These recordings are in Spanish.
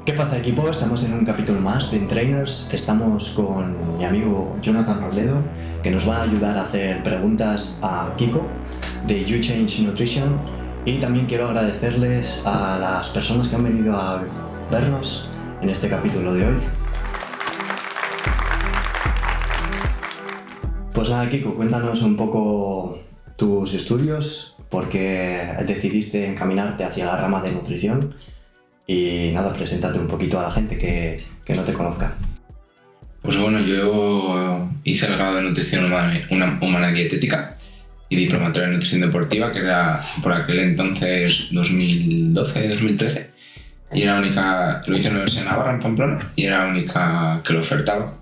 ¿Qué pasa, equipo? Estamos en un capítulo más de Entrainers. Estamos con mi amigo Jonathan Robledo, que nos va a ayudar a hacer preguntas a Kiko de You Change Nutrition. Y también quiero agradecerles a las personas que han venido a vernos en este capítulo de hoy. Pues nada, Kiko, cuéntanos un poco tus estudios, por qué decidiste encaminarte hacia la rama de nutrición. Y nada, preséntate un poquito a la gente que no te conozca. Pues bueno, yo hice el grado de nutrición humana y dietética y diplomatoria en nutrición deportiva, que era por aquel entonces 2012-2013, y era la única, lo hice en la Universidad de Navarra, en Pamplona, y era la única que lo ofertaba.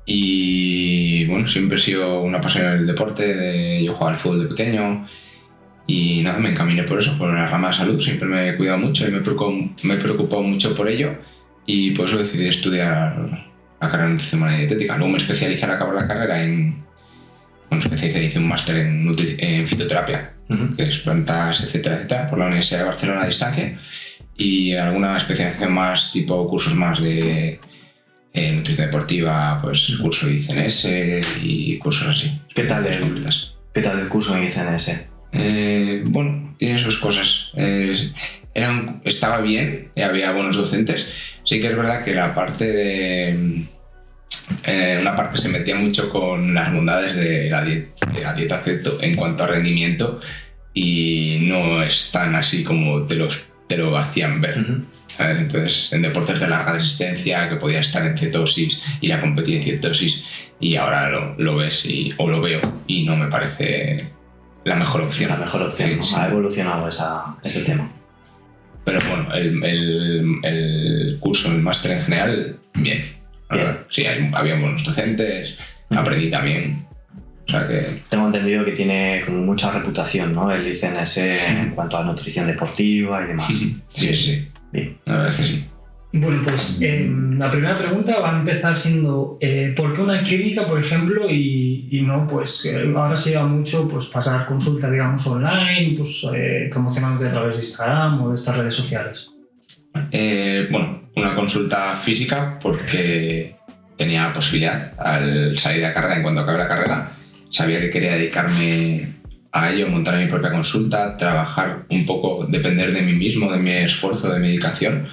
Y bueno, siempre he sido una apasionada del deporte, yo jugaba al fútbol de pequeño. Y nada, me encaminé por eso, por la rama de salud. Siempre me he cuidado mucho y me he preocupado mucho por ello. Y por eso decidí estudiar la carrera de nutrición humana y dietética. Luego me especialicé al acabar la carrera hice un máster en fitoterapia, que es plantas, etcétera, por la Universidad de Barcelona a distancia. Y alguna especialización más, tipo cursos más de nutrición deportiva, pues curso de ICNS y cursos así. ¿Qué tal el curso en ICNS? Bueno, tiene sus cosas. Estaba bien, había buenos docentes. Sí que es verdad que la parte de... una parte se metía mucho con las bondades de la dieta keto en cuanto a rendimiento y no es tan así como te lo hacían ver. ¿Sabes? Entonces, en deportes de larga resistencia, que podías estar en cetosis, ir a competir en cetosis, y ahora lo ves o lo veo y no me parece la mejor opción. Sí. Ha evolucionado ese tema. Pero bueno, el curso, el máster en general, bien. Sí, había buenos docentes, aprendí también. O sea que... Tengo entendido que tiene como mucha reputación, ¿no? El ICNS en cuanto a nutrición deportiva y demás. Sí. Bien. La verdad es que sí. Bueno, pues la primera pregunta va a empezar siendo ¿por qué una clínica, por ejemplo, y no, pues ahora se lleva mucho pues pasar consulta, digamos, online, pues promocionándote a través de Instagram o de estas redes sociales? Bueno, una consulta física porque tenía la posibilidad al salir de la carrera. En cuanto acabé la carrera, sabía que quería dedicarme a ello, montar mi propia consulta, trabajar un poco, depender de mí mismo, de mi esfuerzo, de mi dedicación,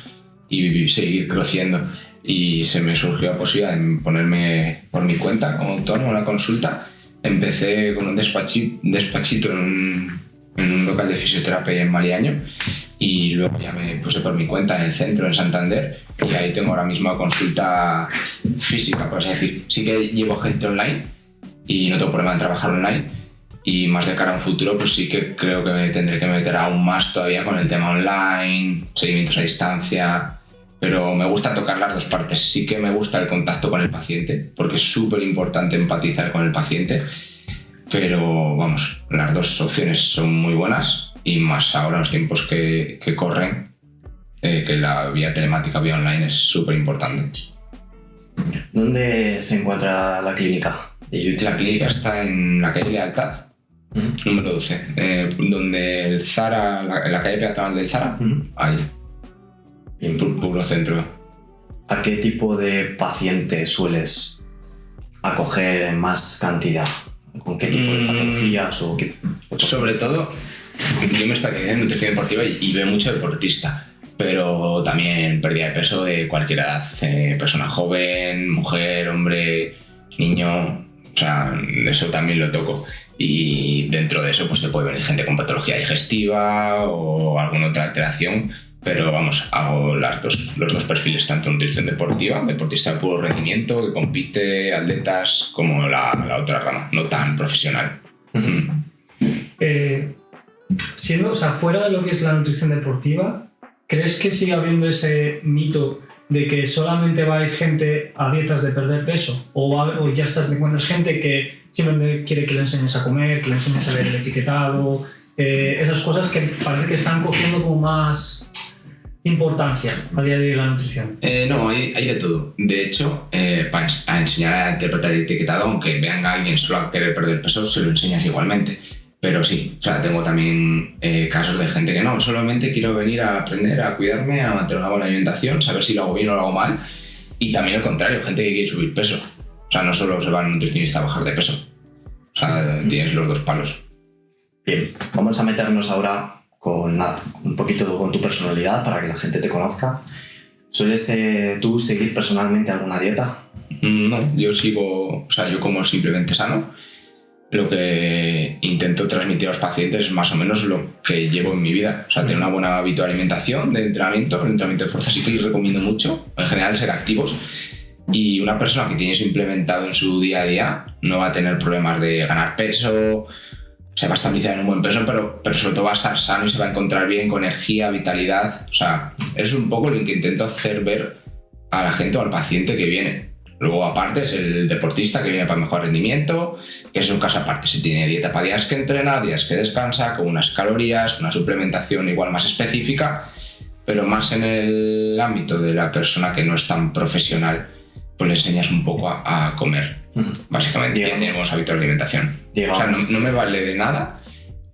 y seguir creciendo. Y se me surgió la posibilidad de ponerme por mi cuenta como autónomo una consulta. Empecé con un despachito en un local de fisioterapia en Mariaño, y luego ya me puse por mi cuenta en el centro, en Santander, y ahí tengo ahora mismo una consulta física, por así decir. Sí que llevo gente online y no tengo problema en trabajar online, y más de cara a un futuro, pues sí que creo que me tendré que meter aún más todavía con el tema online, seguimientos a distancia, pero me gusta tocar las dos partes. Sí que me gusta el contacto con el paciente, porque es súper importante empatizar con el paciente, pero vamos, las dos opciones son muy buenas, y más ahora en los tiempos que corren, que la vía telemática, vía online es súper importante. ¿Dónde se encuentra la clínica? La clínica está en la calle Lealtad, número 12, donde el Zara, la calle peatonal del Zara, ahí, en puro centro. ¿A qué tipo de paciente sueles acoger en más cantidad? ¿Con qué tipo de patologías? Sobre todo, yo me especialicé en nutrición deportiva y veo mucho deportista, pero también pérdida de peso de cualquier edad, persona joven, mujer, hombre, niño, o sea, eso también lo toco. Y dentro de eso pues te puede venir gente con patología digestiva o alguna otra alteración, pero vamos, hago los dos perfiles, tanto nutrición deportiva, deportista de puro rendimiento que compite, atletas, como la otra rama, no tan profesional. O sea, fuera de lo que es la nutrición deportiva, ¿crees que sigue habiendo ese mito de que solamente va a ir gente a dietas de perder peso? ¿O ya te encuentras gente que simplemente quiere que le enseñes a comer, que le enseñes a ver el etiquetado? Esas cosas que parece que están cogiendo como más importancia a día de hoy la nutrición. No, hay de todo. De hecho, para enseñar a interpretar el etiquetado, aunque venga alguien solo a querer perder peso, se lo enseñas igualmente. Pero sí, o sea, tengo también casos de gente que no, solamente quiero venir a aprender a cuidarme, a mantener una buena alimentación, saber si lo hago bien o lo hago mal. Y también al contrario, gente que quiere subir peso. O sea, no solo se va al nutricionista a bajar de peso. O sea, tienes los dos palos. Bien, vamos a meternos ahora con nada, un poquito con tu personalidad para que la gente te conozca. ¿Sueles tú seguir personalmente alguna dieta? No, yo como simplemente sano. Lo que intento transmitir a los pacientes es más o menos lo que llevo en mi vida. O sea, tener una buena hábito de alimentación, de entrenamiento. El entrenamiento de fuerza sí que les recomiendo mucho. En general, ser activos. Y una persona que tiene eso implementado en su día a día no va a tener problemas de ganar peso, se va a estabilizar en un buen peso, pero sobre todo va a estar sano y se va a encontrar bien, con energía, vitalidad. O sea, eso es un poco lo que intento hacer ver a la gente o al paciente que viene. Luego, aparte, es el deportista que viene para mejor rendimiento, que es un caso aparte. Se tiene dieta para días que entrena, días que descansa, con unas calorías, una suplementación igual más específica, pero más en el ámbito de la persona que no es tan profesional, pues le enseñas un poco a comer. Básicamente, ya tenemos hábitos de alimentación. O sea, no me vale de nada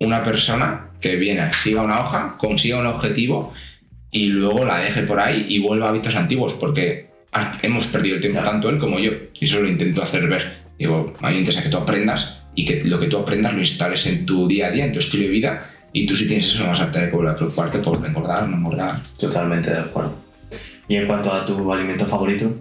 una persona que viene, siga una hoja, consiga un objetivo y luego la deje por ahí y vuelva a hábitos antiguos, porque hemos perdido el tiempo tanto él como yo, y eso lo intento hacer ver. Digo, a mí me interesa que tú aprendas y que lo que tú aprendas lo instales en tu día a día, en tu estilo de vida, y tú, si tienes eso, no vas a tener que volver a preocuparte por engordar, no engordar. Totalmente de acuerdo. ¿Y en cuanto a tu alimento favorito?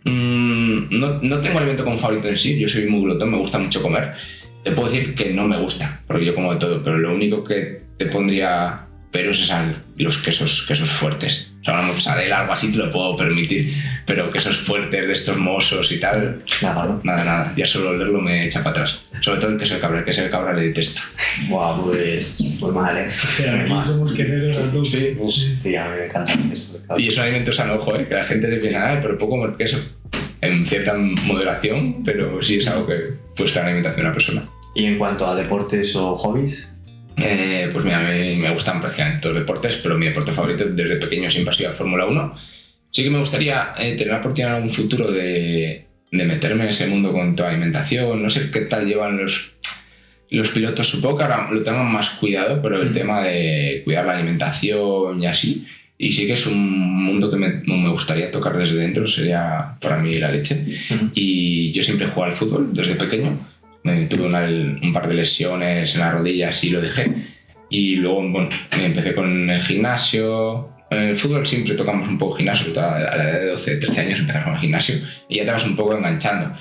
No tengo alimento como favorito en sí, yo soy muy glotón, me gusta mucho comer. Te puedo decir que no me gusta, porque yo como de todo, pero lo único que te pondría peros es los quesos fuertes. O sea, una mozzarella, algo así te lo puedo permitir, pero quesos fuertes de estos mozos y tal, Nada, ¿no? Nada, ya solo leerlo me echa para atrás. Sobre todo el queso de cabra le detesto. Buah, pues mal, ¿eh? Aquí somos queseros las dos. Sí, a mí me encanta el queso de cabra. Y es un alimento sano, ojo, que la gente le piensa, pero puedo comer queso. En cierta moderación, pero sí es algo que puede estar en la alimentación de una persona. ¿Y en cuanto a deportes o hobbies? Pues mira, a mí me gustan prácticamente todos los deportes, pero mi deporte favorito desde pequeño siempre ha sido la Fórmula 1. Sí que me gustaría tener la oportunidad en algún futuro de meterme en ese mundo con toda alimentación. No sé qué tal llevan los pilotos, supongo que ahora lo tengan más cuidado, pero el tema de cuidar la alimentación y así. Y sí que es un mundo que me gustaría tocar desde dentro, sería para mí la leche. Y yo siempre he jugado al fútbol desde pequeño. Tuve un par de lesiones en las rodillas y lo dejé. Y luego, bueno, empecé con el gimnasio. En el fútbol siempre tocamos un poco gimnasio. A la edad de 12, 13 años empezar con el gimnasio y ya te vas un poco enganchando.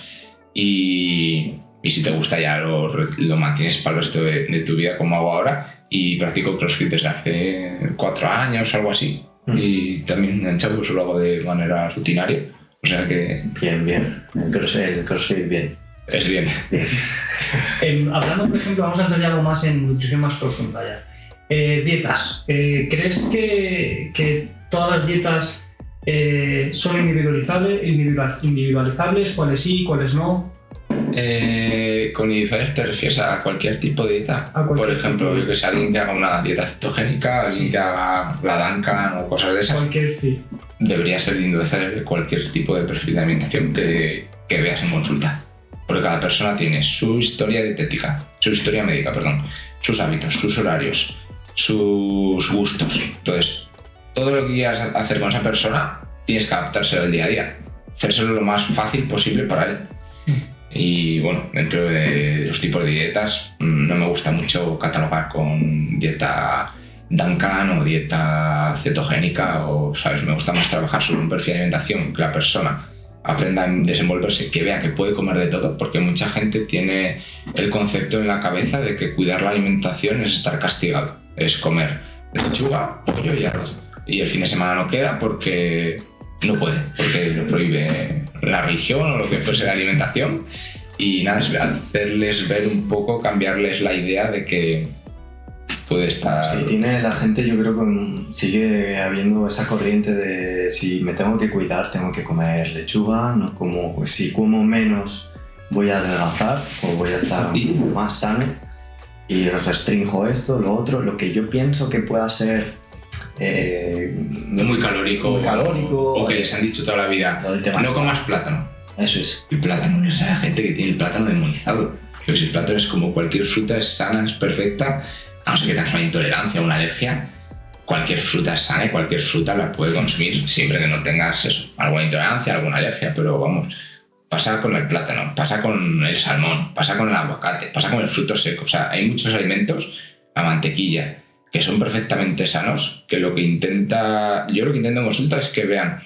Y si te gusta ya lo mantienes para el resto de tu vida, como hago ahora. Y practico CrossFit desde hace 4 años o algo así. Y también enganchado, pues lo hago de manera rutinaria. O sea que... Bien. El CrossFit, bien. Es bien. Hablando, por ejemplo, vamos a entrar ya algo más en nutrición más profunda ya. Dietas. ¿Crees que todas las dietas son individualizables? ¿Cuáles sí, cuáles no? Con individuales te refieres a cualquier tipo de dieta. Por ejemplo, yo que sé, alguien que haga una dieta cetogénica, alguien que haga la Duncan o cosas de esas. Cualquier sí. Debería ser individualizable cualquier tipo de perfil de alimentación que veas en consulta. Porque cada persona tiene su historia médica, sus hábitos, sus horarios, sus gustos. Entonces, todo lo que quieras hacer con esa persona, tienes que adaptárselo al día a día. Hacérselo lo más fácil posible para él. Y bueno, dentro de los tipos de dietas, no me gusta mucho catalogar con dieta Duncan o dieta cetogénica, ¿sabes? Me gusta más trabajar sobre un perfil de alimentación, que la persona aprenda a desenvolverse, que vea que puede comer de todo, porque mucha gente tiene el concepto en la cabeza de que cuidar la alimentación es estar castigado, es comer lechuga, pollo y arroz. Y el fin de semana no queda porque no puede, porque lo prohíbe la religión o lo que fuese de alimentación. Y nada, es hacerles ver un poco, cambiarles la idea de que puede estar... Sí, tiene la gente, yo creo que sigue habiendo esa corriente de si me tengo que cuidar, tengo que comer lechuga, no como, si como menos voy a adelgazar o voy a estar más sano y restringo esto, lo otro, lo que yo pienso que pueda ser muy calórico, o que les han dicho toda la vida, no comas plátano. Eso es. El plátano, es la gente que tiene el plátano demonizado. Los plátanos, como cualquier fruta, es sana, es perfecta, a no ser que tengas una intolerancia o una alergia. Cualquier fruta es sana y cualquier fruta la puedes consumir siempre que no tengas eso, alguna intolerancia, alguna alergia, pero vamos, pasa con el plátano, pasa con el salmón, pasa con el aguacate, pasa con el fruto seco. O sea, hay muchos alimentos, la mantequilla, que son perfectamente sanos, que yo lo que intento en consulta es que vean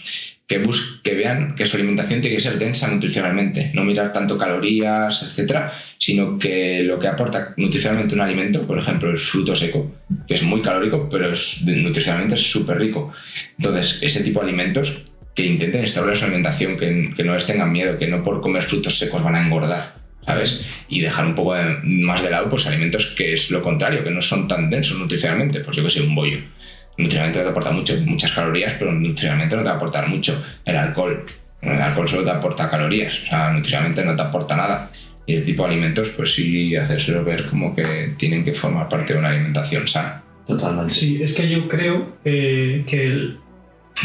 que su alimentación tiene que ser densa nutricionalmente, no mirar tanto calorías, etcétera, sino que lo que aporta nutricionalmente un alimento, por ejemplo el fruto seco, que es muy calórico, pero nutricionalmente es súper rico. Entonces, ese tipo de alimentos, que intenten instaurar su alimentación, que no les tengan miedo, que no por comer frutos secos van a engordar, ¿sabes? Y dejar un poco más de lado pues alimentos que es lo contrario, que no son tan densos nutricionalmente, pues yo que sé, un bollo. Nutricionalmente te aporta muchas calorías, pero nutricionalmente no te va a aportar mucho. El alcohol solo te aporta calorías, o sea, nutricionalmente no te aporta nada. Y ese tipo de alimentos, pues sí, hacérselo ver como que tienen que formar parte de una alimentación sana. Totalmente. Sí, es que yo creo que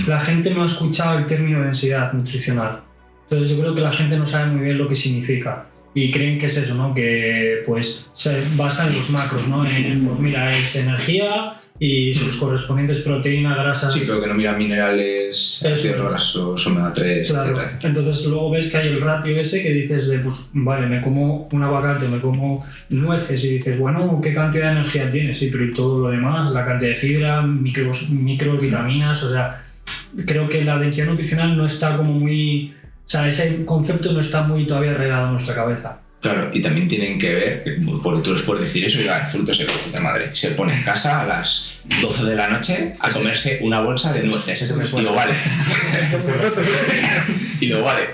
la gente no ha escuchado el término densidad nutricional. Entonces yo creo que la gente no sabe muy bien lo que significa. Y creen que es eso, ¿no? Que pues se basa en los macros, ¿no? Pues mira, es energía y sus correspondientes proteínas, grasas... Sí, pero que no mira minerales, ácidos grasos, omega 3, claro. etcétera. Entonces luego ves que hay el ratio ese que dices de, pues vale, me como un aguacate, me como nueces y dices, bueno, ¿qué cantidad de energía tiene? Sí, pero y todo lo demás, la cantidad de fibra, microvitaminas, o sea, creo que la densidad nutricional no está como muy... O sea, ese concepto no está muy todavía arraigado en nuestra cabeza. Claro, y también tienen que ver, porque tú les puedes decir eso y el fruto seco de madre. Se pone en casa a las 12 de la noche a comerse una bolsa de nueces. Y lo vale. Y lo vale.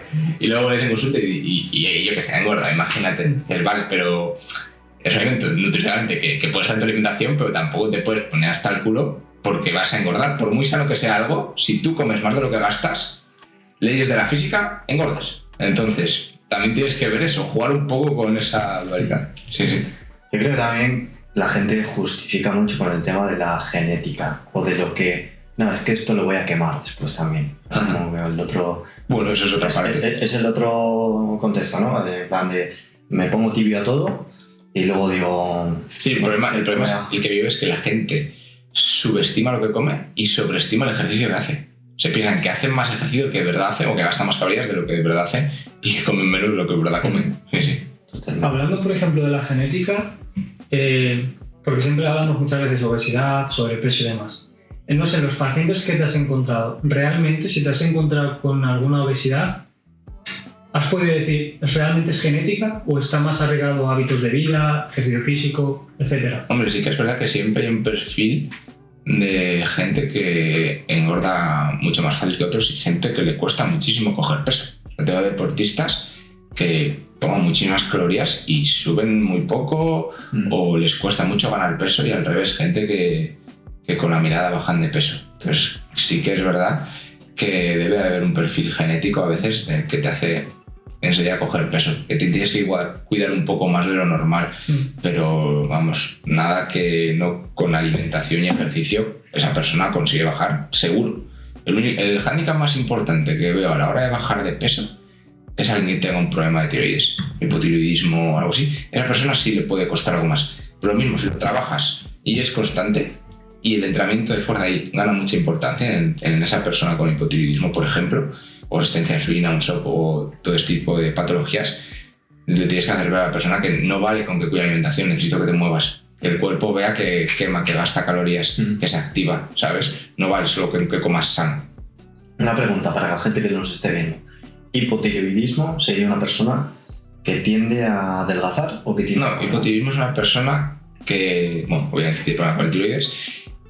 Y luego pones en consulta y yo que sé, engorda, imagínate. Dices, vale, pero es un alimento nutricionalmente que puedes dar en tu alimentación, pero tampoco te puedes poner hasta el culo porque vas a engordar. Por muy sano que sea algo, si tú comes más de lo que gastas, leyes de la física, engordas. Entonces, también tienes que ver eso, jugar un poco con esa dualidad. Sí, sí. Yo creo que también la gente justifica mucho con el tema de la genética o de lo que... No, es que esto lo voy a quemar después también. Es como el otro... Bueno, eso es otra parte. Es el otro contexto, ¿no? En plan de me pongo tibio a todo y luego digo... Sí, el problema es el que vive es que la gente subestima lo que come y sobreestima el ejercicio que hace. Se piensan que hacen más ejercicio que de verdad hacen o que gastan más calorías de lo que de verdad hacen y que comen menos de lo que de verdad comen. Sí, sí. Hablando, por ejemplo, de la genética, porque siempre hablamos muchas veces de obesidad, sobrepeso y demás. No sé, los pacientes que te has encontrado, realmente, si te has encontrado con alguna obesidad, ¿has podido decir, realmente es genética o está más arraigado a hábitos de vida, ejercicio físico, etcétera? Hombre, sí que es verdad que siempre hay un perfil de gente que engorda mucho más fácil que otros y gente que le cuesta muchísimo coger peso. Tengo deportistas que toman muchísimas calorías y suben muy poco o les cuesta mucho ganar peso y al revés, gente que con la mirada bajan de peso. Entonces sí que es verdad que debe haber un perfil genético a veces que te hace enseguida coger peso, que te tienes que cuidar un poco más de lo normal, pero vamos, nada que no con alimentación y ejercicio esa persona consigue bajar, seguro. El hándicap más importante que veo a la hora de bajar de peso es alguien que tenga un problema de tiroides, hipotiroidismo o algo así. A esa persona sí le puede costar algo más, pero lo mismo si lo trabajas y es constante y el entrenamiento de fuerza ahí gana mucha importancia en esa persona con hipotiroidismo, por ejemplo, o resistencia a insulina, un SOP o todo este tipo de patologías, le tienes que hacer ver a la persona que no vale con que cuide la alimentación, necesito que te muevas, que el cuerpo vea que quema, que gasta calorías, que se activa, ¿sabes? No vale solo que comas sano. Una pregunta para la gente que nos esté viendo. ¿Hipotiroidismo sería una persona que tiende a adelgazar o que tiende No, hipotiroidismo es una persona que, bueno, obviamente tiene problemas con el tiroides,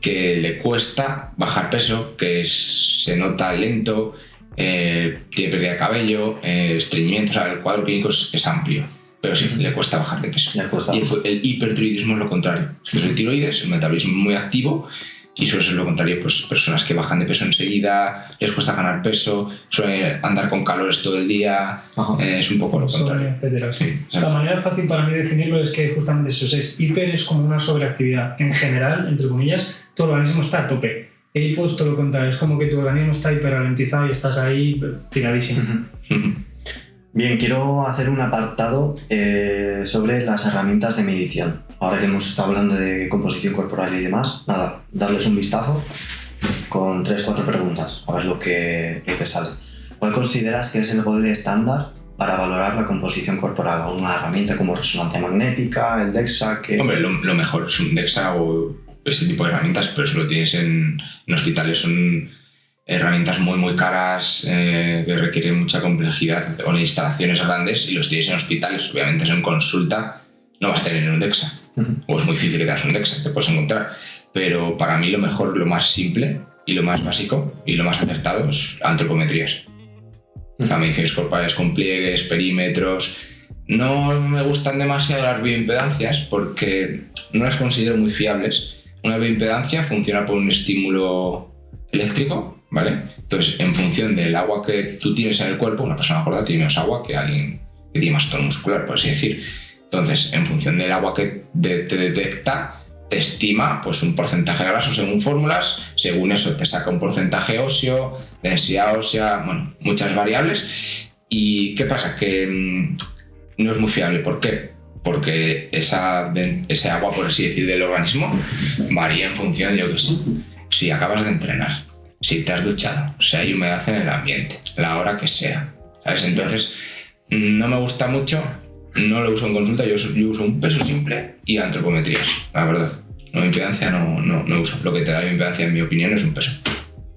que le cuesta bajar peso, que se nota lento, tiene pérdida de cabello, estreñimiento, o sea, el cuadro clínico es amplio, pero sí, le cuesta bajar de peso. Y el hipertiroidismo es lo contrario. Es el tiroides, el metabolismo muy activo, y suele ser lo contrario, pues personas que bajan de peso enseguida, les cuesta ganar peso, suelen andar con calores todo el día, es un poco lo contrario. Etcétera. Sí, la manera fácil para mí de definirlo es que justamente eso es hiper, es como una sobreactividad. En general, entre comillas, tu organismo está a tope. Y pues todo lo contrario, es como que tu organismo está hiperralentizado y estás ahí tiradísimo. Bien, quiero hacer un apartado sobre las herramientas de medición. Ahora que hemos estado hablando de composición corporal y demás, nada, darles un vistazo con 3-4 preguntas, a ver lo que sale. ¿Cuál consideras que es el gold estándar para valorar la composición corporal? ¿Una herramienta como resonancia magnética, el DEXA? Hombre, lo mejor es un DEXA o ese tipo de herramientas, pero eso lo tienes en hospitales. Son herramientas muy caras que requieren mucha complejidad o instalaciones grandes, y los tienes en hospitales. Obviamente en consulta no vas a tener un DEXA, o es muy difícil que te das un DEXA, te puedes encontrar. Pero para mí lo mejor, lo más simple y lo más básico y lo más acertado es antropometrías. Las mediciones corporales con pliegues, perímetros. No me gustan demasiado las bioimpedancias porque no las considero muy fiables. Una bioimpedancia funciona por un estímulo eléctrico, ¿vale? Entonces, en función del agua que tú tienes en el cuerpo, una persona gorda tiene menos agua que alguien que tiene más tono muscular, por así decir. Entonces, en función del agua que te detecta, te estima pues un porcentaje de graso según fórmulas, según eso te saca un porcentaje óseo, densidad ósea, bueno, muchas variables. ¿Y qué pasa? Que no es muy fiable. ¿Por qué? Porque ese agua, por así decir, del organismo varía en función, yo qué sé, si acabas de entrenar, si te has duchado, si hay humedad en el ambiente, la hora que sea, ¿sabes? Entonces, no me gusta mucho. No lo uso en consulta, yo uso un peso simple y antropometrías, la verdad. No, impedancia no uso. Lo que te da la impedancia, en mi opinión, es un peso.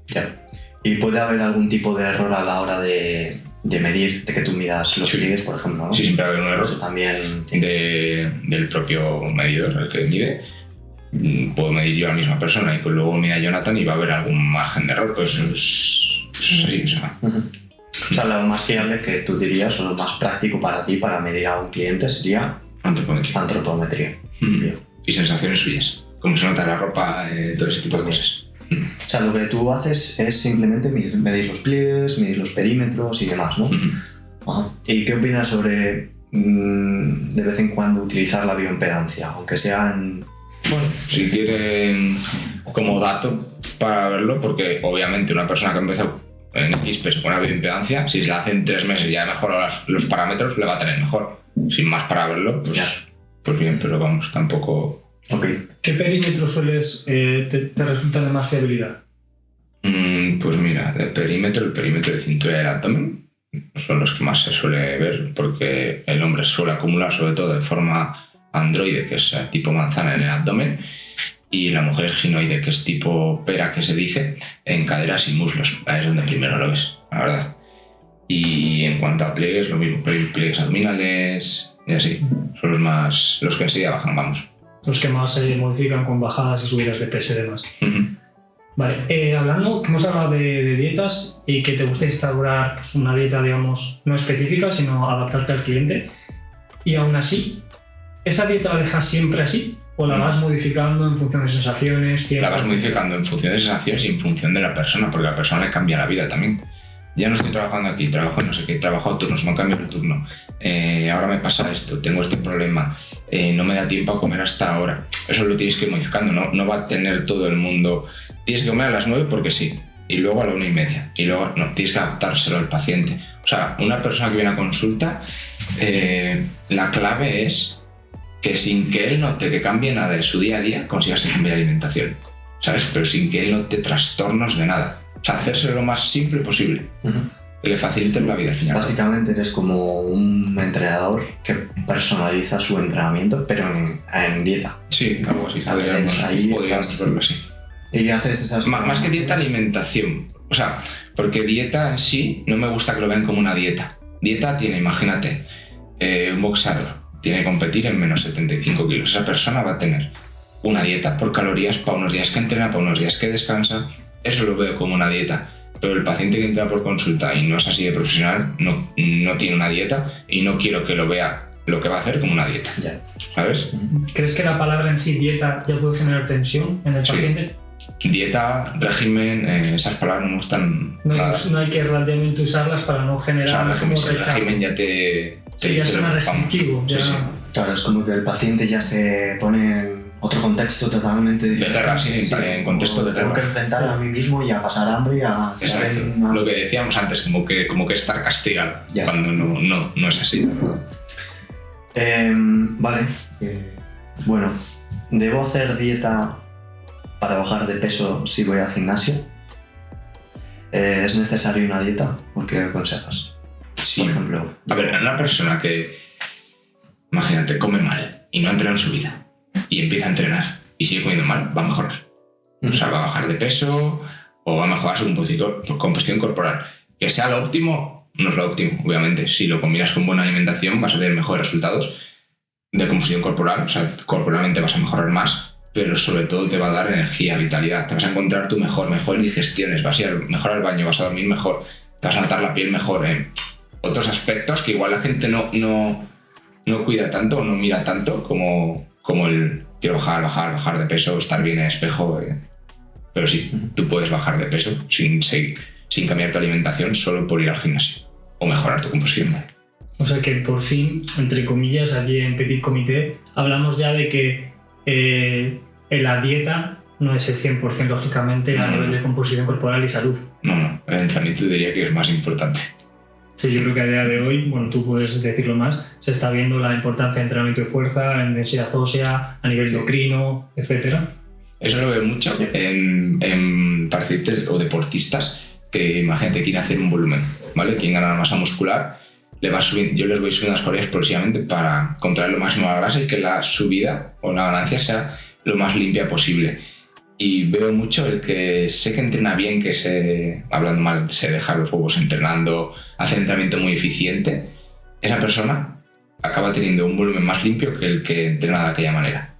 Ya. ¿Y puede haber algún tipo de error a la hora de medir, de que tú midas los pliegues, por ejemplo, ¿no? Sí, siempre va a haber un error. Eso también del propio medidor, el que mide. Puedo medir yo a la misma persona y que luego mida Jonathan y va a haber algún margen de error, pues eso es así, o sea. O sea, lo más fiable que tú dirías, o lo más práctico para ti para medir a un cliente sería antropometría. Y sensaciones suyas, como se nota en la ropa, todo ese tipo de cosas. O sea, lo que tú haces es simplemente medir los pliegues, medir los perímetros y demás, ¿no? ¿Y qué opinas sobre de vez en cuando utilizar la bioimpedancia, aunque sea en... Bueno, si quieren como dato para verlo, porque obviamente una persona que empezó en X peso con una bioimpedancia, si se la hace en 3 meses y ya mejora los parámetros, le va a tener mejor. Sin más para verlo, pues bien, pero vamos, tampoco... Okay. ¿Qué perímetro sueles te resulta de más fiabilidad? Pues mira, el perímetro de cintura y el abdomen son los que más se suele ver, porque el hombre suele acumular sobre todo de forma androide, que es tipo manzana en el abdomen, y la mujer es ginoide, que es tipo pera, que se dice, en caderas y muslos. Ahí es donde primero lo ves, la verdad. Y en cuanto a pliegues, lo mismo, pliegues abdominales y así. Son los que enseguida bajan, vamos. Los que más se modifican con bajadas y subidas de peso y demás. Vale, hablando, que hemos hablado de dietas y que te gusta instaurar pues, una dieta, digamos, no específica, sino adaptarte al cliente. Y aún así, ¿esa dieta la dejas siempre así? ¿O la vas modificando en función de sensaciones, tiempo? La vas modificando en función de sensaciones y en función de la persona, porque a la persona le cambia la vida también. Ya no estoy trabajando aquí, trabajo en no sé qué, trabajo a turnos, me cambio el turno. Ahora me pasa esto, tengo este problema, no me da tiempo a comer hasta ahora. Eso lo tienes que ir modificando, no va a tener todo el mundo. Tienes que comer a las 9 porque sí, y luego a la 1:30, y luego no, tienes que adaptárselo al paciente. O sea, una persona que viene a consulta, la clave es que sin que él note que cambie nada de su día a día, consigas cambiar la alimentación, ¿sabes? Pero sin que él note trastornos de nada. O sea, hacérselo lo más simple posible. Que le facilites la vida al final. Básicamente eres como un entrenador que personaliza su entrenamiento, pero en dieta. Sí, algo así. Podríamos verlo así. Y haces esas... Más que dieta, alimentación. O sea, porque dieta en sí no me gusta que lo vean como una dieta. Dieta tiene, imagínate, un boxeador tiene que competir en menos 75 kilos. Esa persona va a tener una dieta por calorías para unos días que entrena, para unos días que descansa. Eso lo veo como una dieta. Pero el paciente que entra por consulta y no es así de profesional, no tiene una dieta y no quiero que lo vea lo que va a hacer como una dieta. Ya. ¿Sabes? ¿Crees que la palabra en sí, dieta, ya puede generar tensión en el paciente? Dieta, régimen, esas palabras no me gustan. No hay que relativamente usarlas para no generar régimen, como rechazo. régimen ya te ya suena restrictivo. Sí. Claro, es como que el paciente ya se pone otro contexto totalmente De diferente. guerra, sí, en contexto de Tengo guerra. que enfrentar a mí mismo y a pasar hambre y a... Exacto. Lo que decíamos antes, como que estar castigado, Ya. cuando no es así, la verdad. Vale. Bueno, ¿debo hacer dieta para bajar de peso si voy al gimnasio? ¿Es necesaria una dieta? ¿O qué aconsejas? Sí. Por ejemplo, A ver, una persona que, imagínate, come mal y no entrena en su vida y empieza a entrenar y sigue comiendo mal, va a mejorar. O sea, va a bajar de peso o va a mejorar su composición corporal. Que sea lo óptimo, no es lo óptimo, obviamente. Si lo combinas con buena alimentación vas a tener mejores resultados de composición corporal, o sea, corporalmente vas a mejorar más, pero sobre todo te va a dar energía, vitalidad, te vas a encontrar tu mejores digestiones, vas a ir mejor al baño, vas a dormir mejor, te vas a notar la piel mejor, otros aspectos que igual la gente no cuida tanto o no mira tanto como el quiero bajar de peso, estar bien en espejo. Pero sí, tú puedes bajar de peso sin cambiar tu alimentación solo por ir al gimnasio o mejorar tu composición. O sea que por fin, entre comillas, aquí en Petit Comité, hablamos ya de que en la dieta no es el 100% lógicamente a nivel de composición corporal y salud. No, el entrenamiento diría que es más importante. Sí, yo creo que a día de hoy, bueno, tú puedes decirlo más, se está viendo la importancia de entrenamiento de fuerza, en densidad ósea, a nivel endocrino, etcétera. Eso lo veo mucho en pacientes o deportistas que, imagínate, quieren hacer un volumen, ¿vale? Quieren ganar masa muscular, yo les voy subiendo las calorías progresivamente para controlar lo máximo la grasa y que la subida o la ganancia sea lo más limpia posible. Y veo mucho el que sé que entrena bien, hablando mal, se deja los huevos entrenando, hace entrenamiento muy eficiente, esa persona acaba teniendo un volumen más limpio que el que entrena de aquella manera,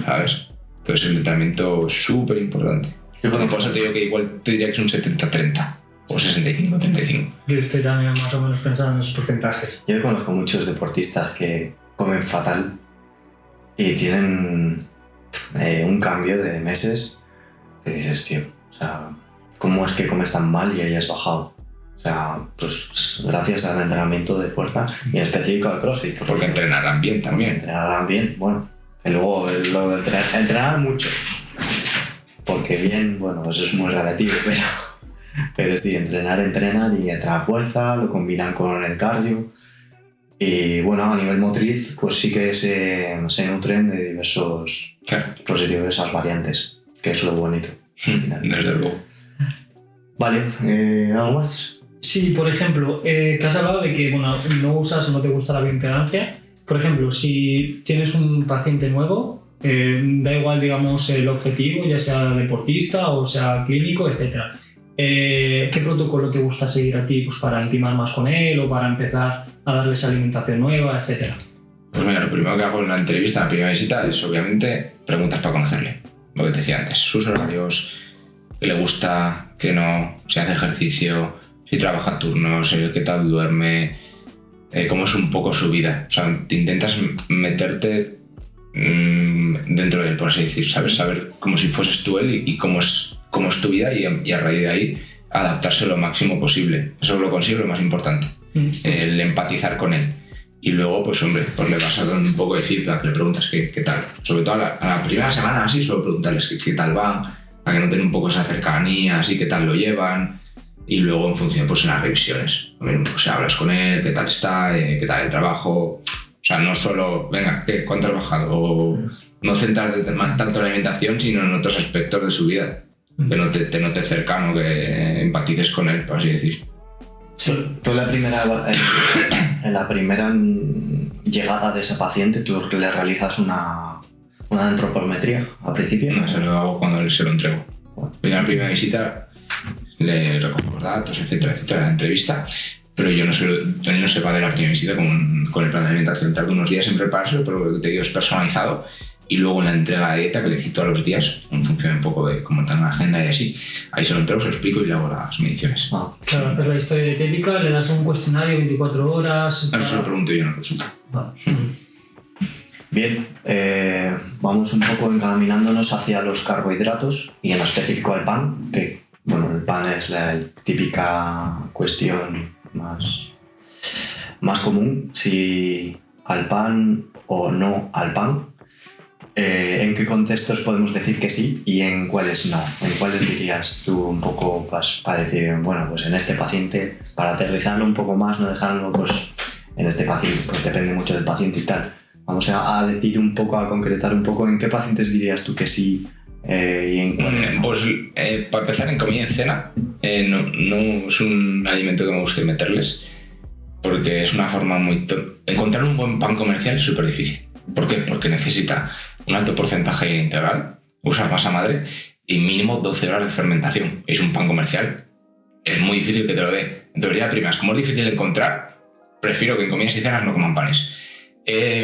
¿sabes? Entonces el entrenamiento es súper importante. Por eso te digo que igual te diría que es un 70-30 o 65-35. Yo estoy también más o menos pensando en esos porcentajes. yo conozco muchos deportistas que comen fatal y tienen un cambio de meses que dices, tío, o sea, ¿cómo es que comes tan mal y hayas bajado? O sea, pues gracias al entrenamiento de fuerza y en específico al CrossFit. Porque entrenarán bien también. Entrenarán bien, bueno, y luego lo de entrenar mucho. Porque bien, bueno, eso es muy relativo, pero sí, entrenan y entrenar fuerza, lo combinan con el cardio. Y bueno, a nivel motriz, pues sí que se nutren de diversos diversas variantes, que es lo bonito. Desde luego. Vale, ¿algo más? Sí, por ejemplo, que has hablado de que bueno, no usas o no te gusta la bioimpedancia. Por ejemplo, si tienes un paciente nuevo, da igual, digamos, el objetivo, ya sea deportista o sea clínico, etc. ¿Qué protocolo te gusta seguir a ti pues, para intimar más con él o para empezar a darles alimentación nueva, etcétera? Pues mira, lo primero que hago en la entrevista, en la primera visita, es obviamente preguntas para conocerle. Lo que te decía antes, sus horarios, qué le gusta, qué no, si hace ejercicio, si trabaja turnos, qué tal duerme, cómo es un poco su vida. O sea, te intentas meterte dentro de él, por así decir, ¿sabes? Saber como si fueses tú él y cómo es tu vida y a raíz de ahí adaptarse lo máximo posible. Eso lo consigo lo más importante, el empatizar con él. Y luego, pues hombre, pues le vas a dar un poco de feedback, le preguntas qué tal. Sobre todo a la primera semana así, solo preguntarles qué tal van, a que no tengan un poco esa cercanía, así qué tal lo llevan. Y luego en función, pues en las revisiones. Pues hablas con él, qué tal está, qué tal el trabajo. O sea, no solo, venga, ¿cuánto has bajado? O no centrarte tanto en la alimentación, sino en otros aspectos de su vida. Que te note cercano, que empatices con él, por así decir. Sí. Tú en la primera llegada de ese paciente, tú le realizas una antropometría al principio. No, se lo hago cuando se lo entrego. En la primera visita le recojo los datos, etcétera, la entrevista, pero él no se va de la primera visita con el plan de alimentación. Tarda unos días en preparárselo, pero lo que te digo es personalizado. Y luego en la entrega de dieta, que le cito a los días, en función un poco de cómo está en la agenda y así, ahí se lo entrego, se lo explico y le hago las mediciones. Claro, haces la historia dietética, le das un cuestionario 24 horas... No, se lo pregunto yo en la consulta. Vale. Bien, vamos un poco encaminándonos hacia los carbohidratos y en específico al pan, que bueno, el pan es la típica cuestión más común, si al pan o no al pan. ¿En qué contextos podemos decir que sí y en cuáles no? ¿En cuáles dirías tú un poco para decir, bueno, pues en este paciente, para aterrizarlo un poco más, no dejarlo pues en este paciente, pues depende mucho del paciente y tal? Vamos a decir un poco, a concretar un poco en qué pacientes dirías tú que sí y en cuáles no. Pues para empezar, en comida y en cena no es un alimento que me guste meterles, porque es una forma muy... Encontrar un buen pan comercial es súper difícil. ¿Por qué? Porque necesita un alto porcentaje de integral, usar masa madre y mínimo 12 horas de fermentación. Es un pan comercial, es muy difícil que te lo dé. Entonces ya primas, como es difícil de encontrar, prefiero que en comidas y cenas no coman panes.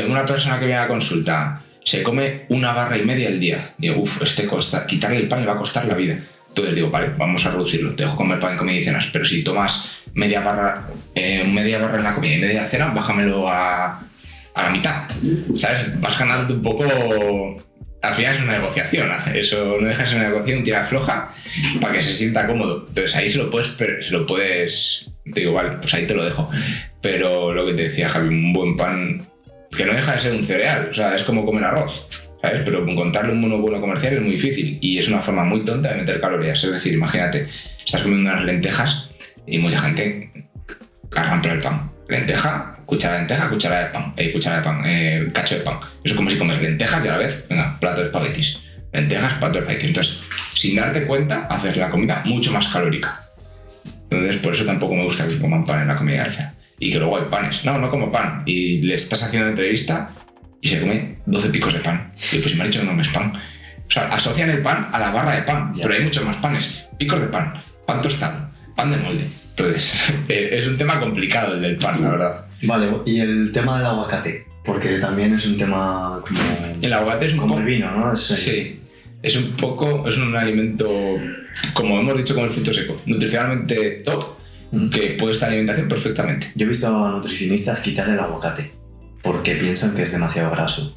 Una persona que viene a la consulta se come 1,5 barras al día. Digo, quitarle el pan le va a costar la vida. Entonces digo, vale, vamos a reducirlo. Te dejo comer pan en comidas y cenas, pero si tomas media barra en la comida y media en la cena, bájamelo a la mitad, ¿sabes? Vas ganando un poco. Al final es una negociación, ¿eh? Eso no dejas una negociación, tira floja para que se sienta cómodo. Entonces ahí se lo puedes. Te digo, vale, pues ahí te lo dejo. Pero lo que te decía Javi, un buen pan que no deja de ser un cereal, o sea, es como comer arroz, ¿sabes? Pero encontrarle un bueno comercial es muy difícil y es una forma muy tonta de meter calorías. Es decir, imagínate, estás comiendo unas lentejas y mucha gente agarran por el pan. Lenteja, cuchara de lenteja, cuchara de pan, cacho de pan. Eso es como si comes lentejas y a la vez, venga, plato de espaguetis. Lentejas, plato de espaguetis. Entonces, sin darte cuenta, haces la comida mucho más calórica. Entonces, por eso tampoco me gusta que coman pan en la comida de cena. Y que luego hay panes. No como pan. Y le estás haciendo una entrevista y se come 12 picos de pan. Y pues me ha dicho que no comes pan. O sea, asocian el pan a la barra de pan, pero hay muchos más panes. Picos de pan tostado, pan de molde. Entonces, es un tema complicado el del pan, la verdad. Vale, y el tema del aguacate, porque también es un tema como... El aguacate es un como poco... el vino, ¿no? Sí, es un alimento, como hemos dicho, como el fruto seco, nutricionalmente top, que puede estar en alimentación perfectamente. Yo he visto a nutricionistas quitar el aguacate, porque piensan que es demasiado graso.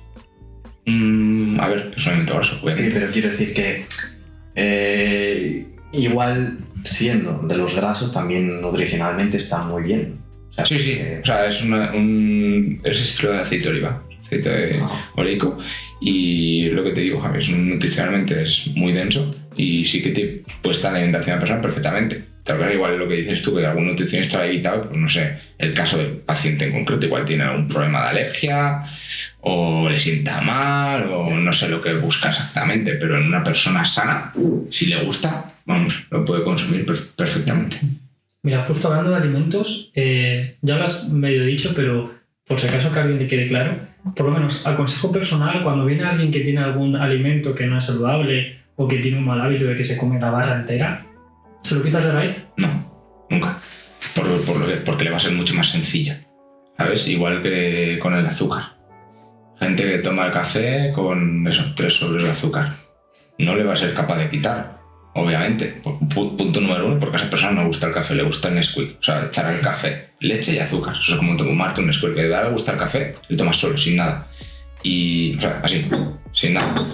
A ver, es un alimento graso, obviamente. Sí, pero quiero decir que igual siendo de los grasos también nutricionalmente está muy bien. O sea, sí. O sea, es es estilo de aceite de oliva, aceite oleico. Y lo que te digo, Javi, nutricionalmente es muy denso y sí que te puede estar en la alimentación de la persona perfectamente. Tal vez igual lo que dices tú, que algún nutricionista lo ha evitado, pues no sé, el caso del paciente en concreto, igual tiene algún problema de alergia o le sienta mal o no sé lo que busca exactamente, pero en una persona sana, si le gusta, vamos, lo puede consumir perfectamente. Mira, justo hablando de alimentos, ya lo has medio dicho, pero por si acaso que a alguien le quede claro, por lo menos a consejo personal, cuando viene alguien que tiene algún alimento que no es saludable o que tiene un mal hábito de que se come la barra entera, ¿se lo quitas de raíz? No, nunca. Porque le va a ser mucho más sencillo, ¿sabes? Igual que con el azúcar. Gente que toma el café con 3 sobres de azúcar. No le va a ser capaz de quitar, obviamente. Punto número 1, porque a esa persona no le gusta el café, le gusta el Nesquik. O sea, echar al café leche y azúcar. Eso es como tomarte un Nesquik. Que le gusta el café, le tomas solo, sin nada. Y, o sea, así, sin nada.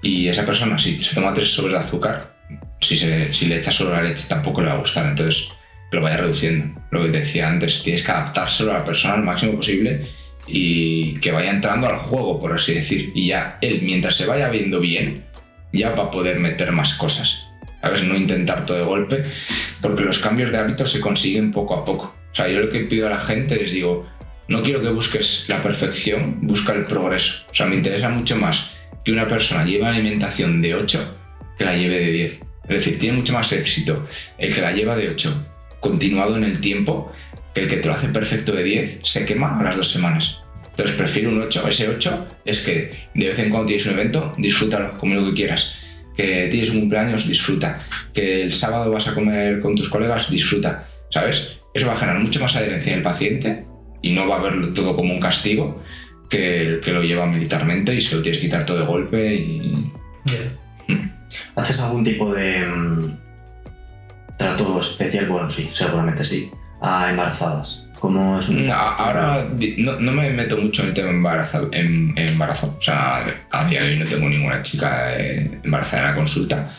Y esa persona, si se toma 3 sobres de azúcar, si le echas solo la leche, tampoco le va a gustar. Entonces, lo vaya reduciendo. Lo que te decía antes, tienes que adaptárselo a la persona al máximo posible y que vaya entrando al juego, por así decir. Y ya él, mientras se vaya viendo bien, ya va a poder meter más cosas. ¿Sabes? No intentar todo de golpe, porque los cambios de hábitos se consiguen poco a poco. O sea, yo lo que pido a la gente les digo, no quiero que busques la perfección, busca el progreso. O sea, me interesa mucho más que una persona lleve alimentación de 8 que la lleve de 10. Es decir, tiene mucho más éxito el que la lleva de 8 continuado en el tiempo que el que te lo hace perfecto de 10 se quema a las 2 semanas. Entonces prefiero un 8. Ese 8 es que de vez en cuando tienes un evento, disfrútalo, come lo que quieras. Que tienes un cumpleaños, disfruta. Que el sábado vas a comer con tus colegas, disfruta. ¿Sabes? Eso va a generar mucho más adherencia en el paciente y no va a verlo todo como un castigo que el que lo lleva militarmente y se lo tienes que quitar todo de golpe y... ¿Haces algún tipo de trato especial? Bueno, sí, seguramente sí. A embarazadas. ¿Cómo es un... Ahora no me meto mucho en el tema embarazo. O sea, a día de hoy no tengo ninguna chica embarazada en la consulta.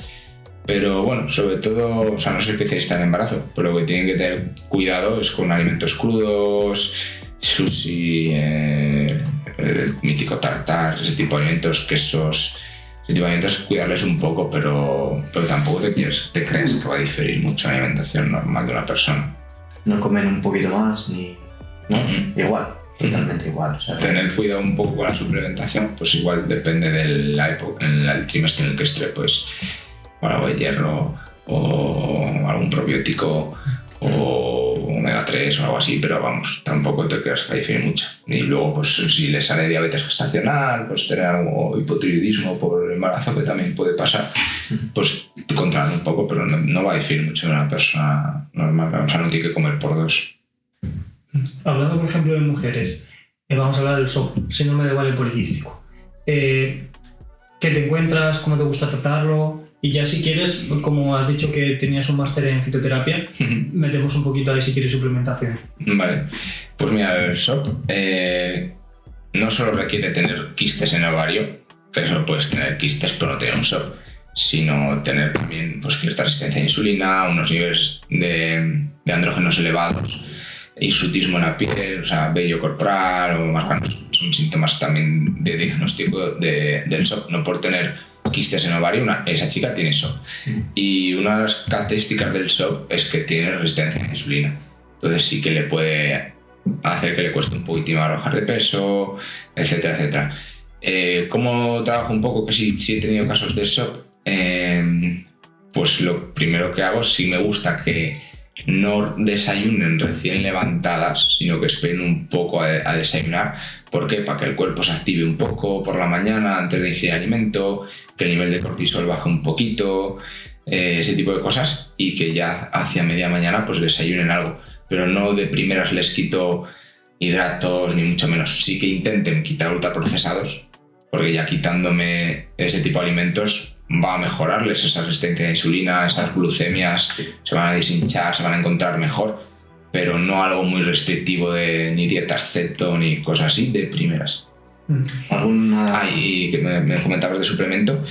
Pero bueno, sobre todo, o sea, no soy especialista en embarazo, pero lo que tienen que tener cuidado es con alimentos crudos, sushi, el mítico tartar, ese tipo de alimentos, quesos, ese tipo de alimentos, cuidarles un poco, pero tampoco te creas que va a diferir mucho la alimentación normal de una persona. No comen un poquito más ni... ¿no? Igual, totalmente igual. O sea, tener cuidado un poco con la suplementación, pues igual depende de la época, en el trimestre en el que esté, pues algo de hierro o algún probiótico o omega 3 o algo así, pero vamos, tampoco te creas que difiere mucho. Y luego, pues si le sale diabetes gestacional, pues tener algo hipotiroidismo por el embarazo, que también puede pasar, pues controlar un poco, pero no va a diferir mucho de una persona normal. O sea, no tiene que comer por dos. Hablando, por ejemplo, de mujeres, vamos a hablar del SOP, síndrome de ovario poliquístico. ¿Qué te encuentras? ¿Cómo te gusta tratarlo? Y ya si quieres, como has dicho que tenías un máster en fitoterapia, metemos un poquito ahí si quieres suplementación. Vale, pues mira, el SOP no solo requiere tener quistes en el ovario, que solo puedes tener quistes pero no tener un SOP, sino tener también pues, cierta resistencia a insulina, unos niveles de andrógenos elevados, hirsutismo en la piel, o sea, vello corporal o marcanos, son síntomas también de diagnóstico del SOP, no por tener quistes en ovario, esa chica tiene SOP. Y una de las características del SOP es que tiene resistencia a la insulina. Entonces sí que le puede hacer que le cueste un poquitín más bajar de peso, etcétera, etcétera. ¿Cómo trabajo un poco? Que si he tenido casos de SOP, pues lo primero que hago, sí me gusta que no desayunen recién levantadas, sino que esperen un poco a desayunar. ¿Por qué? Para que el cuerpo se active un poco por la mañana antes de ingerir alimento, que el nivel de cortisol baje un poquito, ese tipo de cosas, y que ya hacia media mañana pues desayunen algo. Pero no de primeras les quito hidratos ni mucho menos. Sí que intenten quitar ultraprocesados, porque ya quitándome ese tipo de alimentos va a mejorarles esa resistencia a insulina, esas glucemias, se van a deshinchar, se van a encontrar mejor, pero no algo muy restrictivo de ni dietas ceto ni cosas así de primeras. Y que me comentabas de suplemento,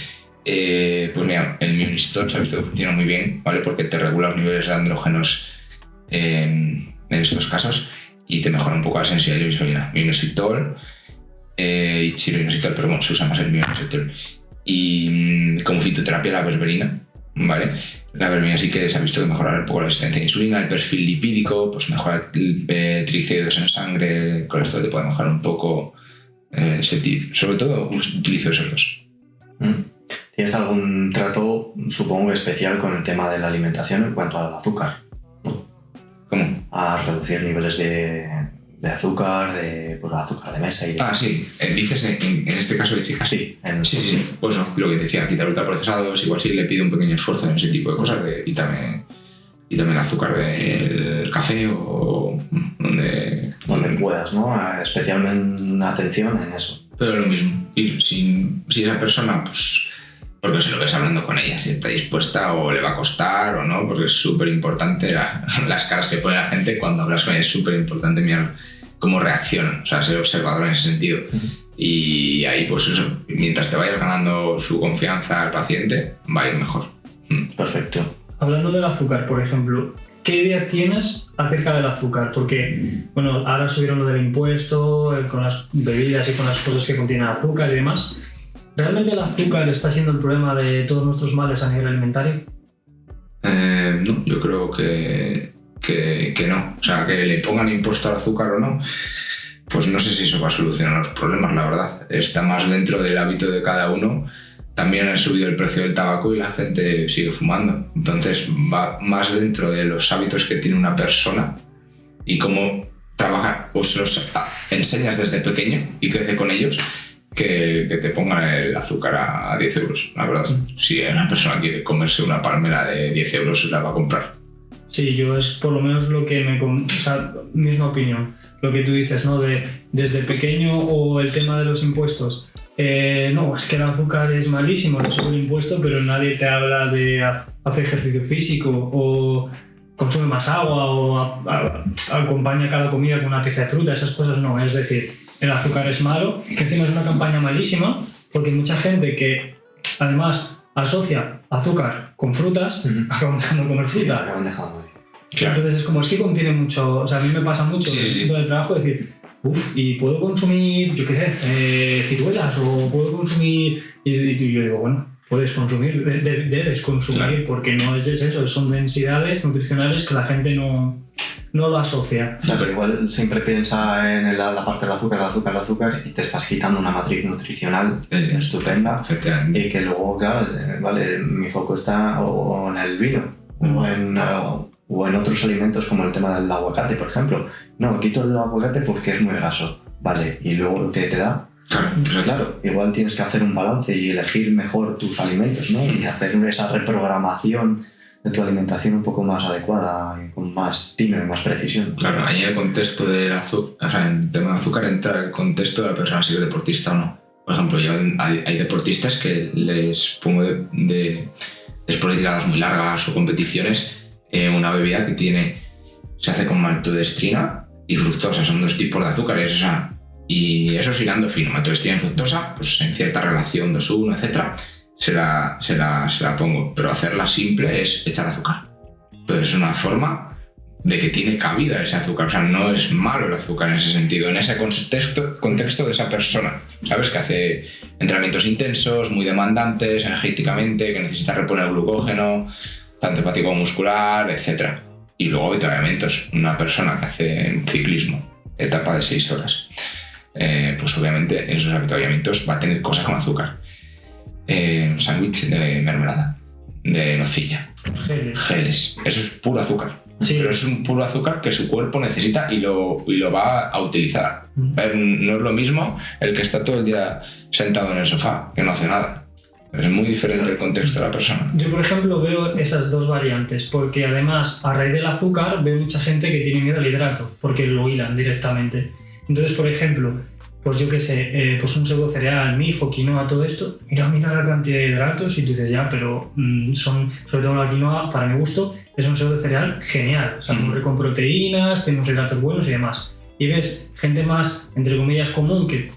pues mira, el Mionisitol se ha visto que funciona muy bien, ¿vale? Porque te regula los niveles de andrógenos en estos casos y te mejora un poco la sensibilidad de la insulina. Mionisitol y chiroinositol, pero bueno, se usa más el Mionisitol. Y como fitoterapia la berberina, ¿vale? La berberina sí que se ha visto que mejora un poco la resistencia a insulina, el perfil lipídico, pues mejora triglicéridos en sangre, el colesterol te puede mejorar un poco, ese tipo. Sobre todo utilizo esos dos. ¿Tienes algún trato, supongo, especial con el tema de la alimentación en cuanto al azúcar? ¿Cómo? A reducir niveles de azúcar, pues, azúcar de mesa y de... Sí. Dices en este caso de chicas. Sí. Sí. Pues no, lo que te decía, quitar ultraprocesados, igual sí le pido un pequeño esfuerzo en ese tipo de cosas, de quítame el azúcar del café o donde puedas, ¿no? Especialmente atención en eso. Pero lo mismo, y si esa persona, pues, porque se lo ves hablando con ella, si está dispuesta o le va a costar o no, porque es súper importante las caras que pone la gente cuando hablas con ella, es súper importante mirar cómo reaccionan, o sea, ser observador en ese sentido. Y ahí, pues eso, mientras te vayas ganando su confianza al paciente, va a ir mejor. Perfecto. Hablando del azúcar, por ejemplo, ¿qué idea tienes acerca del azúcar? Porque, bueno, ahora subieron lo del impuesto, con las bebidas y con las cosas que contienen azúcar y demás. ¿Realmente el azúcar está siendo el problema de todos nuestros males a nivel alimentario? No, yo creo que no. O sea, que le pongan impuesto al azúcar o no, pues no sé si eso va a solucionar los problemas, la verdad. Está más dentro del hábito de cada uno. También ha subido el precio del tabaco y la gente sigue fumando. Entonces va más dentro de los hábitos que tiene una persona y cómo trabajar. Pues los enseñas desde pequeño y crece con ellos, que te pongan el azúcar a 10 euros, la verdad. Si una persona quiere comerse una palmera de 10 euros, la va a comprar. Sí, yo es por lo menos lo que o sea, misma opinión. Lo que tú dices, ¿no? Desde pequeño, o el tema de los impuestos. No, es que el azúcar es malísimo, no sube el impuesto, pero nadie te habla de hacer ejercicio físico o consume más agua o acompaña cada comida con una pieza de fruta, esas cosas no. Es decir, el azúcar es malo, que encima es una campaña malísima, porque hay mucha gente que además asocia azúcar con frutas, acaban dejando de comer fruta. Acaban dejando. Claro. Entonces es como, es que contiene mucho, o sea, a mí me pasa mucho en el trabajo, es decir, y puedo consumir, yo qué sé, ciruelas o puedo consumir... Y yo digo, bueno, puedes consumir, debes consumir, claro, porque no es eso, son densidades nutricionales que la gente no lo asocia. Claro, pero igual siempre piensa en la parte del azúcar y te estás quitando una matriz nutricional estupenda y que luego, claro, vale, mi foco está o en el vino o en otros alimentos como el tema del aguacate, por ejemplo. No, quito el aguacate porque es muy graso, vale, y luego lo que te da. Claro, igual tienes que hacer un balance y elegir mejor tus alimentos, ¿no? Y hacer esa reprogramación de tu alimentación un poco más adecuada y con más tino y más precisión. Claro, ahí en el contexto del azúcar, o sea, en el tema de azúcar entra el contexto de la persona si es deportista o no. Por ejemplo, hay deportistas que les pongo después de tiradas muy largas o competiciones una bebida que se hace con maltodextrina y fructosa, son 2 tipos de azúcares, o sea, y eso es hilando fino, maltodextrina y fructosa, pues en cierta relación 2:1, etcétera, se la pongo, pero hacerla simple es echar azúcar. Entonces es una forma de que tiene cabida ese azúcar, o sea, no es malo el azúcar en ese sentido, en ese contexto de esa persona, ¿sabes? Que hace entrenamientos intensos, muy demandantes energéticamente, que necesita reponer glucógeno, tanto hepático como muscular, etcétera. Y luego avituallamientos, una persona que hace ciclismo, etapa de 6 horas, pues obviamente en esos avituallamientos va a tener cosas con azúcar. Sándwich de mermelada, de nocilla, geles. Eso es puro azúcar. Sí. Pero es un puro azúcar que su cuerpo necesita y lo va a utilizar. No es lo mismo el que está todo el día sentado en el sofá, que no hace nada. Es muy diferente el contexto de la persona. Yo, por ejemplo, veo esas 2 variantes, porque además, a raíz del azúcar, veo mucha gente que tiene miedo al hidrato, porque lo hilan directamente. Entonces, por ejemplo, pues yo qué sé, pues un pseudo cereal, mijo, quinoa, todo esto, mira la cantidad de hidratos y tú dices, ya, pero son, sobre todo la quinoa, para mi gusto, es un pseudo cereal genial, o sea, con proteínas, tiene unos hidratos buenos y demás. Y ves gente más, entre comillas, común que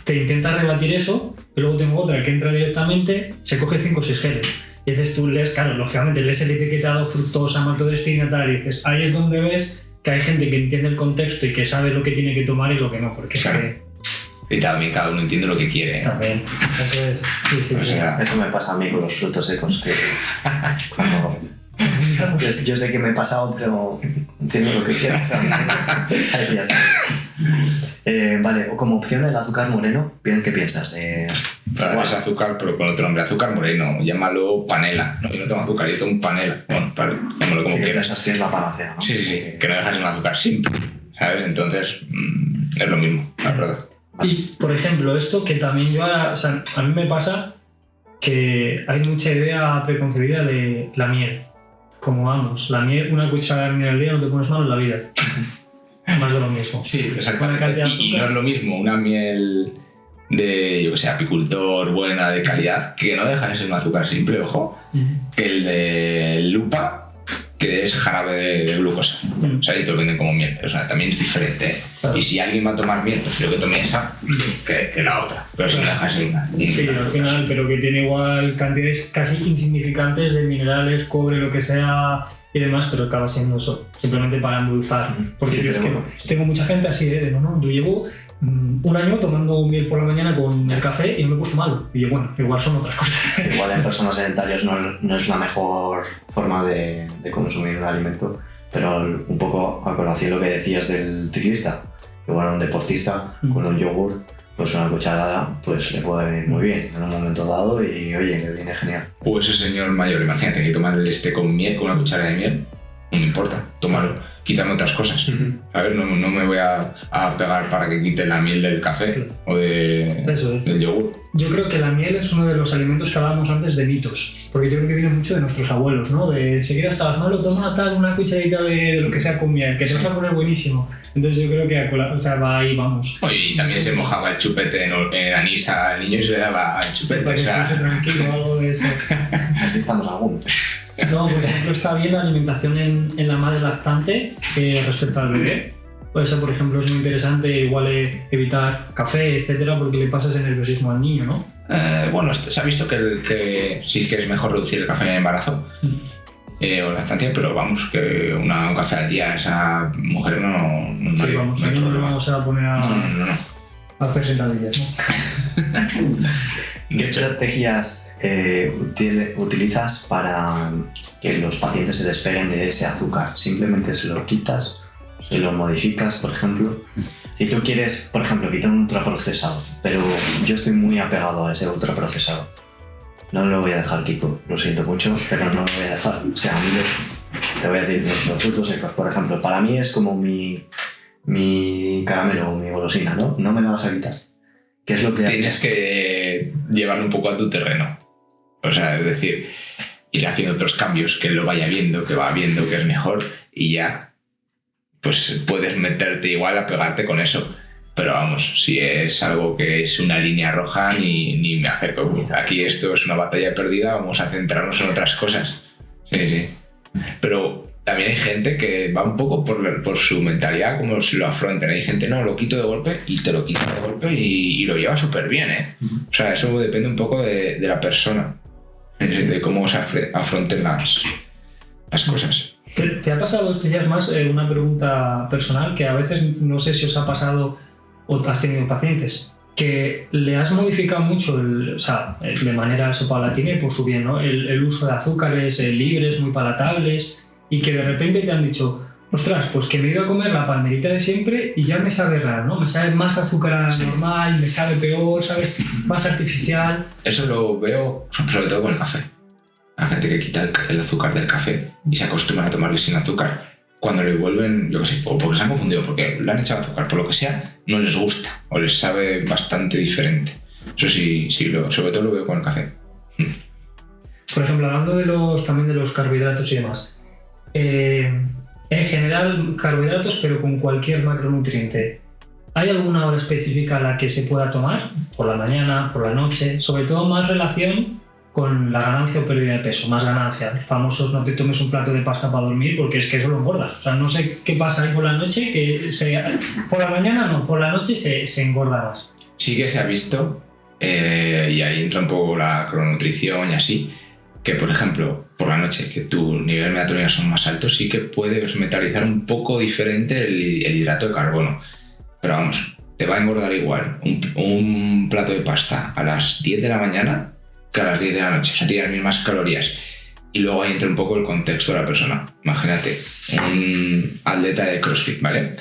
te intenta rebatir eso, y luego tengo otra que entra directamente, se coge 5 o 6 geles. Y dices, tú lees, claro, lógicamente lees el etiquetado, fructosa, maltodextrina, tal, y dices, ahí es donde ves que hay gente que entiende el contexto y que sabe lo que tiene que tomar y lo que no, porque claro. Y también cada uno entiende lo que quiere. También, eso es. Sí. O sea, eso me pasa a mí con los frutos secos. Yo sé que me he pasado, pero entiendo lo que quiero. Ahí ya está. Vale, o como opción el azúcar moreno, ¿qué piensas? Es azúcar, pero con otro nombre, azúcar moreno, llámalo panela. No, yo no tengo azúcar, yo tengo panela. Bueno, llámalo como quieras. Piensas que es la panacea, ¿no? Sí, que no dejas un azúcar simple, ¿sabes? Entonces, es lo mismo, la verdad. Y, por ejemplo, esto que también yo, o sea, a mí me pasa que hay mucha idea preconcebida de la miel. Como vamos, la miel, una cucharada de miel al día no te pones malo en la vida. Más de lo mismo. Sí, exactamente. Y no es lo mismo una miel de, yo que sé, apicultor buena, de calidad, que no deja de ser un azúcar simple, ojo, que el de lupa, que es jarabe de glucosa. O sea, y te lo venden como miel. O sea, también es diferente, ¿eh? Claro. Y si alguien va a tomar miel, prefiero que tome esa que la otra. Pero si no deja de ser una. Sí, al final, pero que tiene igual cantidades casi insignificantes de minerales, cobre, lo que sea y demás, pero acaba siendo eso, simplemente para endulzar. Porque yo es que tengo mucha gente así, de no, yo llevo un año tomando miel por la mañana con el café y no me he puesto malo. Y yo, bueno, igual son otras cosas. Igual en personas sedentarias no es la mejor forma de consumir un alimento, pero un poco a colación lo que decías del ciclista. Igual a un deportista con un yogur, pues una cucharada pues le puede venir muy bien en un momento dado y oye, le viene genial. O ese señor mayor, imagínate que tomar con miel, con una cuchara de miel, no me importa, tómalo, quítame otras cosas. A ver, no me voy a pegar para que quite la miel del café o del yogur. Yo creo que la miel es uno de los alimentos que hablábamos antes de mitos, porque yo creo que viene mucho de nuestros abuelos, ¿no? De enseguida estabas malo, toma tal, una cucharadita de lo que sea con miel, que te vas a poner buenísimo. Entonces yo creo que va ahí, vamos. Y también se mojaba el chupete en anís al niño y se le daba el chupete. Sí, para que fuese tranquilo, algo de eso. Así estamos algunos. No, por ejemplo, está bien la alimentación en la madre lactante respecto al bebé. Eso, por ejemplo, es muy interesante, igual evitar café, etcétera, porque le pasa ese nerviosismo al niño, ¿no? Bueno, se ha visto que sí que es mejor reducir el café en el embarazo. o lactancia, pero vamos, que un café al día, esa mujer no Sí, hay, vamos, no hay ahí no nos problema. vamos a poner No. a hacer sentadillas, ¿no? ¿Qué estrategias utilizas para que los pacientes se despeguen de ese azúcar? ¿Simplemente se lo quitas? ¿Se lo modificas, por ejemplo? Si tú quieres, por ejemplo, quitar un ultraprocesado, pero yo estoy muy apegado a ese ultraprocesado. No lo voy a dejar, Kiko, lo siento mucho, pero no lo voy a dejar. O sea, a mí te voy a decir, los frutos secos, por ejemplo, para mí es como mi caramelo o mi golosina, ¿no? No me la vas a quitar. ¿Qué es lo que Tienes que llevarlo un poco a tu terreno. O sea, es decir, ir haciendo otros cambios, que él lo vaya viendo, que va viendo que es mejor y ya pues puedes meterte igual a pegarte con eso. Pero vamos, si es algo que es una línea roja, ni me acerco. Aquí esto es una batalla perdida, vamos a centrarnos en otras cosas. Sí. Pero también hay gente que va un poco por su mentalidad, como si lo afronten. Hay gente, no, lo quito de golpe y te lo quita de golpe y lo lleva súper bien, ¿eh? O sea, eso depende un poco de la persona, de cómo se afronten las cosas. ¿Te ha pasado, esto ya es más una pregunta personal, que a veces no sé si os ha pasado o has tenido pacientes, que le has modificado mucho, de manera paulatina y por su bien, ¿no? El uso de azúcares libres, muy palatables, y que de repente te han dicho, ostras, pues que me he ido a comer la palmerita de siempre y ya me sabe raro, ¿no? Me sabe más azucarada normal, me sabe peor, ¿sabes? Más artificial. Eso lo veo sobre todo con el café. La gente que quita el azúcar del café y se acostumbra a tomarle sin azúcar, cuando le vuelven, yo qué sé, o porque se han confundido, porque le han echado azúcar, por lo que sea, no les gusta o les sabe bastante diferente. Eso sí, sobre todo lo veo con el café. Por ejemplo, hablando también de los carbohidratos y demás, en general carbohidratos, pero con cualquier macronutriente, ¿hay alguna hora específica a la que se pueda tomar? ¿Por la mañana, por la noche? Sobre todo más relación con la ganancia o pérdida de peso, más ganancia. Los famosos, no te tomes un plato de pasta para dormir porque es que eso lo engordas. O sea, no sé qué pasa ahí por la noche, por la mañana no, por la noche se engorda más. Sí que se ha visto, y ahí entra un poco la crononutrición y así, que por ejemplo, por la noche, que tus niveles de melatonina son más altos, sí que puedes metabolizar un poco diferente el hidrato de carbono. Pero vamos, te va a engordar igual un plato de pasta a las 10 de la mañana que a las 10 de la noche, o sea, tiene las mismas calorías. Y luego ahí entra un poco el contexto de la persona. Imagínate, un atleta de CrossFit, ¿vale?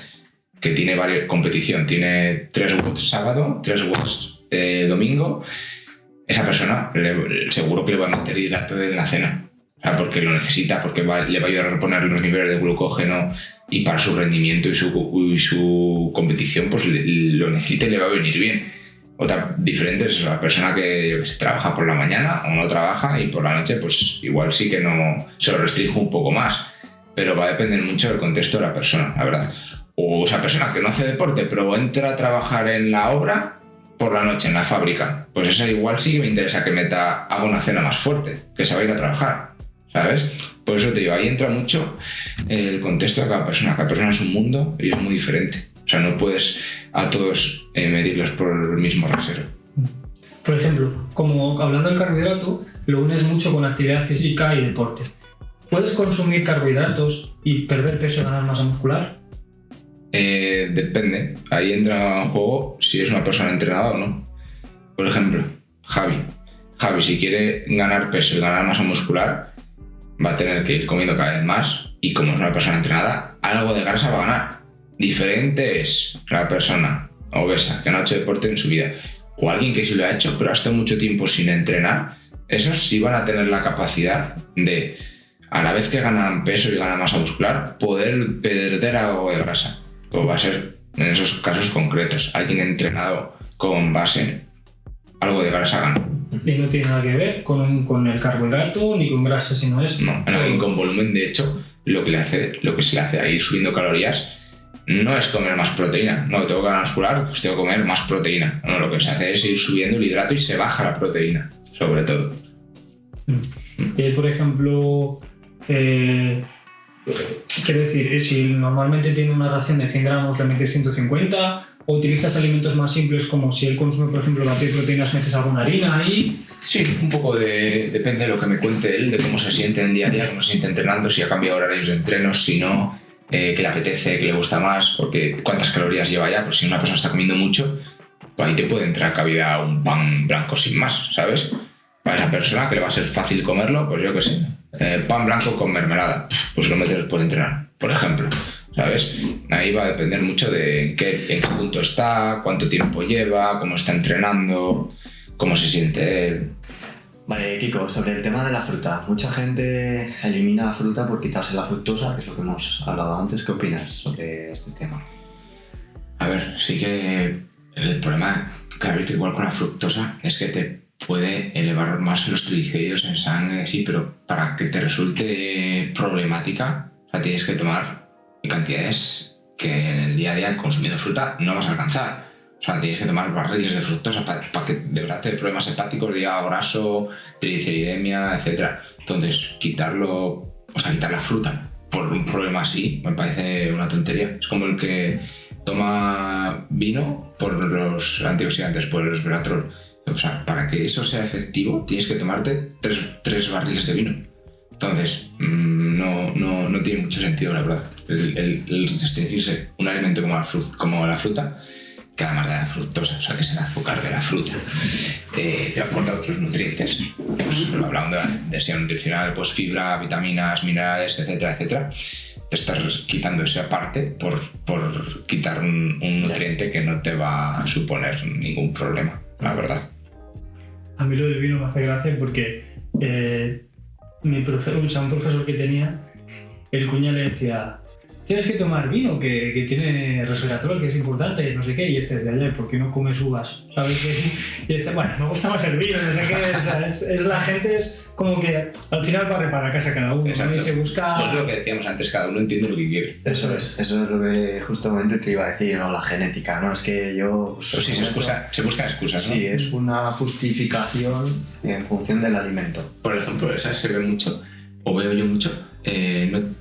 Que tiene competición, tiene 3 watts sábado, 3 watts domingo. Esa persona seguro que le va a meter hidrato en la cena. O sea, porque lo necesita, porque le va a ayudar a reponer los niveles de glucógeno y para su rendimiento y su competición, pues lo necesita y le va a venir bien. Otra diferente es la persona que trabaja por la mañana o no trabaja y por la noche pues igual sí que no se lo restringe un poco más, pero va a depender mucho del contexto de la persona, la verdad. O esa persona que no hace deporte pero entra a trabajar en la obra por la noche en la fábrica, pues esa igual sí que me interesa que haga una cena más fuerte, que se va a ir a trabajar, ¿sabes? Por eso te digo, ahí entra mucho el contexto de cada persona es un mundo y es muy diferente. O sea, no puedes a todos medirlos por el mismo rasero. Por ejemplo, como hablando del carbohidrato, lo unes mucho con actividad física y deporte. ¿Puedes consumir carbohidratos y perder peso y ganar masa muscular? Depende. Ahí entra en juego si es una persona entrenada o no. Por ejemplo, Javi, si quiere ganar peso y ganar masa muscular, va a tener que ir comiendo cada vez más y como es una persona entrenada, algo de grasa va a ganar. Diferente es la persona obesa que no ha hecho deporte en su vida o alguien que sí lo ha hecho pero ha estado mucho tiempo sin entrenar. Esos sí van a tener la capacidad de, a la vez que ganan peso y ganan masa muscular, poder perder algo de grasa, como va a ser en esos casos concretos. Alguien entrenado con base, algo de grasa gana. Y no tiene nada que ver con el carbohidrato ni con grasa, sino es... No, en alguien con volumen, de hecho, lo que se le hace a ir subiendo calorías no es comer más proteína. No, tengo que ganar muscular, pues tengo que comer más proteína. No, lo que se hace es ir subiendo el hidrato y se baja la proteína, sobre todo. Por ejemplo, quiero decir, si normalmente tiene una ración de 100 gramos, le metes 150, ¿O utilizas alimentos más simples como si él consume, por ejemplo, batido de proteínas, metes alguna harina ahí? Sí, un poco depende de lo que me cuente él, de cómo se siente en el día a día, cómo se siente entrenando, si ha cambiado horarios de entrenos, si no, qué le apetece, qué le gusta más, porque cuántas calorías lleva ya, pues si una persona está comiendo mucho, pues ahí te puede entrar cabida un pan blanco sin más, ¿sabes? Para esa persona que le va a ser fácil comerlo, pues yo qué sé, pan blanco con mermelada, pues lo metes después de entrenar, por ejemplo, ¿sabes? Ahí va a depender mucho de en qué punto está, cuánto tiempo lleva, cómo está entrenando, cómo se siente él. Vale, Kiko, sobre el tema de la fruta. Mucha gente elimina la fruta por quitarse la fructosa, que es lo que hemos hablado antes. ¿Qué opinas sobre este tema? A ver, sí que el problema, claro, igual con la fructosa, es que te puede elevar más los triglicéridos en sangre, sí, pero para que te resulte problemática, o sea, tienes que tomar cantidades que en el día a día consumiendo fruta no vas a alcanzar. O sea, tienes que tomar barriles de fructosa para que de verdad te dé problemas hepáticos, hígado graso, trigliceridemia, etc. Entonces, quitar la fruta por un problema así me parece una tontería. Es como el que toma vino por los antioxidantes, por el resveratrol. O sea, para que eso sea efectivo, tienes que tomarte 3 barriles de vino. Entonces, no tiene mucho sentido, la verdad, el restringirse un alimento como la fruta, que además de la fructosa, o sea, que es el azúcar de la fruta, te aporta otros nutrientes. Pues, hablando de densidad nutricional, pues fibra, vitaminas, minerales, etcétera, etcétera. Te estás quitando esa parte por quitar un nutriente que no te va a suponer ningún problema, la verdad. A mí lo del vino me hace gracia porque un profesor que tenía, el cuñado le decía: tienes que tomar vino, que tiene resveratrol, que es importante, no sé qué, y este es de ayer, ¿por qué no comes uvas? ¿Sabes? Y bueno, me gusta más el vino, no sé qué, o sea, la gente es como que al final va a reparar casa cada uno, y se busca... Esto es lo que decíamos antes, cada uno entiende lo que quiere. Eso es lo que justamente te iba a decir, ¿no? La genética, ¿no? Es que yo... Pues sí, se buscan excusas, ¿no? Sí, es una justificación en función del alimento. Por ejemplo, esa se ve mucho, o veo yo mucho,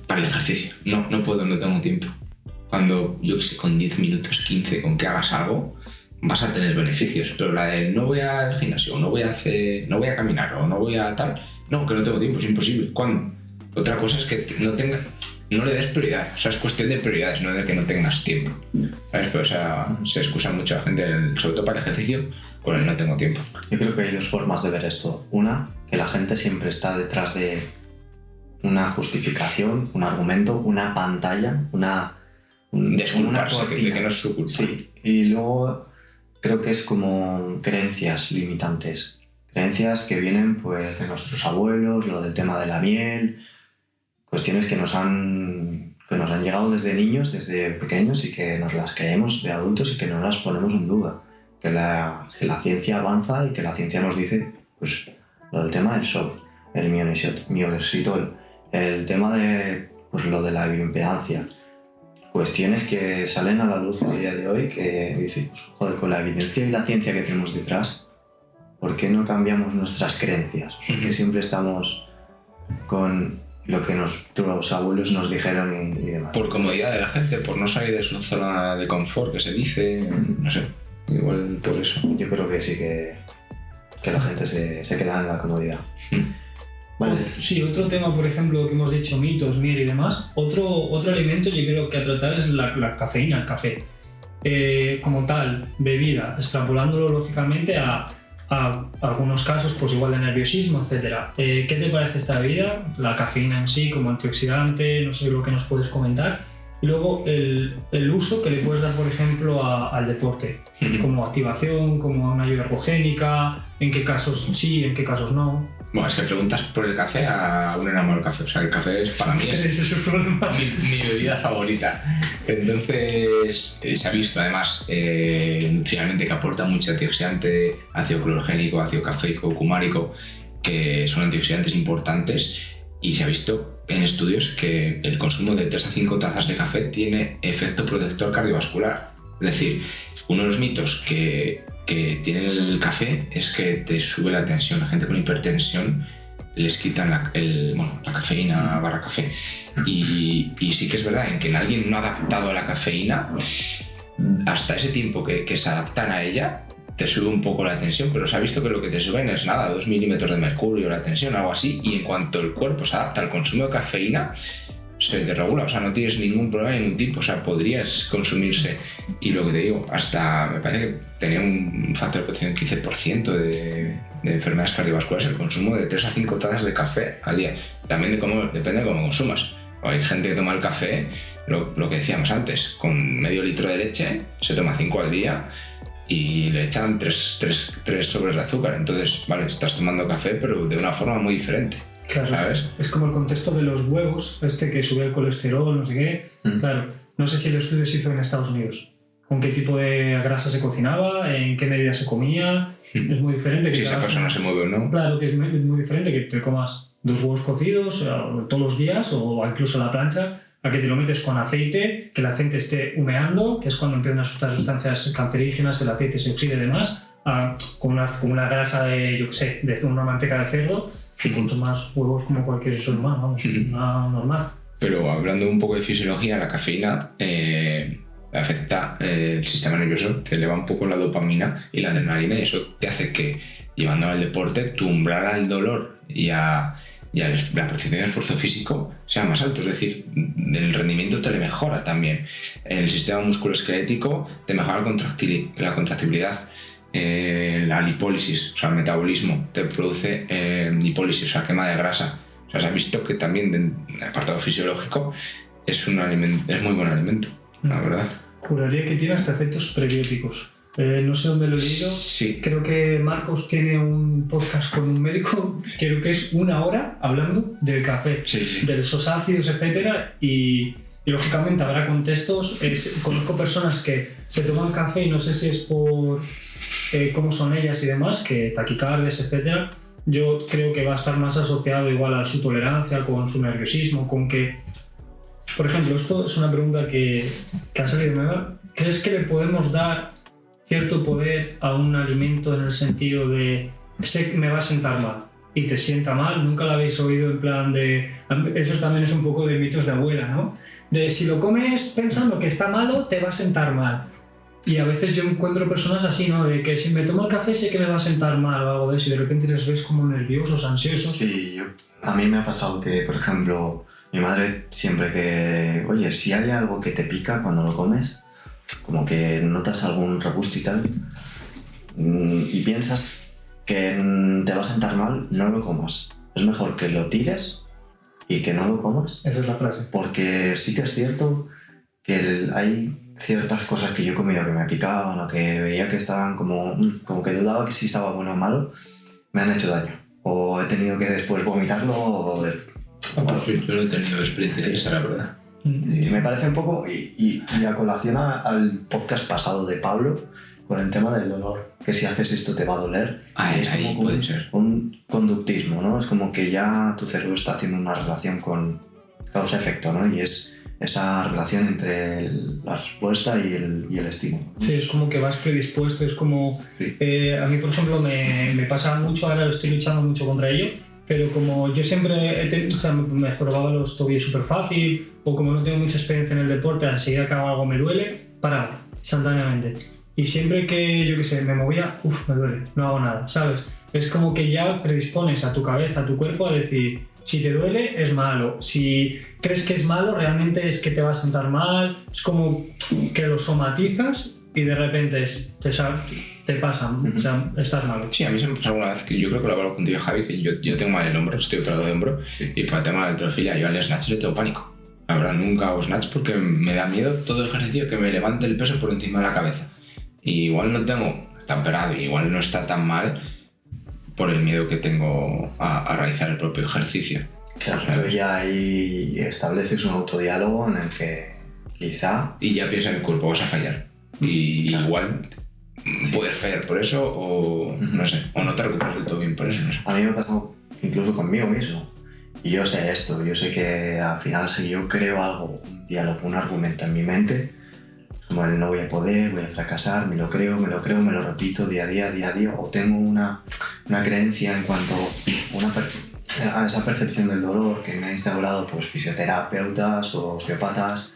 para el ejercicio. No puedo, no tengo tiempo. Cuando, yo que sé, con 10 minutos, 15, con que hagas algo, vas a tener beneficios. Pero la de no voy al gimnasio, no voy a caminar o no voy a tal, no, que no tengo tiempo, es imposible. ¿Cuándo? Otra cosa es que no le des prioridad. O sea, es cuestión de prioridades, no de que no tengas tiempo. ¿Sabes? Pero, o sea, se excusa mucho la gente, sobre todo para el ejercicio, con el no tengo tiempo. Yo creo que hay 2 formas de ver esto. Una, que la gente siempre está detrás de una justificación, un argumento, una pantalla, Desculparse, que no es su culpa. Sí, y luego creo que es como creencias limitantes. Creencias que vienen pues de nuestros abuelos, lo del tema de la miel, cuestiones que nos han llegado desde niños, desde pequeños, y que nos las creemos de adultos y que no las ponemos en duda. Que la ciencia avanza y que la ciencia nos dice pues lo del tema del SOP, el mioxidol, el tema de pues, lo de la bioimpedancia. Cuestiones que salen a la luz a día de hoy que dicen, pues, joder, con la evidencia y la ciencia que tenemos detrás, ¿por qué no cambiamos nuestras creencias? Porque siempre estamos con lo que nuestros abuelos nos dijeron y demás. Por comodidad de la gente, por no salir de su zona de confort, que se dice, no sé, igual por eso. Yo creo que sí que la gente se queda en la comodidad. Vale. Sí, otro tema, por ejemplo, que hemos dicho, mitos, miel y demás, otro alimento yo creo que a tratar es la cafeína, el café. Como tal, bebida, extrapolándolo lógicamente a algunos casos, pues igual de nerviosismo, etc. ¿Qué te parece esta bebida? La cafeína en sí, como antioxidante, no sé lo que nos puedes comentar. Y luego el uso que le puedes dar, por ejemplo, al deporte, como activación, como una ayuda ergogénica, en qué casos sí, en qué casos no. Bueno, es que preguntas por el café a un enamorado del café. O sea, el café es para mí mi bebida favorita. Entonces, se ha visto además nutricionalmente que aporta mucho antioxidante, ácido clorogénico, ácido cafeico, cumárico, que son antioxidantes importantes, y se ha visto en estudios que el consumo de 3 a 5 tazas de café tiene efecto protector cardiovascular. Es decir, uno de los mitos que tiene el café es que te sube la tensión. La gente con hipertensión les quitan la cafeína / café. Y sí que es verdad en que en alguien no adaptado a la cafeína hasta ese tiempo que se adaptan a ella, te sube un poco la tensión, pero se ha visto que lo que te suben es nada, 2 milímetros de mercurio la tensión, algo así, y en cuanto el cuerpo se adapta al consumo de cafeína, se te regula, o sea, no tienes ningún problema de ningún tipo, o sea, podrías consumirse. Y lo que te digo, hasta me parece que tenía un factor de protección 15% de enfermedades cardiovasculares el consumo de 3 a 5 tazas de café al día. También depende de cómo consumas. Hay gente que toma el café, lo que decíamos antes, con medio litro de leche, se toma 5 al día y le echan 3 sobres de azúcar. Entonces, vale, estás tomando café, pero de una forma muy diferente. Claro, ¿sabes? Es como el contexto de los huevos, que sube el colesterol, no sé qué. Claro, no sé si el estudio se hizo en Estados Unidos. ¿Con qué tipo de grasa se cocinaba? ¿En qué medida se comía? Es muy diferente. Que si esa persona se mueve o no. Claro, que es muy diferente que te comas 2 huevos cocidos todos los días o incluso a la plancha, a que te lo metes con aceite, que el aceite esté humeando, que es cuando empiezan a soltar sustancias cancerígenas, el aceite se oxide y demás, con una grasa de, yo qué sé, de una manteca de cerdo, que consumas huevos como cualquier ser humano, vamos, normal. Pero hablando un poco de fisiología, la cafeína afecta el sistema nervioso, te eleva un poco la dopamina y la adrenalina, y eso te hace que, llevando al deporte, tu umbral al dolor y a la percepción de esfuerzo físico sea más alto, es decir, el rendimiento te le mejora también. El sistema musculoesquelético te mejora la contractibilidad, la lipólisis, o sea, el metabolismo, te produce lipólisis, o sea, quema de grasa. O sea, se ha visto que también, en el apartado fisiológico, es muy buen alimento, la verdad. Juraría que tiene hasta efectos prebióticos. No sé dónde lo he leído. Sí. Creo que Marcos tiene un podcast con un médico, creo que es 1 hora hablando del café, Sí. de esos ácidos, etcétera, y lógicamente habrá contextos. Conozco personas que se toman café y no sé si es por cómo son ellas y demás, que taquicardias, etcétera. Yo creo que va a estar más asociado igual a su tolerancia, con su nerviosismo, con que... Por ejemplo, esto es una pregunta que ha salido nueva. ¿Crees que le podemos dar cierto poder a un alimento en el sentido de sé que me va a sentar mal y te sienta mal? Nunca lo habéis oído en plan de... Eso también es un poco de mitos de abuela, ¿no? De si lo comes pensando que está malo, te va a sentar mal. Y a veces yo encuentro personas así, ¿no? De que si me tomo el café sé que me va a sentar mal o algo de eso, y de repente les ves como nerviosos, ansiosos. Sí, a mí me ha pasado que, por ejemplo, mi madre siempre que... Oye, si hay algo que te pica cuando lo comes, como que notas algún regusto y tal, y piensas que te va a sentar mal, no lo comas. Es mejor que lo tires y que no lo comas. Esa es la frase. Porque sí que es cierto que hay ciertas cosas que yo he comido que me picaban o que veía que estaban como que dudaba que si estaba bueno o malo, me han hecho daño. O he tenido que después vomitarlo o... Yo no he tenido experiencia de esa, la verdad. Sí, me parece un poco, y a colación al podcast pasado de Pablo, con el tema del dolor, que si haces esto te va a doler. Es Ahí como puede ser. un conductismo, ¿no? Es como que ya tu cerebro está haciendo una relación con causa-efecto, ¿no? Y es esa relación entre la respuesta y el estímulo. Sí, es como que vas predispuesto, es como... Sí. A mí, por ejemplo, me pasa mucho, ahora estoy luchando mucho contra ello, pero como yo siempre me jorobaba los tobillos súper fácil, o como no tengo mucha experiencia en el deporte, enseguida que hago algo me duele, paraba, instantáneamente. Y siempre que, yo qué sé, me movía, me duele, no hago nada, ¿sabes? Es como que ya predispones a tu cabeza, a tu cuerpo a decir, si te duele es malo, si crees que es malo realmente es que te va a sentar mal, es como que lo somatizas y de repente te pasa, o sea, estás malo. Sí, a mí se me pasó alguna vez que yo creo que lo hablo contigo, Javi, que yo tengo mal el hombro, estoy operado de hombro, y por el tema de la halterofilia yo al snatch le tengo pánico. La verdad, nunca hago snatch porque me da miedo todo el ejercicio que me levante el peso por encima de la cabeza. Y igual no tengo, está operado, y igual no está tan mal por el miedo que tengo a realizar el propio ejercicio. Claro, ya ahí estableces un autodiálogo en el que quizá... Y ya piensa en el cuerpo, vas a fallar. Y claro, igual puedes fallar por eso o no sé, o no te recuperas del todo bien por eso. No sé. A mí me ha pasado incluso conmigo mismo. Y yo sé esto, yo sé que al final si yo creo algo, un diálogo, un argumento en mi mente, como el no voy a poder, voy a fracasar, me lo creo, me lo repito día a día, o tengo una creencia en cuanto a esa percepción del dolor que me han instaurado pues fisioterapeutas o osteopatas,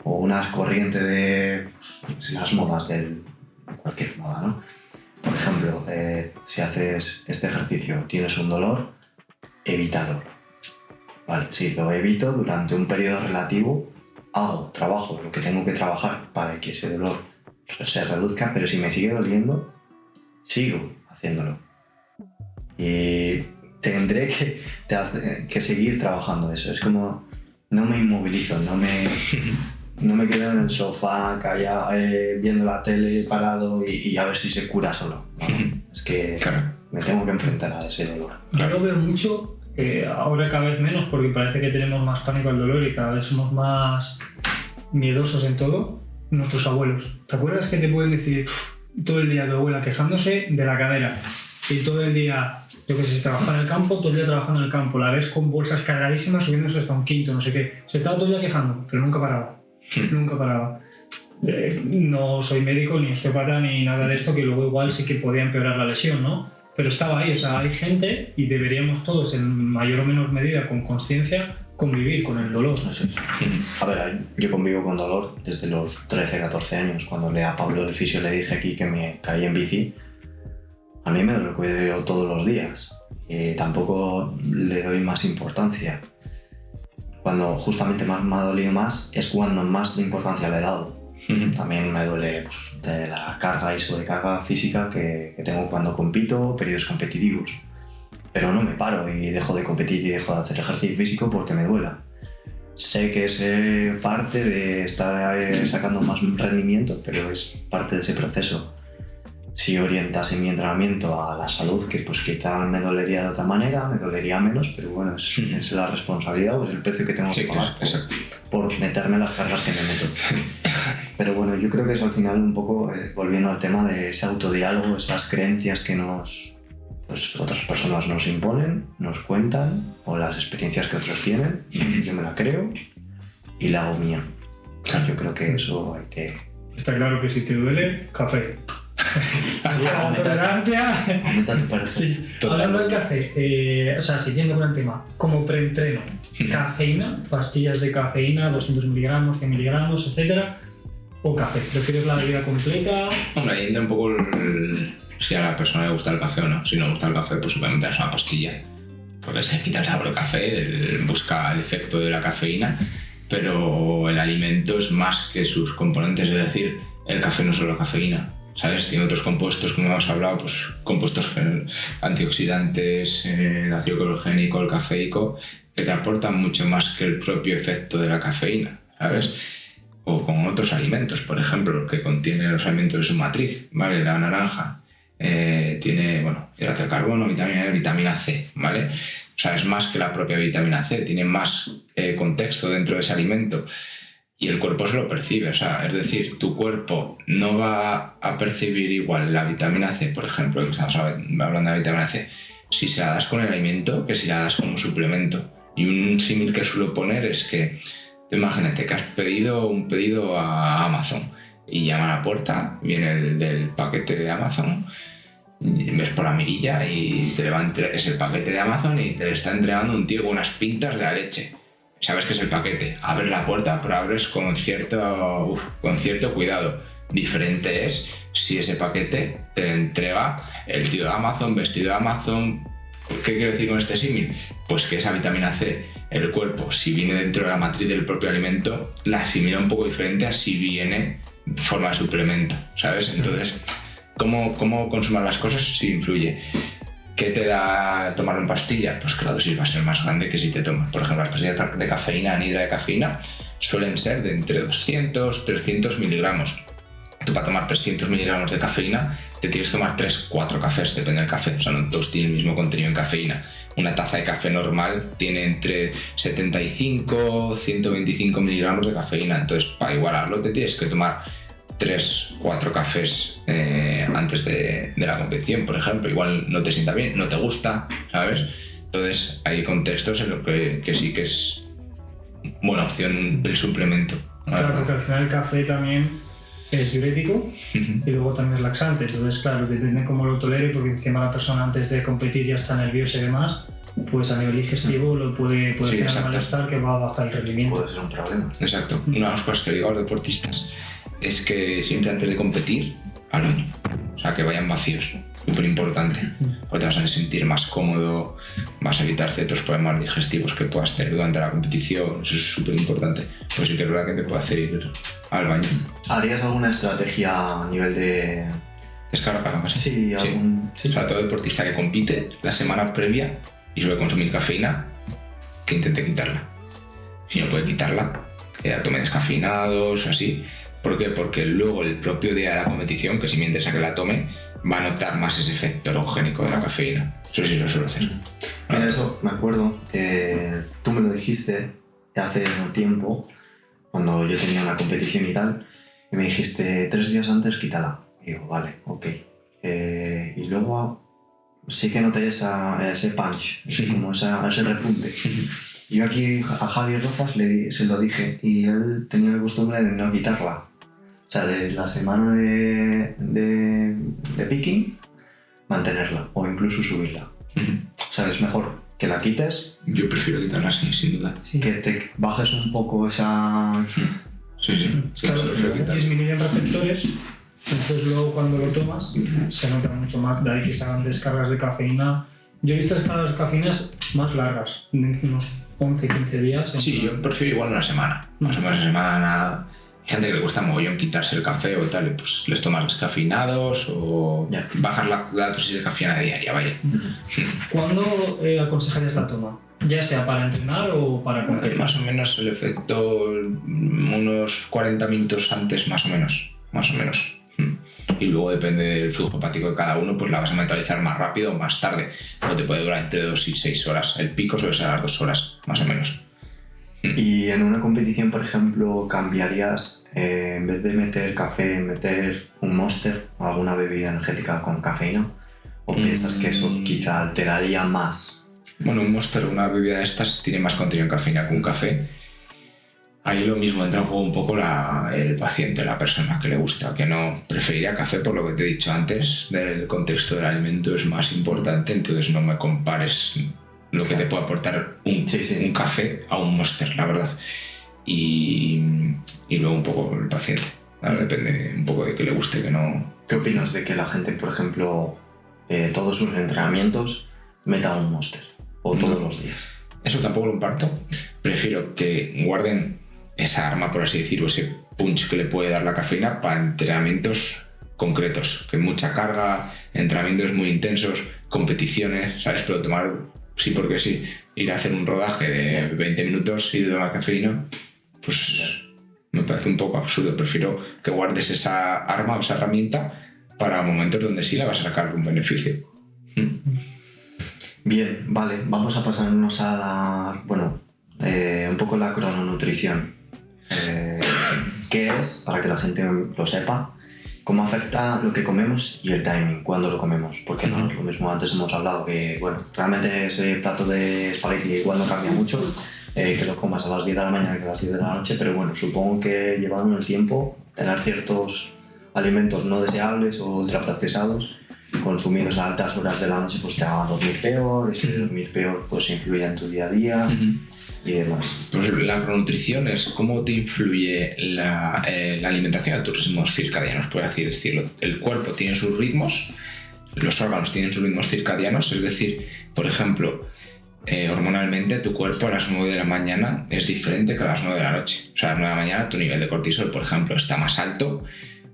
o unas corrientes de pues, las modas cualquier moda, ¿no? Por ejemplo, si haces este ejercicio, tienes un dolor, evítalo. Vale, sí, lo evito durante un periodo relativo, trabajo lo que tengo que trabajar para que ese dolor se reduzca, pero si me sigue doliendo, sigo haciéndolo. Y tendré que seguir trabajando eso. Es como, no me inmovilizo, no me quedo en el sofá callado, viendo la tele parado y a ver si se cura solo. No, es que me tengo que enfrentar a ese dolor. Yo lo veo mucho, ahora cada vez menos, porque parece que tenemos más pánico al dolor y cada vez somos más miedosos en todo. Nuestros abuelos. ¿Te acuerdas que te pueden decir todo el día tu abuela quejándose de la cadera? Y todo el día, yo que sé, si trabaja en el campo, todo el día trabajando en el campo, la ves con bolsas cargadísimas subiéndose hasta un quinto, no sé qué. Se estaba todo el día quejando, pero nunca paraba. Nunca paraba. No soy médico, ni osteópata, ni nada de esto, que luego igual sí que podía empeorar la lesión, ¿no? Pero estaba ahí, o sea, hay gente y deberíamos todos, en mayor o menor medida, con conciencia, convivir con el dolor. Eso es. A ver, yo convivo con dolor desde los 13, 14 años. Cuando a Pablo el fisio le dije aquí que me caí en bici, a mí me lo cuido todos los días. Y tampoco le doy más importancia. Cuando justamente más me ha dolido más es cuando más importancia le he dado. También me duele pues, de la carga y sobrecarga física que tengo cuando compito, periodos competitivos. Pero no me paro y dejo de competir y dejo de hacer ejercicio físico porque me duela. Sé que es parte de estar sacando más rendimiento, pero es parte de ese proceso. Si orientase mi entrenamiento a la salud, que pues quizá me dolería de otra manera, me dolería menos, pero bueno, es la responsabilidad o es el precio que tengo que pagar por meterme las cargas que me meto. Pero bueno, yo creo que eso al final un poco, volviendo al tema de ese autodiálogo, esas creencias que pues otras personas nos imponen, nos cuentan, o las experiencias que otros tienen, yo me la creo y la hago mía. Yo creo que eso hay que... Está claro que si te duele, café. Aumenta tu parecer. Sí. Hablando del café, o sea, siguiendo con el tema, como preentreno, cafeína, pastillas de cafeína, 200 miligramos, 100 miligramos, etcétera, o café. ¿Prefieres la bebida completa? Hombre, ahí entra un poco si a la persona le gusta el café o no. Si no le gusta el café, pues obviamente es una pastilla, porque se quita el sabor del café, busca el efecto de la cafeína, pero el alimento es más que sus componentes, es decir, el café no es solo cafeína. ¿Sabes? Tiene otros compuestos, como hemos hablado, pues compuestos antioxidantes, el ácido clorogénico, el cafeico, que te aportan mucho más que el propio efecto de la cafeína, ¿sabes? O con otros alimentos, por ejemplo, que contienen los alimentos de su matriz, ¿vale? La naranja tiene, bueno, hidrato de carbono, vitamina E, vitamina C, ¿vale? O sea, es más que la propia vitamina C, tiene más contexto dentro de ese alimento. Y el cuerpo se lo percibe, o sea, es decir, tu cuerpo no va a percibir igual la vitamina C, por ejemplo, que estamos hablando de la vitamina C, si se la das con el alimento que si la das como un suplemento. Y un símil que suelo poner es que, imagínate que has pedido un pedido a Amazon y llama a la puerta, viene el del paquete de Amazon, ves por la mirilla y es el paquete de Amazon y te está entregando un tío con unas pintas de la leche. Sabes que es el paquete, abres la puerta, pero abres con cierto cuidado. Diferente es si ese paquete te lo entrega el tío de Amazon, vestido de Amazon. ¿Qué quiero decir con este símil? Pues que esa vitamina C, el cuerpo, si viene dentro de la matriz del propio alimento, la asimila un poco diferente a si viene en forma de suplemento, ¿sabes? Entonces, ¿cómo consumar las cosas? Sí influye. ¿Qué te da tomarlo en pastilla? Pues que la dosis va a ser más grande que si te tomas. Por ejemplo, las pastillas de cafeína, anhidra de cafeína, suelen ser de entre 200 300 miligramos. Tú para tomar 300 miligramos de cafeína te tienes que tomar 3-4 cafés, depende del café. O sea, no todos tienen el mismo contenido en cafeína. Una taza de café normal tiene entre 75 125 miligramos de cafeína. Entonces, para igualarlo te tienes que tomar 3-4 cafés antes de la competición, por ejemplo. Igual no te sienta bien, no te gusta, ¿sabes? Entonces hay contextos en los que sí que es buena opción el suplemento. Claro, porque al final el café también es diurético y luego también es laxante. Entonces, claro, depende de cómo lo tolere, porque encima la persona antes de competir ya está nerviosa y demás. pues a nivel digestivo lo puede Sí, generar exacto. malestar que va a bajar el rendimiento. Puede ser un problema. Exacto. Una de las cosas que le digo a los deportistas es que siempre antes de competir, al baño. O sea, que vayan vacíos. Súper importante. Porque te vas a sentir más cómodo, vas a evitar ciertos problemas digestivos que puedas tener durante la competición. Eso es súper importante. Pues sí que es verdad que te puede hacer ir al baño. ¿Harías alguna estrategia a nivel de...? Descarga, casi. Sí, algún... O sea, todo deportista que compite la semana previa y suele consumir cafeína, que intente quitarla. Si no puede quitarla, que ya tome descafeinados o así. ¿Por qué? Porque luego el propio día de la competición, que si me interesa que la tome, va a notar más ese efecto ergogénico de la cafeína. Eso sí lo suelo hacer. Mira, eso me acuerdo que tú me lo dijiste hace un tiempo, cuando yo tenía una competición y tal, y me dijiste 3 días antes quítala. Y digo, vale, ok. Y luego sí que noté ese punch, como ese repunte. Y yo aquí a Javi Rozas se lo dije y él tenía la costumbre de no quitarla. O sea, de la semana de picking, mantenerla o incluso subirla. O sea, es mejor que la quites, Yo prefiero quitarla así, sin duda. Sí. que te bajes un poco esa... Sí, sí. Claro, Eso prefiero quitar. disminuyen receptores, entonces luego cuando lo tomas se nota mucho más, de ahí que se hagan descargas de cafeína. Yo he visto descargas de cafeínas más largas, de unos 11-15 días. Sí, yo prefiero igual una semana. Más o menos una semana. Hay gente que le cuesta mogollón quitarse el café o tal, y pues les tomas descafeinados o Ya. bajar la dosis de cafeína diaria, vaya. ¿Cuándo aconsejarías la toma? Ya sea para entrenar o para competir. Más o menos el efecto unos 40 minutos antes, más o menos. Y luego depende del flujo hepático de cada uno, pues la vas a metabolizar más rápido o más tarde. O te puede durar entre 2 y 6 horas. El pico suele ser a las 2 horas, más o menos. Y en una competición, por ejemplo, ¿cambiarías, en vez de meter café, meter un Monster o alguna bebida energética con cafeína? ¿O piensas que eso quizá alteraría más? Bueno, un Monster, una bebida de estas, tiene más contenido en cafeína que un café. Ahí lo mismo, entra en juego un poco el paciente, la persona que le gusta, que no preferiría café por lo que te he dicho antes, del contexto del alimento es más importante, entonces no me compares lo que te puede aportar un café a un Monster, la verdad. Y luego un poco el paciente, ¿vale? Depende un poco de que le guste, que no... ¿Qué opinas de que la gente, por ejemplo, todos sus entrenamientos meta un Monster? ¿O todos los días? Eso tampoco lo comparto. Prefiero que guarden esa arma, por así decirlo, ese punch que le puede dar la cafeína para entrenamientos concretos, que mucha carga, entrenamientos muy intensos, competiciones, ¿sabes? Pero tomar, sí porque sí, ir a hacer un rodaje de 20 minutos y de tomar cafeína, pues me parece un poco absurdo. Prefiero que guardes esa arma o esa herramienta para momentos donde sí la vas a sacar un beneficio. Bien, vale, vamos a pasarnos a la... Bueno, un poco la crononutrición. ¿Qué es? Para que la gente lo sepa. ¿Cómo afecta lo que comemos y el timing? ¿Cuándo lo comemos? Porque no es lo mismo. Antes hemos hablado que, bueno, realmente ese plato de espagueti igual no cambia mucho, que lo comas a las 10 de la mañana que a las 10 de la noche, pero bueno, supongo que llevado en el tiempo, tener ciertos alimentos no deseables o ultraprocesados consumidos a altas horas de la noche pues te haga dormir peor, y si dormir peor pues influye en tu día a día y demás. Pues la crononutrición es cómo te influye la alimentación a tus ritmos circadianos, por así decirlo. El cuerpo tiene sus ritmos, los órganos tienen sus ritmos circadianos, es decir, por ejemplo, hormonalmente tu cuerpo a las 9 de la mañana es diferente que a las 9 de la noche. O sea, a las 9 de la mañana tu nivel de cortisol, por ejemplo, está más alto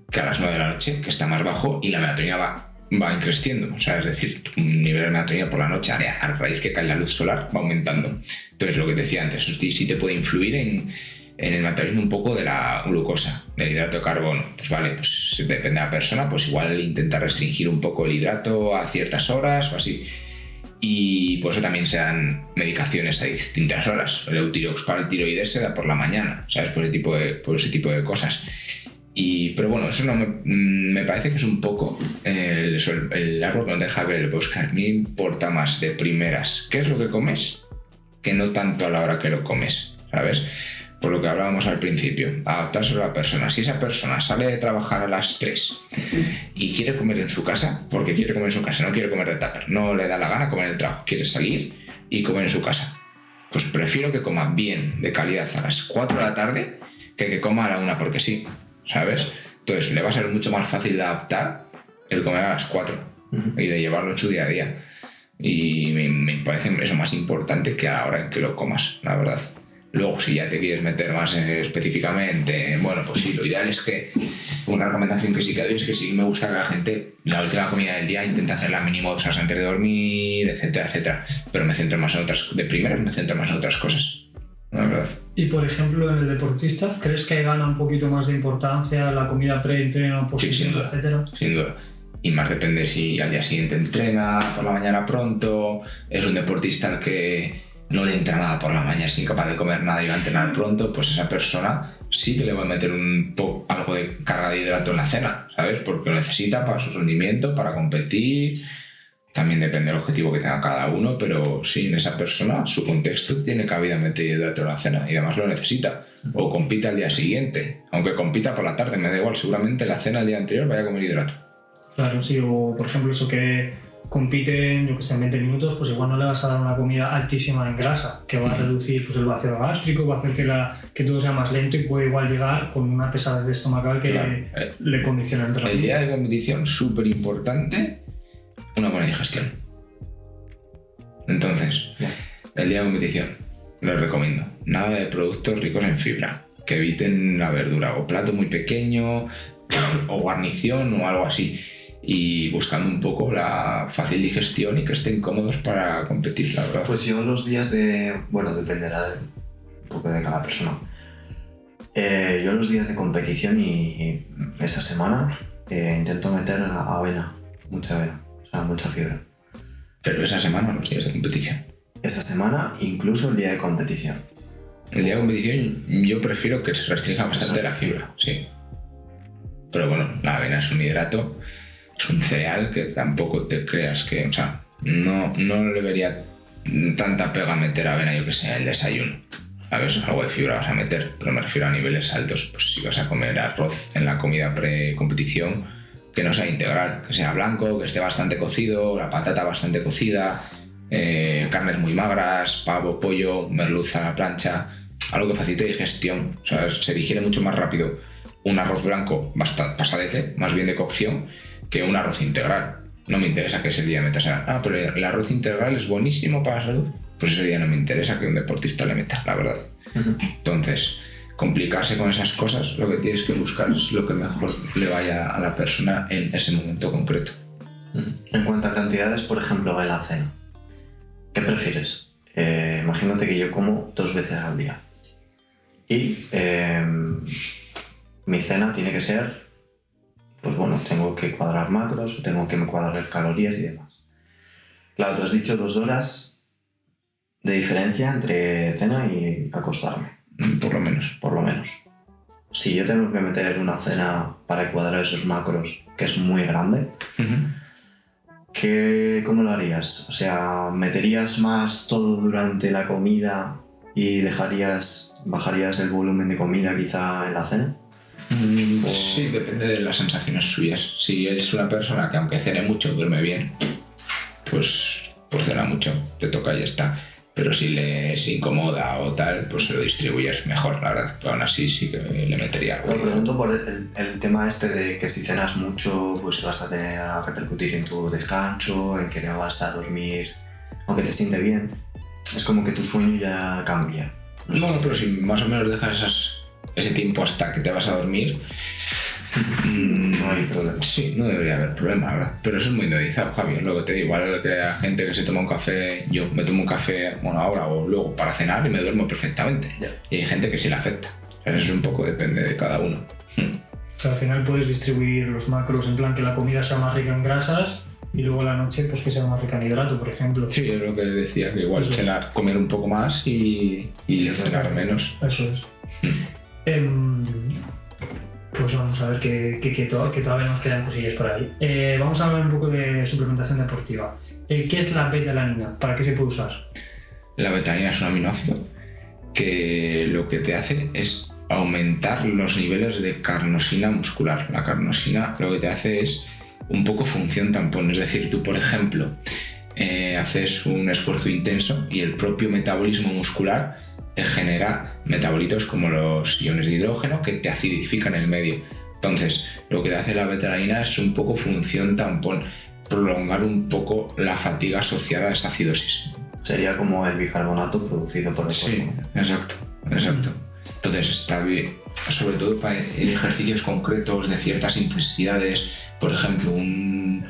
que a las 9 de la noche, que está más bajo, y la melatonina va increciendo, o sea, es decir, tu nivel de melatonina por la noche, a raíz que cae la luz solar, va aumentando. Entonces, lo que te decía antes, sí te puede influir en el metabolismo un poco de la glucosa, del hidrato de carbono. Pues vale, pues depende de la persona, pues igual intenta restringir un poco el hidrato a ciertas horas o así. Y por eso también se dan medicaciones a distintas horas. El Eutirox para el tiroides se da por la mañana, ¿sabes? Por ese tipo de cosas. Pero bueno, eso no me parece que es un poco el árbol que no deja ver el bosque. A mí me importa más de primeras qué es lo que comes que no tanto a la hora que lo comes, ¿sabes? Por lo que hablábamos al principio, adaptarse a la persona. Si esa persona sale de trabajar a las 3 y quiere comer en su casa, porque quiere comer en su casa, no quiere comer de tupper, no le da la gana comer en el trabajo, quiere salir, y comer en su casa. Pues prefiero que coma bien, de calidad, a las 4 de la tarde que coma a la 1 porque sí, ¿sabes? Entonces le va a ser mucho más fácil de adaptar el comer a las 4 y de llevarlo en su día a día. Y me parece eso más importante que a la hora en que lo comas, la verdad. Luego, si ya te quieres meter más específicamente, bueno, pues sí, lo ideal es que una recomendación que sí que doy es que sí me gusta que la gente, la última comida del día, intente hacerla mínimo 2 horas antes de dormir, etcétera, etcétera. Pero me centro más en otras, de primeras me centro más en otras cosas, la verdad. Y por ejemplo, en el deportista, ¿crees que gana un poquito más de importancia la comida pre-entreno, posición, sí, etcétera? Sin duda. Y más depende si al día siguiente entrena por la mañana pronto, es un deportista al que no le entra nada por la mañana, es incapaz de comer nada y va a entrenar pronto, pues esa persona sí que le va a meter algo de carga de hidrato en la cena, ¿sabes? Porque lo necesita para su rendimiento, para competir. También depende del objetivo que tenga cada uno, pero sí, en esa persona, su contexto tiene cabida meter hidrato en la cena y además lo necesita. O compita al día siguiente, aunque compita por la tarde, me da igual, seguramente la cena el día anterior vaya a comer hidrato. Claro, sí, o por ejemplo eso que compiten, yo que sé, en 20 minutos, pues igual no le vas a dar una comida altísima en grasa, que va a reducir pues, el vacío gástrico, va a hacer que todo sea más lento y puede igual llegar con una pesadez estomacal que le condiciona el entrenamiento. El día de competición, súper importante, una buena digestión. Entonces, el día de competición, les recomiendo, nada de productos ricos en fibra, que eviten la verdura, o plato muy pequeño, o guarnición o algo así. Y buscando un poco la fácil digestión y que estén cómodos para competir, la verdad. Pues yo los días bueno, dependerá un poco de cada persona. Yo los días de competición y esa semana intento meter avena, mucha avena, o sea, mucha fibra. Pero esa semana los días de competición. Esta semana, incluso el día de competición. El día de competición yo prefiero que se restrinja bastante la fibra, sí. Pero bueno, la avena es un hidrato, es un cereal que tampoco te creas que, o sea, no le vería tanta pega meter avena, yo que sé, en el desayuno. ¿Sabes? Algo de fibra vas a meter, pero me refiero a niveles altos. Pues si vas a comer arroz en la comida pre-competición, que no sea integral, que sea blanco, que esté bastante cocido, la patata bastante cocida, carnes muy magras, pavo, pollo, merluza a la plancha, algo que facilite digestión, o sea, se digiere mucho más rápido un arroz blanco bastante pasadete, más bien de cocción, que un arroz integral. No me interesa que ese día metas pero el arroz integral es buenísimo para la salud. Pues ese día no me interesa que un deportista le meta, la verdad. Entonces, complicarse con esas cosas, lo que tienes que buscar es lo que mejor le vaya a la persona en ese momento concreto. En cuanto a cantidades, por ejemplo, en la cena, ¿qué prefieres? Imagínate que yo como 2 veces al día y mi cena tiene que ser, pues bueno, tengo que cuadrar macros, o tengo que cuadrar calorías y demás. Claro, tú has dicho 2 horas de diferencia entre cena y acostarme. Por lo menos. Por lo menos. Si yo tengo que meter una cena para cuadrar esos macros, que es muy grande, ¿cómo lo harías? O sea, ¿meterías más todo durante la comida y bajarías el volumen de comida quizá en la cena? Sí, depende de las sensaciones suyas. Si eres una persona que aunque cene mucho, duerme bien, pues cena mucho, te toca y ya está. Pero si le incomoda o tal, pues se lo distribuyes mejor, la verdad. Pero aún así sí que le metería algo. Lo pregunto por el tema este de que si cenas mucho, pues vas a repercutir en tu descanso, en que no vas a dormir, aunque te siente bien. Es como que tu sueño ya cambia. No, pero si más o menos dejas ese tiempo hasta que te vas a dormir, no hay problema. Sí, no debería haber problema, la verdad. Pero eso es muy individualizado, Javi. Es lo que te digo. Igual que a gente que se toma un café, yo me tomo un café, bueno, ahora o luego para cenar y me duermo perfectamente. Yeah. Y hay gente que sí le afecta. Eso un poco depende de cada uno. O sea, al final puedes distribuir los macros en plan que la comida sea más rica en grasas y luego la noche pues que sea más rica en hidrato, por ejemplo. Sí, es lo que decía, que igual cenar, comer un poco más y cenar menos. Eso es. Pues vamos a ver que todavía nos quedan cosillas por ahí. Vamos a hablar un poco de suplementación deportiva. ¿Qué es la beta-alanina? ¿Para qué se puede usar? La beta-alanina es un aminoácido que lo que te hace es aumentar los niveles de carnosina muscular. La carnosina lo que te hace es un poco función tampón. Es decir, tú, por ejemplo, haces un esfuerzo intenso y el propio metabolismo muscular te genera metabolitos como los iones de hidrógeno que te acidifican el medio. Entonces, lo que hace la betalanina es un poco función tampón, prolongar un poco la fatiga asociada a esa acidosis. Sería como el bicarbonato producido por el cuerpo. Sí, exacto. Entonces está bien, sobre todo para ejercicios concretos de ciertas intensidades, por ejemplo, un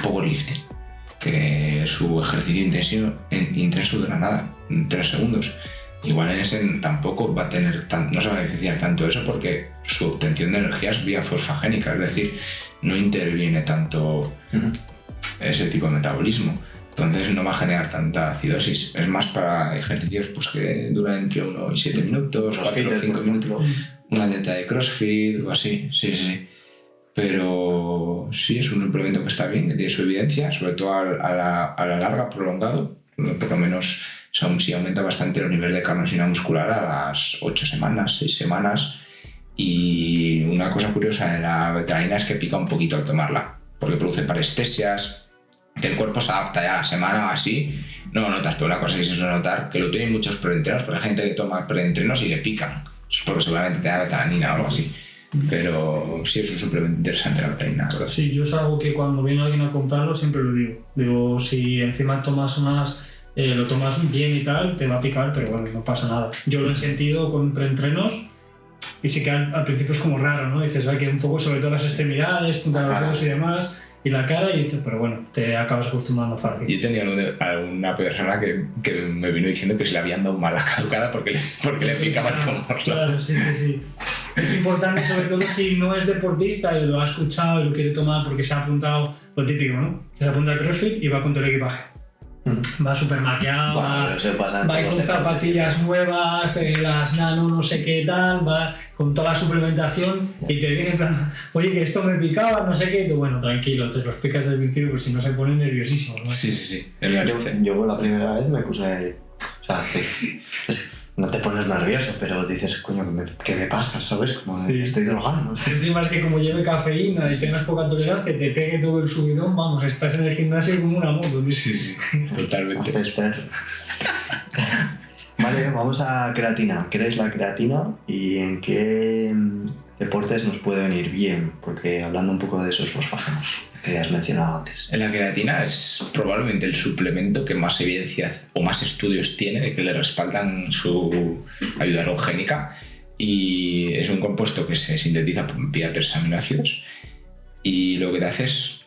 powerlifting, que su ejercicio intenso dura nada, 3 segundos. Igual en ese tampoco va a tener no se va a beneficiar tanto de eso porque su obtención de energía es vía fosfagénica, es decir, no interviene tanto ese tipo de metabolismo. Entonces no va a generar tanta acidosis. Es más para ejercicios pues, que duran entre 1 y 7 minutos, 4 o 5 minutos. Una dieta de CrossFit o así, sí. Pero sí, es un suplemento que está bien, que tiene su evidencia, sobre todo a la larga, prolongado. Por lo menos sí aumenta bastante los niveles de carnosina muscular a las 8 semanas, 6 semanas. Y una cosa curiosa de la betalanina es que pica un poquito al tomarla, porque produce parestesias, que el cuerpo se adapta ya a la semana o así. No lo notas, pero una cosa que se suele notar, que lo tienen muchos preentrenos, porque hay gente que toma preentrenos y le pican, porque seguramente te da betalanina o algo así. Pero sí es un suplemento interesante la betalanina, ¿verdad? Sí, yo es algo que cuando viene alguien a comprarlo siempre lo digo. Digo, si encima tomas lo tomas bien y tal, te va a picar, pero bueno, no pasa nada. Yo lo he sentido con preentrenos y sí que al principio es como raro, ¿no? Dices, que un poco sobre todo las extremidades, punta de los dedos y demás, y la cara, y dices, pero bueno, te acabas acostumbrando fácil. Yo tenía una persona que me vino diciendo que se le habían dado mal la caducada porque le picaba el tomarlo. Claro, sí. Es importante, sobre todo si no es deportista y lo ha escuchado y lo quiere tomar porque se ha apuntado, lo típico, ¿no? Se apunta al CrossFit y va con todo el equipaje. Va súper maqueado, va con zapatillas nuevas, las nano no sé qué tal, va con toda la suplementación y te viene en plan, oye, que esto me picaba, no sé qué, y tú, bueno, tranquilo, te lo explicas desde el principio, pues si no se pone nerviosísimo, ¿no? Sí. Yo la primera vez me puse, o sea, no te pones nervioso, pero dices, coño, ¿qué me pasa? ¿Sabes? Como estoy drogando. Encima es que como lleve cafeína y tengas poca tolerancia, te pegue todo el subidón, vamos, estás en el gimnasio como una moto, tío. Sí, totalmente. Haces perro. Vale, vamos a creatina. ¿Qué es la creatina y en qué deportes nos puede venir bien? Porque hablando un poco de esos fosfágenos que has mencionado antes. La creatina es probablemente el suplemento que más evidencia o más estudios tiene de que le respaldan su ayuda ergogénica, y es un compuesto que se sintetiza vía 3 aminoácidos y lo que te hace es,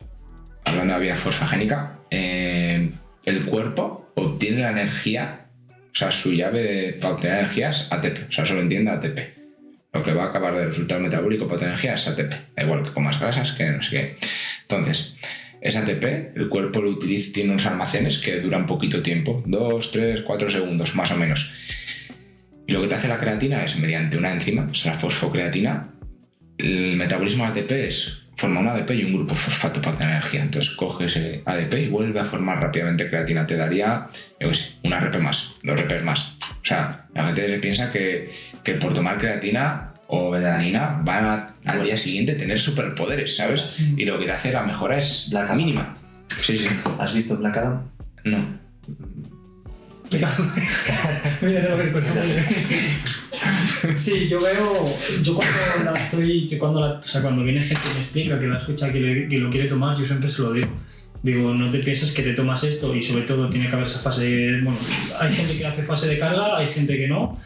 hablando de vía fosfagénica, el cuerpo obtiene la energía, o sea, su llave para obtener energía es ATP, o sea, solo entiende ATP. Lo que va a acabar de resultado metabólico para obtener energía es ATP, da igual que comas grasas, que no sé qué. Entonces, ese ATP, el cuerpo lo utiliza, tiene unos almacenes que duran poquito tiempo, 2, 3, 4 segundos, más o menos. Y lo que te hace la creatina es, mediante una enzima, que es la fosfocreatina, el metabolismo de ATP forma un ADP y un grupo fosfato para obtener energía. Entonces coge ese ADP y vuelve a formar rápidamente creatina. Te daría, yo qué sé, una rep más, 2 reps más. O sea, la gente piensa que por tomar creatina o betalanina van al día siguiente a tener superpoderes, ¿sabes? Sí. Y lo que te hace la mejora es Black Adam. mínima. Sí. ¿Has visto Black Adam? No. Mira, te lo veo. Sí, yo cuando viene gente y me explica que la escucha, que lo quiere tomar, yo siempre se lo digo. Digo, no te pienses que te tomas esto y sobre todo tiene que haber esa fase, bueno, hay gente que hace fase de carga, hay gente que no.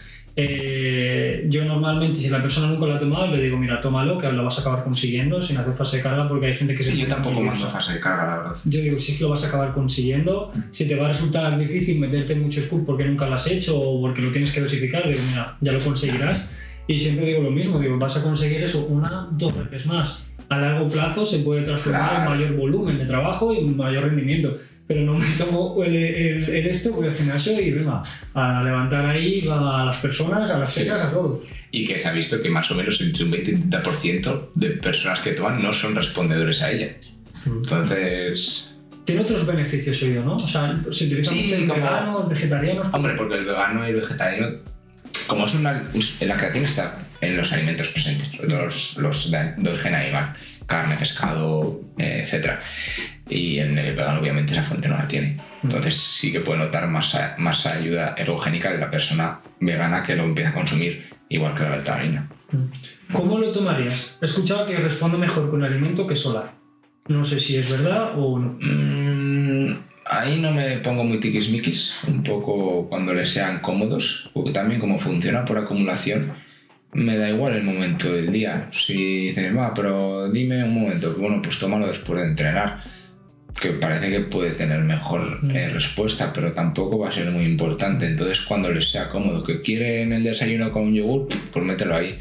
Yo normalmente, si la persona nunca lo ha tomado, le digo, mira, tómalo, que lo vas a acabar consiguiendo sin hacer fase de carga, porque hay gente que se... Yo tampoco mando fase de carga, la verdad. Yo digo, si es que lo vas a acabar consiguiendo, si te va a resultar difícil meterte mucho scoop porque nunca lo has hecho o porque lo tienes que dosificar, digo, mira, ya lo conseguirás. Y siempre digo lo mismo, digo, vas a conseguir eso, 1, 2 reps más. A largo plazo se puede transformar en mayor volumen de trabajo y mayor rendimiento. Pero no me tomo esto, voy al gimnasio y venga, a levantar ahí a las personas, a las pesas, a todo. Y que se ha visto que más o menos entre un 20 y un 30% de personas que toman no son respondedores a ella. Entonces... Tiene otros beneficios, oído, ¿no? O sea, se utiliza mucho en veganos, vegetarianos... Hombre, porque el vegano y el vegetariano, como es la creatina está en los alimentos presentes, sobre todo los de origen animal, carne, pescado, etc. Y en el vegano obviamente esa fuente no la tiene. Entonces sí que puede notar más ayuda ergogénica en la persona vegana que lo empieza a consumir, igual que la betalanina. ¿Cómo lo tomarías? He escuchado que responde mejor con alimento que solar. No sé si es verdad o no. Ahí no me pongo muy tiquismiquis, un poco cuando les sean cómodos, porque también como funciona por acumulación, me da igual el momento del día. Si dices, pero dime un momento, bueno, pues tómalo después de entrenar, que parece que puede tener mejor respuesta, pero tampoco va a ser muy importante. Entonces, cuando les sea cómodo, que quieren el desayuno con un yogur, pues mételo ahí.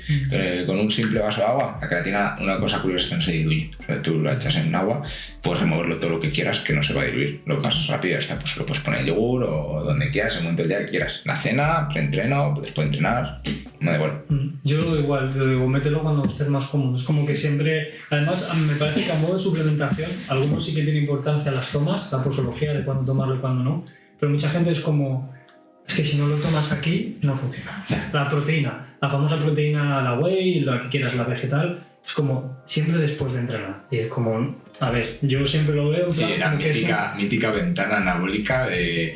Con un simple vaso de agua, la creatina, una cosa curiosa es que no se diluye. O sea, tú la echas en agua, puedes removerlo todo lo que quieras, que no se va a diluir. Lo pasas rápido y ya está, pues lo puedes poner en yogur o donde quieras, el momento del día que quieras. La cena, preentreno, después de entrenar, me da igual. Yo igual, lo digo, mételo cuando estés más cómodo. Es como que siempre... Además, me parece que a modo de suplementación, algunos sí que tiene importancia las tomas, la posología de cuándo tomarlo y cuándo no, pero mucha gente es como... Es que si no lo tomas aquí, no funciona. La proteína, la famosa proteína, la whey, la que quieras, la vegetal, es como siempre después de entrenar. Y es como, a ver, yo siempre lo veo... Sí, la mítica ventana anabólica de...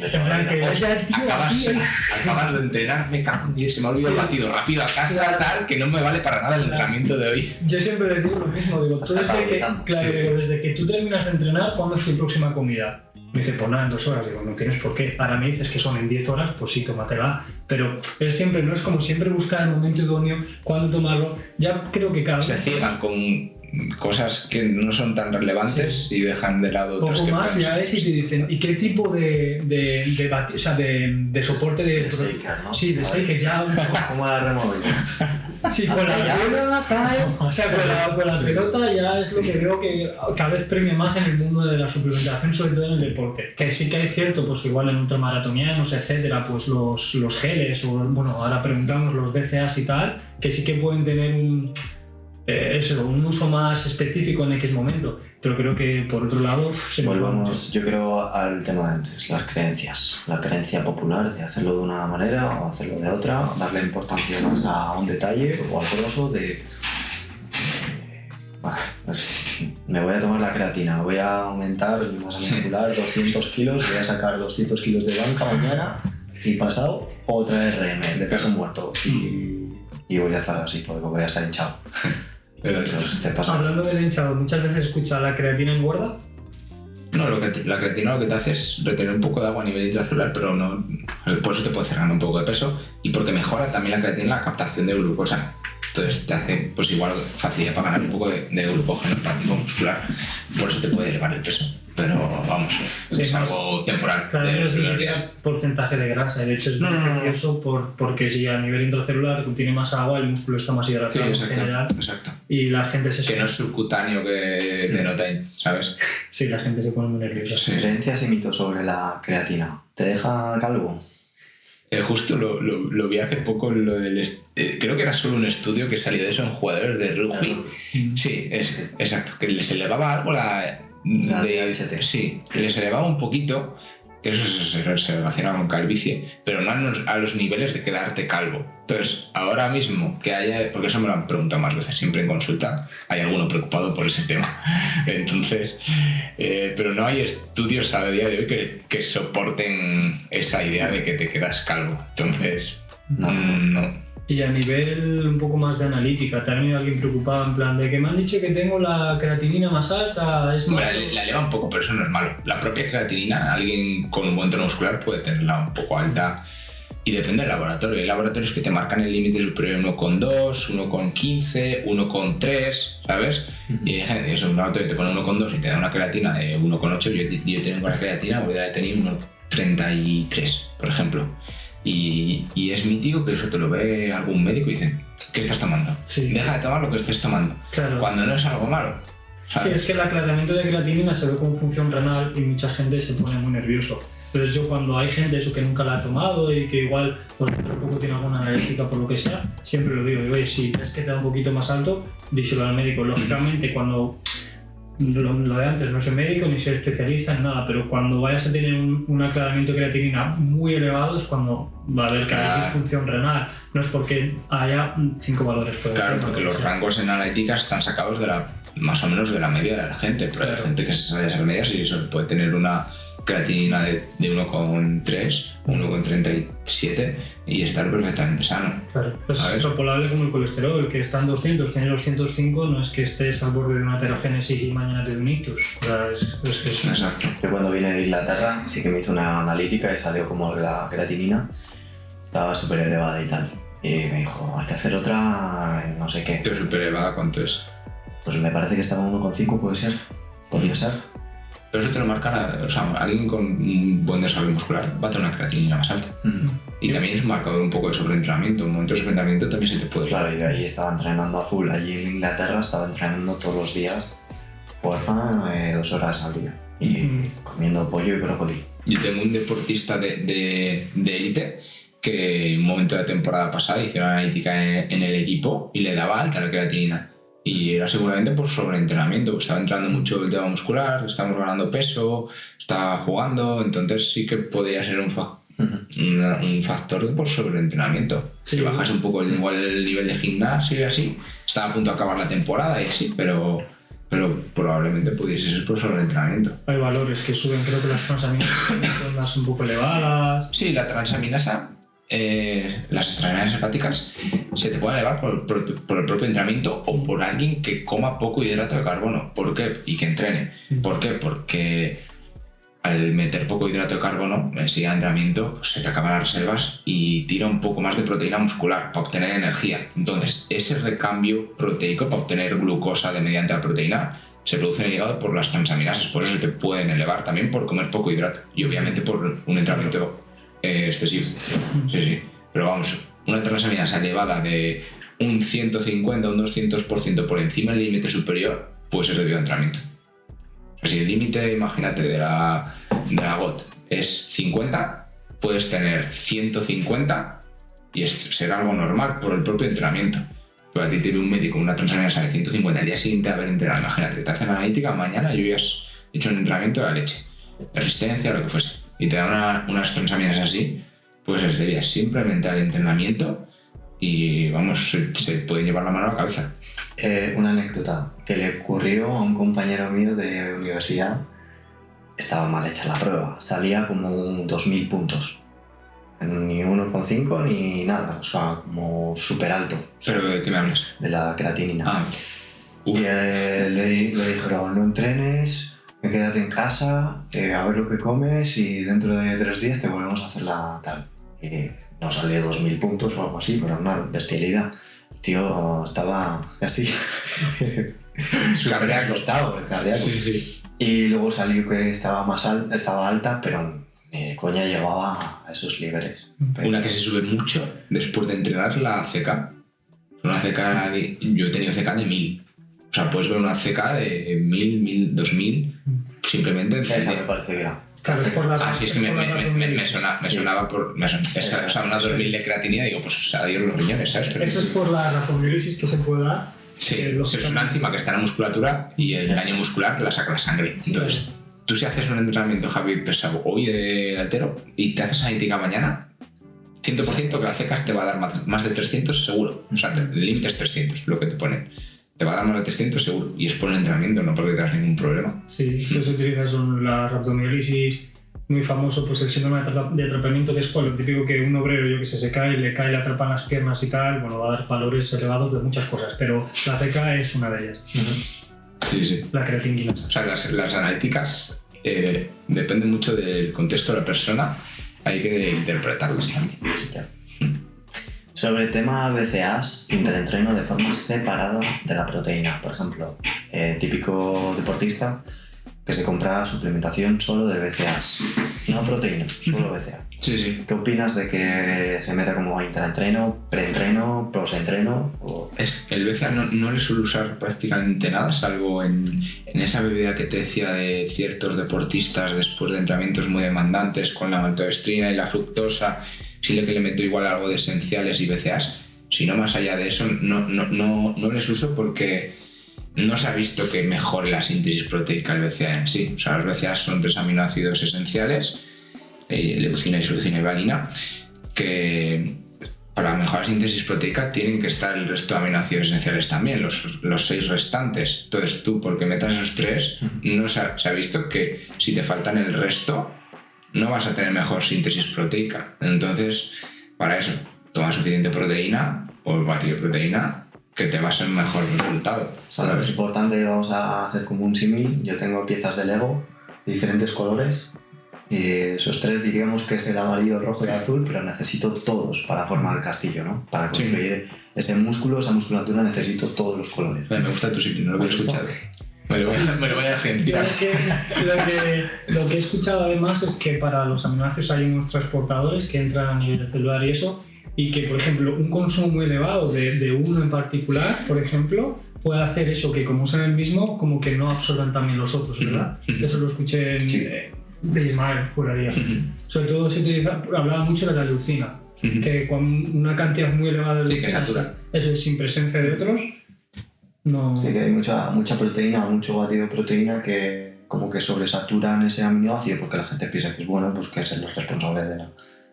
Acabas de entrenar, me cago y se me ha olvidado el batido rápido a casa, tal, que no me vale para nada el entrenamiento de hoy. Yo siempre les digo lo mismo, digo, desde que tú terminas de entrenar, ¿cuándo es tu próxima comida? Me dice, pues nada, en 2 horas. Digo, no tienes por qué. Ahora me dices que son en 10 horas, pues sí, tómatela. Pero él siempre, no es como siempre buscar el momento idóneo, cuándo tomarlo. Ya creo que cada vez... Se ciegan con cosas que no son tan relevantes y dejan de lado otras poco que más ya es y te dicen, ¿y qué tipo de soporte de shaker, ¿no? Sí, de shaker, ya... ¿Cómo la removí? Sí, con la pelota, tal, o sea, con la pelota ya es lo que veo que cada vez premia más en el mundo de la suplementación, sobre todo en el deporte. Que sí que hay cierto, pues igual en ultramaratonianos, etcétera, pues los geles, o bueno, ahora preguntamos los BCAAs y tal, que sí que pueden tener un uso más específico en X momento, pero creo que por otro lado volvamos, yo creo, al tema de antes, las creencias, la creencia popular de hacerlo de una manera o hacerlo de otra, darle importancia más a un detalle o al grosso de vale, pues me voy a tomar la creatina, voy a aumentar mi masa muscular 200 kilos, voy a sacar 200 kilos de banca mañana y pasado otra RM de peso muerto y voy a estar así porque voy a estar hinchado. Hablando del hinchado, muchas veces escucha ¿la creatina engorda? No, la creatina lo que te hace es retener un poco de agua a nivel intracelular, pero no, por eso te puede hacer ganar un poco de peso y porque mejora también la creatina la captación de glucosa. Entonces te hace pues igual facilidad para ganar un poco de glucógeno hepático muscular, por eso te puede elevar el peso. Pero vamos, sí, es algo temporal. Claro, no es ni siquiera porcentaje de grasa, de hecho es beneficioso porque si a nivel intracelular tiene más agua, el músculo está más hidratado en general. Exacto. Y la gente que no es subcutáneo que te nota, ¿sabes? Sí, la gente se pone muy nerviosa. Sí. Creencias y mitos sobre la creatina. ¿Te deja calvo? Justo lo vi hace poco, creo que era solo un estudio que salió de eso en jugadores de rugby. Sí, exacto, que les elevaba algo sí, que les elevaba un poquito, que eso se relaciona con calvicie, pero no a los niveles de quedarte calvo. Entonces, ahora mismo que haya, porque eso me lo han preguntado más veces, siempre en consulta, hay alguno preocupado por ese tema. Entonces, pero no hay estudios a día de hoy que soporten esa idea de que te quedas calvo. Entonces, no. Y a nivel un poco más de analítica, ¿te ha venido alguien preocupado en plan de que me han dicho que tengo la creatinina más alta? La eleva un poco, pero eso no es malo. La propia creatinina, alguien con un buen tono muscular puede tenerla un poco alta y depende del laboratorio. Hay laboratorios que te marcan el límite superior 1,2, 1,15, 1,3, ¿sabes? Y eso, un laboratorio te pone 1,2 y te da una creatina de 1,8. Yo tengo la creatina, voy a tener 1,33, por ejemplo. Y es mítico que eso te lo ve algún médico y dice, ¿qué estás tomando? Sí. Deja de tomar lo que estés tomando. Claro. Cuando no es algo malo, ¿sabes? Sí, es que el aclaramiento de creatinina se ve con función renal y mucha gente se pone muy nervioso. Entonces yo cuando hay gente eso que nunca la ha tomado y que igual pues, tampoco tiene alguna analítica por lo que sea, siempre lo digo, oye, si ves que te da un poquito más alto, díselo al médico. Lógicamente cuando lo de antes, no soy médico ni soy especialista ni nada, pero cuando vayas a tener un aclaramiento de creatinina muy elevado es cuando va a haber que hay disfunción renal. No es porque haya 5 valores. Claro, porque los rangos en analíticas están sacados de más o menos de la media de la gente, pero hay gente que se sale de esas medias y eso puede tener una creatinina de 1,3, 1,37 y estar perfectamente sano. Claro, es extrapolable como el colesterol, que está en 200, tiene 205, no es que estés al borde de una heterogénesis y mañana te dé un ictus. O sea, es que es... Exacto. Yo cuando vine de Inglaterra sí que me hizo una analítica y salió como la creatinina estaba súper elevada y tal. Y me dijo, hay que hacer otra, no sé qué. ¿Pero súper elevada cuánto es? Pues me parece que estaba 1,5, puede ser. Podría ser. Pero eso te lo marca, o sea, alguien con un buen desarrollo muscular va a tener una creatinina más alta. Y también es un marcador un poco de sobreentrenamiento. En un momento de sobreentrenamiento también se te puede... Claro, yo ahí estaba entrenando a full. Allí en Inglaterra estaba entrenando todos los días, fuerza, 2 horas al día. Y comiendo pollo y brócoli. Yo tengo un deportista de élite que en un momento de la temporada pasada hizo una analítica en el equipo y le daba alta la creatinina. Y era seguramente por sobreentrenamiento, porque estaba entrando mucho el tema muscular, estábamos ganando peso, estaba jugando, entonces sí que podría ser un factor por sobreentrenamiento. Sí. Si bajas un poco igual el nivel de gimnasio y así, estaba a punto de acabar la temporada y así, pero probablemente pudiese ser por sobreentrenamiento. Hay valores que suben, creo que las transaminasas son más un poco elevadas. Sí, la transaminasa... las transaminasas hepáticas se te pueden elevar por el propio entrenamiento o por alguien que coma poco hidrato de carbono. ¿Por qué? Y que entrene. ¿Por qué? Porque al meter poco hidrato de carbono en el entrenamiento se te acaban las reservas y tira un poco más de proteína muscular para obtener energía. Entonces ese recambio proteico para obtener glucosa mediante la proteína se produce en el hígado por las transaminasas. Por eso te pueden elevar también por comer poco hidrato y obviamente por un entrenamiento excesivo. Sí. Pero vamos, una transaminasa elevada de un 150 o un 200% por encima del límite superior, pues es debido a entrenamiento. O sea, si el límite, imagínate, de la GOT es 50, puedes tener 150 y será algo normal por el propio entrenamiento. Pero a ti te ve un médico una transaminasa de 150 al día siguiente de haber entrenado, imagínate, te hacen la analítica, mañana yo ya has hecho un entrenamiento de la leche, de resistencia, lo que fuese. Y te dan unas transaminasas así, pues es debido simplemente al entrenamiento y vamos, se puede llevar la mano a la cabeza. Una anécdota que le ocurrió a un compañero mío de universidad. Estaba mal hecha la prueba, salía como 2000 puntos. Ni 1,5 ni nada, o sea, como súper alto. ¿Pero de qué me hablas? De la creatinina. Y le dijeron, no entrenes, quédate en casa, a ver lo que comes y dentro de 3 días te volvemos a hacer la tal. Y no salió 2000 puntos o algo así, pero una bestialidad. El tío estaba así. Cardíaco. Asustado, el cardíaco. Sí. Y luego salió que estaba estaba alta, pero coña llegaba a esos niveles. Una que se sube mucho después de entrenar, la CK. Una CK, yo he tenido CK de 1000. O sea, puedes ver una CK de 1000, 2000, simplemente... Esa me parece bien. Claro, es por la... sí, es que me sonaba por... O sea, una 2000 de creatinina, digo, pues adiós los riñones, ¿sabes? Pero eso es por la rapomiólisis que se puede dar. Sí, es una enzima que está en la musculatura y el daño muscular te la saca la sangre. Entonces, tú si haces un entrenamiento, Javi, pesado hoy de altero y te haces analítica mañana, 100% que la CK te va a dar más de 300 seguro. O sea, el límite es 300, lo que te ponen. Te va a dar más de 300 seguro. Y es por el entrenamiento, no porque tengas ningún problema. Sí, pues utilizas la rhabdomiólisis, muy famoso, pues el síndrome de atrapamiento, que es lo típico que un obrero, yo que sé, se cae, le cae, le atrapan las piernas y tal, bueno, va a dar valores elevados de muchas cosas, pero la CK es una de ellas. Sí. La creatinina. O sea, las analíticas dependen mucho del contexto de la persona, hay que interpretarlas también. Ya. Sobre el tema BCAAs, interentreno de forma separada de la proteína. Por ejemplo, típico deportista que se compra suplementación solo de BCAAs, no proteína, solo BCAA. Sí. ¿Qué opinas de que se meta como intraentreno, preentreno, posentreno? Es que el BCAA no le suele usar prácticamente nada, salvo en esa bebida que te decía de ciertos deportistas después de entrenamientos muy demandantes con la maltodextrina y la fructosa. Sí que le meto igual algo de esenciales y BCAAs. Si no, más allá de eso, no les uso porque no se ha visto que mejore la síntesis proteica del BCA en sí. O sea, los BCA son 3 aminoácidos esenciales, leucina, isoleucina y valina, que para mejorar la síntesis proteica tienen que estar el resto de aminoácidos esenciales también, los 6 restantes. Entonces tú, porque metas esos 3, no se ha visto que si te faltan el resto, no vas a tener mejor síntesis proteica. Entonces, para eso, toma suficiente proteína o el batido de proteína que te va a ser mejor resultado. O sea, lo que es importante, vamos a hacer como un símil. Yo tengo piezas de Lego de diferentes colores y esos 3 diríamos que es el amarillo, el rojo y el azul, pero necesito todos para formar el castillo, ¿no? Para construir ese músculo, esa musculatura, necesito todos los colores. Me gusta tu símil, no lo había escuchado. Me lo voy a agenciar. Lo que he escuchado además es que para los aminoácidos hay unos transportadores que entran a nivel celular y eso, y que, por ejemplo, un consumo muy elevado de uno en particular, por ejemplo, puede hacer eso, que como usan el mismo, como que no absorban también los otros, ¿verdad? Eso lo escuché de Ismael, juraría. Sobre todo se utiliza, hablaba mucho de la leucina, que con una cantidad muy elevada de leucina, eso es sin presencia de otros, no... Sí, que hay mucha proteína, mucho batido de proteína que como que sobresaturan ese aminoácido porque la gente piensa que es bueno, pues que es el responsable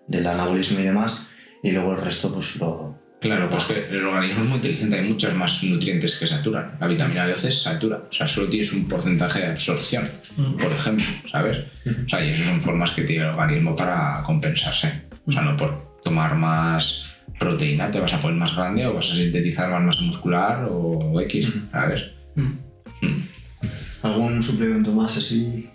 del anabolismo y demás, y luego el resto pues lo... Claro, pues que el organismo es muy inteligente, hay muchos más nutrientes que saturan. La vitamina B12 satura, o sea, solo tienes un porcentaje de absorción, por ejemplo, ¿sabes? O sea, y esas son formas que tiene el organismo para compensarse. O sea, no por tomar más proteína te vas a poner más grande o vas a sintetizar más masa muscular o X, ¿sabes? ¿Algún suplemento más así?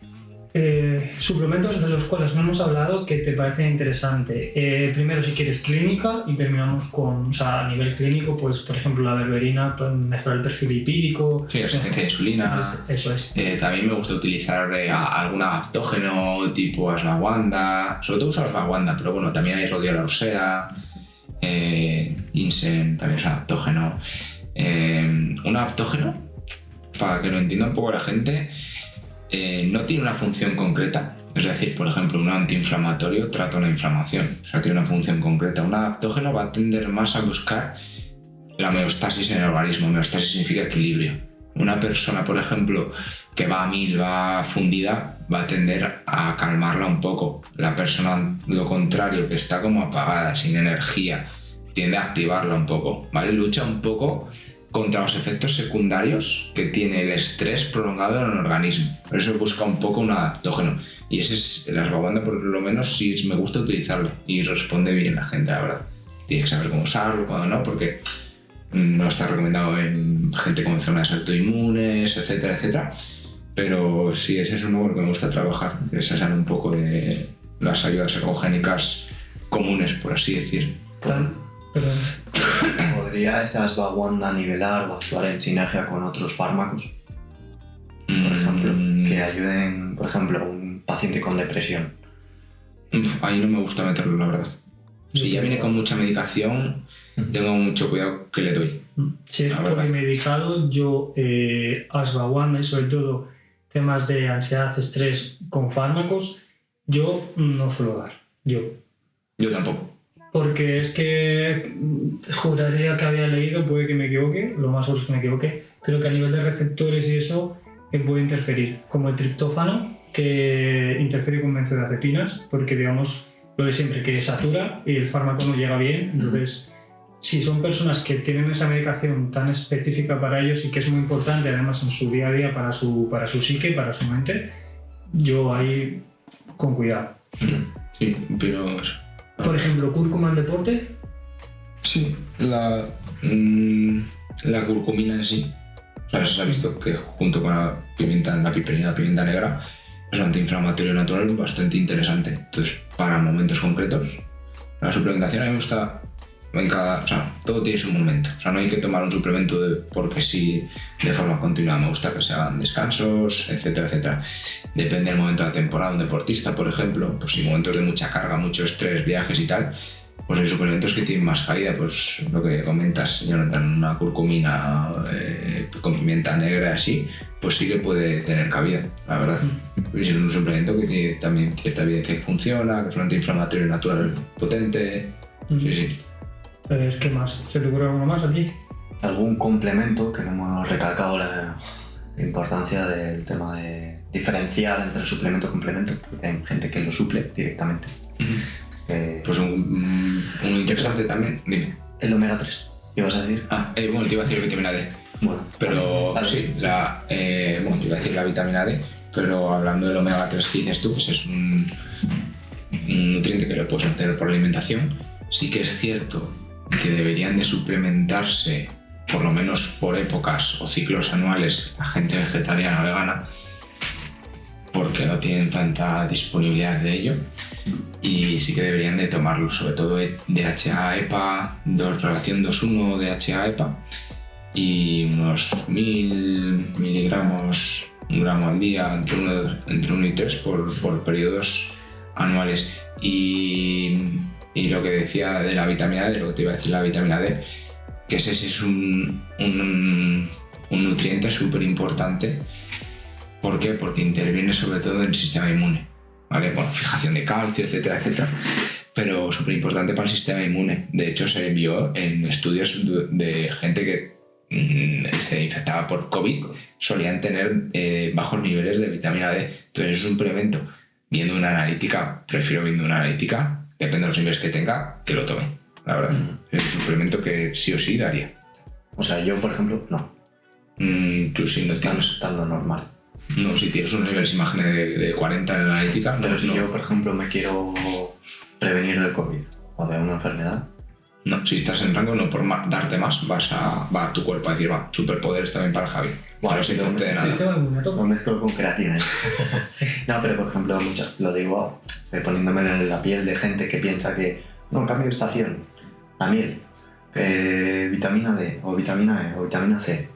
Suplementos de los cuales no hemos hablado que te parecen interesantes. Primero, si quieres, clínica, y terminamos con, o sea, a nivel clínico, pues por ejemplo la berberina para mejorar el perfil lipídico. Sí, resistencia de insulina. Eso es. También me gusta utilizar algún adaptógeno tipo ashwagandha. Sobre todo uso ashwagandha, pero bueno, también hay rhodiola rosea, ginseng, también es adaptógeno. Un adaptógeno, para que lo entienda un poco la gente, no tiene una función concreta. Es decir, por ejemplo, un antiinflamatorio trata una inflamación, o sea, tiene una función concreta. Un adaptógeno va a tender más a buscar la homeostasis en el organismo. Homeostasis significa equilibrio. Una persona, por ejemplo, que va a 1000, va fundida, va a tender a calmarla un poco. La persona, lo contrario, que está como apagada, sin energía, tiende a activarla un poco, ¿vale? Lucha un poco contra los efectos secundarios que tiene el estrés prolongado en el organismo. Por eso busca un poco un adaptógeno. Y ese es el ashwagandha, por lo menos sí me gusta utilizarlo y responde bien la gente, la verdad. Tienes que saber cómo usarlo, cuándo no, porque no está recomendado en gente con enfermedades autoinmunes, etcétera, etcétera. Pero sí, ese es uno con el que me gusta trabajar, que se sale un poco de las ayudas ergogénicas comunes, por así decir. ¿Podría esa ashwagandha nivelar o actuar en sinergia con otros fármacos? Por ejemplo, que ayuden, por ejemplo, a un paciente con depresión. Ahí no me gusta meterlo, la verdad. Si ya viene con mucha medicación, tengo mucho cuidado que le doy. Si es polimedicado, yo ashwagandha y sobre todo temas de ansiedad, estrés con fármacos, yo no suelo dar. Yo tampoco. Porque es que juraría que había leído, puede que me equivoque, lo más seguro es que me equivoque, pero que a nivel de receptores y eso puede interferir, como el triptófano, que interfiere con benzodiazepinas, porque digamos lo de siempre, que satura y el fármaco no llega bien. Entonces, si son personas que tienen esa medicación tan específica para ellos y que es muy importante además en su día a día para su psique, para su mente, yo ahí con cuidado. Sí, pero... Por ejemplo, cúrcuma en deporte. Sí, la curcumina en sí. O sea, se ha visto que junto con la piperina, la pimienta negra, es un antiinflamatorio natural bastante interesante. Entonces, para momentos concretos, la suplementación a mí me gusta en cada... O sea, todo tiene su momento. O sea, no hay que tomar un suplemento porque sí de forma continua. Me gusta que se hagan descansos, etcétera, etcétera. Depende del momento de la temporada. Un deportista, por ejemplo, pues en momentos de mucha carga, mucho estrés, viajes y tal, pues hay suplementos que tienen más caída. Pues lo que comentas, Jonathan, una curcumina con pimienta negra así, pues sí que puede tener cabida, la verdad. Es un suplemento que tiene también cierta evidencia que funciona, que es un antiinflamatorio natural potente. Sí, sí. A ver, ¿qué más? ¿Se te ocurre alguno más a ti? algún complemento, que no hemos recalcado la importancia del tema de diferenciar entre suplemento y complemento, porque hay gente que lo suple directamente. Pues uno interesante también, dime. El omega 3, ¿ibas a decir? Bueno, te iba a decir vitamina D. Bueno, Pero vale. sí, te iba a decir la vitamina D, pero hablando del omega 3 que dices tú, pues es un nutriente que lo puedes obtener por alimentación. Sí que es cierto que deberían de suplementarse por lo menos por épocas o ciclos anuales la gente vegetariana o vegana, porque no tienen tanta disponibilidad de ello, y sí que deberían de tomarlo, sobre todo DHA-EPA, relación 2:1 DHA-EPA, y unos 1000 miligramos, 1 gramo al día, entre 1 y 3 por periodos anuales. Y lo que decía de la vitamina D, lo que te iba a decir la vitamina D, que ese es un nutriente súper importante. ¿Por qué? Porque interviene sobre todo en el sistema inmune, ¿vale? Bueno, fijación de calcio, etcétera, etcétera, pero súper importante para el sistema inmune. De hecho, se vio en estudios de gente que se infectaba por COVID, solían tener bajos niveles de vitamina D. Entonces, es un suplemento. Viendo una analítica, prefiero viendo una analítica, depende de los niveles que tenga, que lo tome, la verdad. Es un suplemento que sí o sí daría. O sea, yo, por ejemplo, no. Tú si no tienes... Estando normal. No, si tienes unos niveles imágenes de 40 en la analítica... Pero no, si no. yo, por ejemplo, me quiero prevenir del COVID o de una enfermedad... No, si estás en rango, no por darte más, va tu cuerpo a decir, superpoderes también para Javi. Bueno, no se ponte de nada. Sistema inmunitario. Lo mezclo con creatina. No, pero por ejemplo, lo digo poniéndome en la piel de gente que piensa que, no, cambio de estación, la miel, vitamina D, o vitamina E, o vitamina C.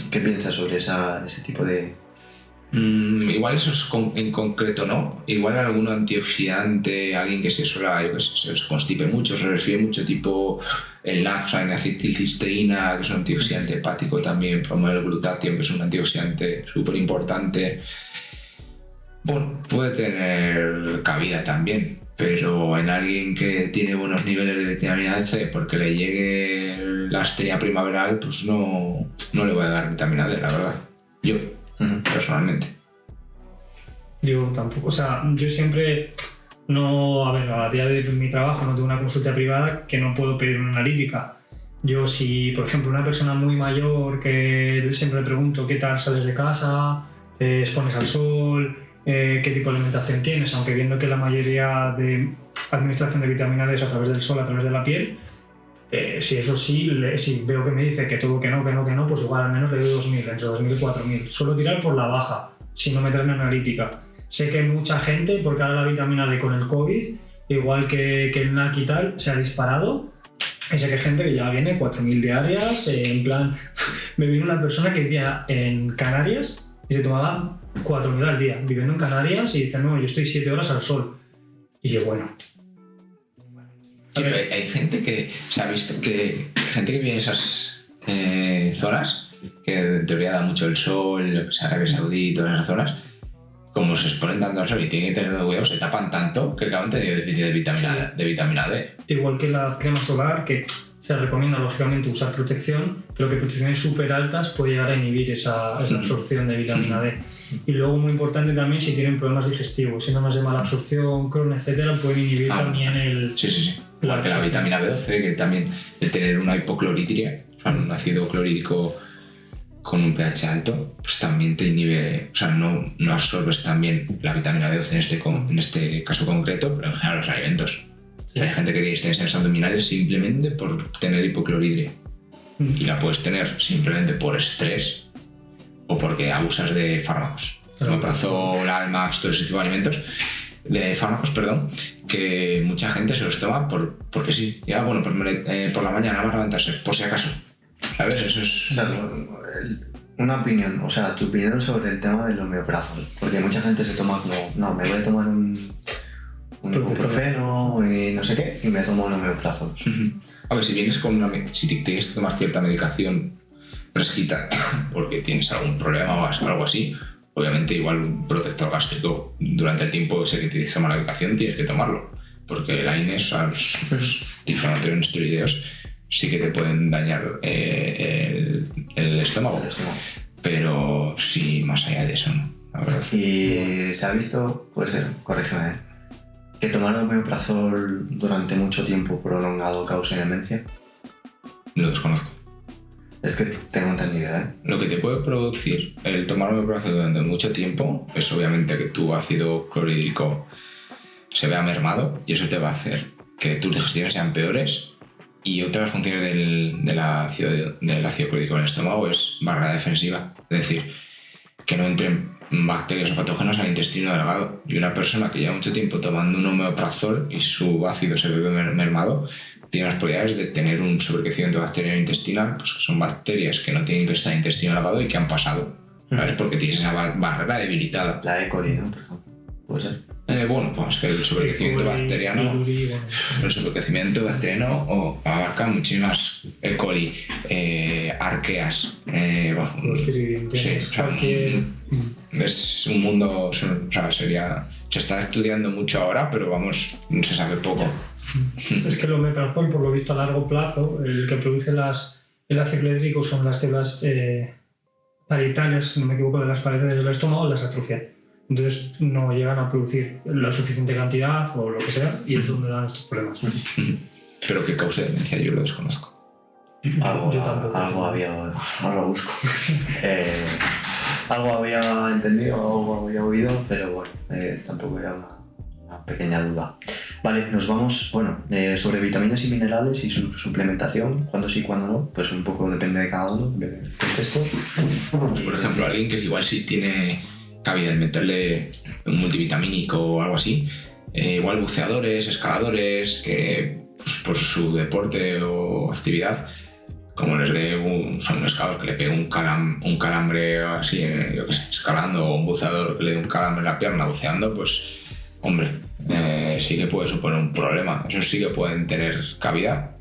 ¿Qué piensas sobre ese tipo de...? Igual eso es en concreto no. Igual algún antioxidante, alguien que se constipe mucho, se resfríe mucho, tipo el NAC, o N-acetilcisteína, que es un antioxidante hepático también, promueve el glutatión, que es un antioxidante súper importante. Bueno, puede tener cabida también, pero en alguien que tiene buenos niveles de vitamina C porque le llegue la astenia primaveral, pues no le voy a dar vitamina D, la verdad. Yo, personalmente. Yo tampoco, o sea, yo siempre a día de mi trabajo no tengo una consulta privada que no puedo pedir una analítica. Yo si, por ejemplo, una persona muy mayor que siempre le pregunto qué tal sales de casa, te expones al sol, qué tipo de alimentación tienes, aunque viendo que la mayoría de administración de vitamina D es a través del sol, a través de la piel, si eso sí, si veo que me dice que todo que no, pues igual al menos le doy 2.000, entre 2.000 y 4.000. Suelo tirar por la baja, sin no meterme en analítica. Sé que mucha gente, porque ahora la vitamina D con el COVID, igual que el NAC y tal, se ha disparado. Y sé que hay gente que ya viene 4.000 diarias, en plan... Me vino una persona que vivía en Canarias y se tomaba 4.000 al día, viviendo en Canarias, y dice, no, yo estoy 7 horas al sol. Y yo, bueno... Sí, pero hay gente que se ha visto que gente que vive en esas zonas, que en teoría da mucho el sol, Arabia Saudí y todas esas zonas, como se exponen tanto al sol y tienen que tener cuidado, se tapan tanto que acaban teniendo déficit de vitamina D. Igual que la crema solar, que se recomienda lógicamente usar protección, pero que protecciones súper altas puede llegar a inhibir esa absorción de vitamina D. Y luego, muy importante también, si tienen problemas digestivos, síntomas de mala absorción, Crohn, etcétera, pueden inhibir también el... Sí. Porque la vitamina B12, que también de tener una hipocloridria, o sea, un ácido clorhídrico con un pH alto, pues también te inhibe, o sea, no absorbes también la vitamina B12 en este caso concreto, pero en general los alimentos. Sí. Hay gente que tiene extensiones abdominales simplemente por tener hipocloridria. Y la puedes tener simplemente por estrés o porque abusas de fármacos. Omeprazol, Almax, todo ese tipo de alimentos, de fármacos, que mucha gente se los toma porque sí. Ya, bueno, por la mañana va a levantarse, por si acaso. ¿Sabes? Eso es... O sea, una opinión, o sea, tu opinión sobre el tema del omeprazol. Porque mucha gente se toma como, no, me voy a tomar un ibuprofeno y no sé qué, y me tomo un omeprazol. A ver, si vienes si te tienes que tomar cierta medicación fresquita porque tienes algún problema o algo así, obviamente igual un protector gástrico durante el tiempo ese que tienes que tomar la medicación tienes que tomarlo, porque el AINES, los antiinflamatorios no esteroideos, sí que te pueden dañar el estómago. Pero sí, más allá de eso, ¿no? La verdad. Y se ha visto, puede ser, corrígeme, que tomar omeprazol durante mucho tiempo prolongado causa demencia. Lo desconozco. Es que tengo entendido, ¿eh? Lo que te puede producir el tomar omeprazol durante mucho tiempo es obviamente que tu ácido clorhídrico se vea mermado y eso te va a hacer que tus digestiones sean peores. Y otra de las funciones del ácido clorhídrico en el estómago es barrera defensiva, es decir, que no entren bacterias o patógenos al intestino delgado. Y una persona que lleva mucho tiempo tomando un omeprazol y su ácido se ve mermado, tiene las probabilidades de tener un sobrecrecimiento bacteriano intestinal, pues que son bacterias que no tienen que estar en el intestino delgado y que han pasado, ¿sabes? Porque tienes esa barrera debilitada. La E. coli, ¿no? Por ejemplo. ¿Puede ser? Bueno, pues que el sobrecrecimiento bacteriano abarca muchísimas E. coli, arqueas, sí, o sea, es un mundo, o sea, se está estudiando mucho ahora, pero vamos, se sabe poco. Es que el omeprazol, por lo visto a largo plazo, el que produce el ácido clorhídrico son las células parietales, si no me equivoco, de las paredes del estómago, las atrofian. Entonces no llegan a producir la suficiente cantidad o lo que sea, y es donde dan estos problemas. Pero que cause demencia yo lo desconozco. Algo había... Ahora lo busco. Algo había entendido, algo había oído, pero bueno, tampoco era una pequeña duda. Vale, nos vamos, sobre vitaminas y minerales y su suplementación, cuándo sí, cuándo no, pues un poco depende de cada uno, del contexto. Pues, por ejemplo, alguien que igual sí tiene cabida en meterle un multivitamínico o algo así, igual buceadores, escaladores, que pues, por su deporte o actividad, como les dé un escalador que le pegue un calambre o así, yo qué sé, escalando, o un buceador que le dé un calambre en la pierna buceando, pues hombre, sí que puede suponer un problema. Eso sí que pueden tener cabida,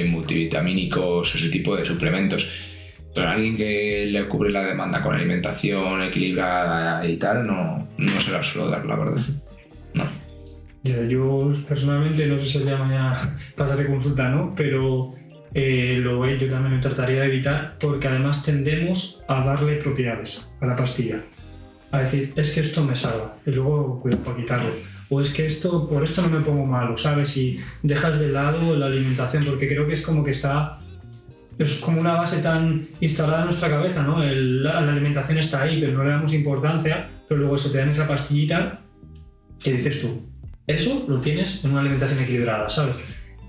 multivitamínicos, ese tipo de suplementos. Pero a alguien que le cubre la demanda con alimentación equilibrada y tal, no se la suelo dar, la verdad. No. Yo personalmente, no sé si ya mañana pasaré consulta, ¿no? Pero yo también lo trataría de evitar, porque además tendemos a darle propiedades a la pastilla. A decir, es que esto me salva, y luego cuidado para quitarlo. O es que por esto no me pongo malo, ¿sabes? Y dejas de lado la alimentación, porque creo que es como que es como una base tan instalada en nuestra cabeza, ¿no? La alimentación está ahí, pero no le damos importancia, pero luego eso te dan esa pastillita que dices tú, eso lo tienes en una alimentación equilibrada, ¿sabes?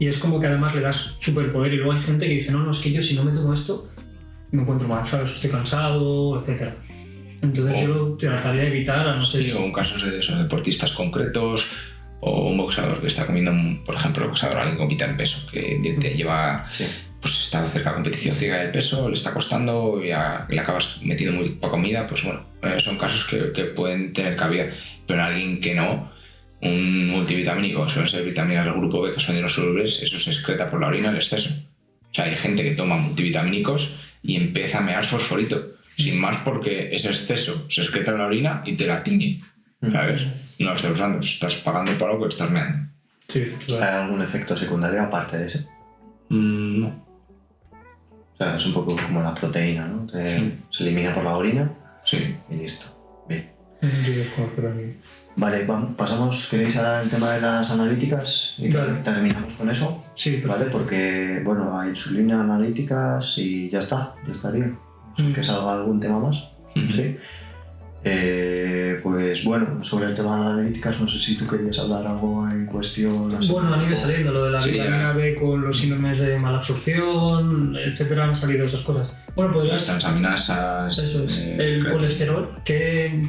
Y es como que además le das superpoder, y luego hay gente que dice, no, es que yo si no me tomo esto me encuentro mal, ¿sabes? Estoy cansado, etc. Entonces yo lo trataría de evitar, a no ser... Sí, o en casos de esos deportistas concretos, o un boxeador que está comiendo, por ejemplo, alguien que compita en peso, que te lleva... Sí. Pues está cerca de la competición, te llega el peso, le está costando y le acabas metiendo muy poca comida, pues bueno, son casos que pueden tener cabida. Pero alguien que no, un multivitamínico, suelen ser vitaminas del grupo B que son hidrosolubles, eso se excreta por la orina el exceso. O sea, hay gente que toma multivitamínicos y empieza a mear fosforito, sin más porque ese exceso se excreta en la orina y te la tiñe, ¿sabes? No lo estás usando, estás pagando por algo que estás meando. Sí, claro. ¿Hay algún efecto secundario aparte de eso? No. O sea, es un poco como la proteína, ¿no? Se elimina por la orina, sí, y listo. Bien. Vale, pasamos, ¿queréis al tema de las analíticas? Y terminamos con eso. Sí. Vale, porque, hay insulina, analíticas y ya estaría. ¿Que salga algún tema más? Sí. Pues bueno, sobre el tema de las analíticas, no sé si tú querías hablar algo en cuestión. Bueno, han ido saliendo lo de la vitamina B con los síndromes de malabsorción, etcétera, han salido esas cosas. Bueno, podrías... Las transaminasas... Eso es. El colesterol, ¿qué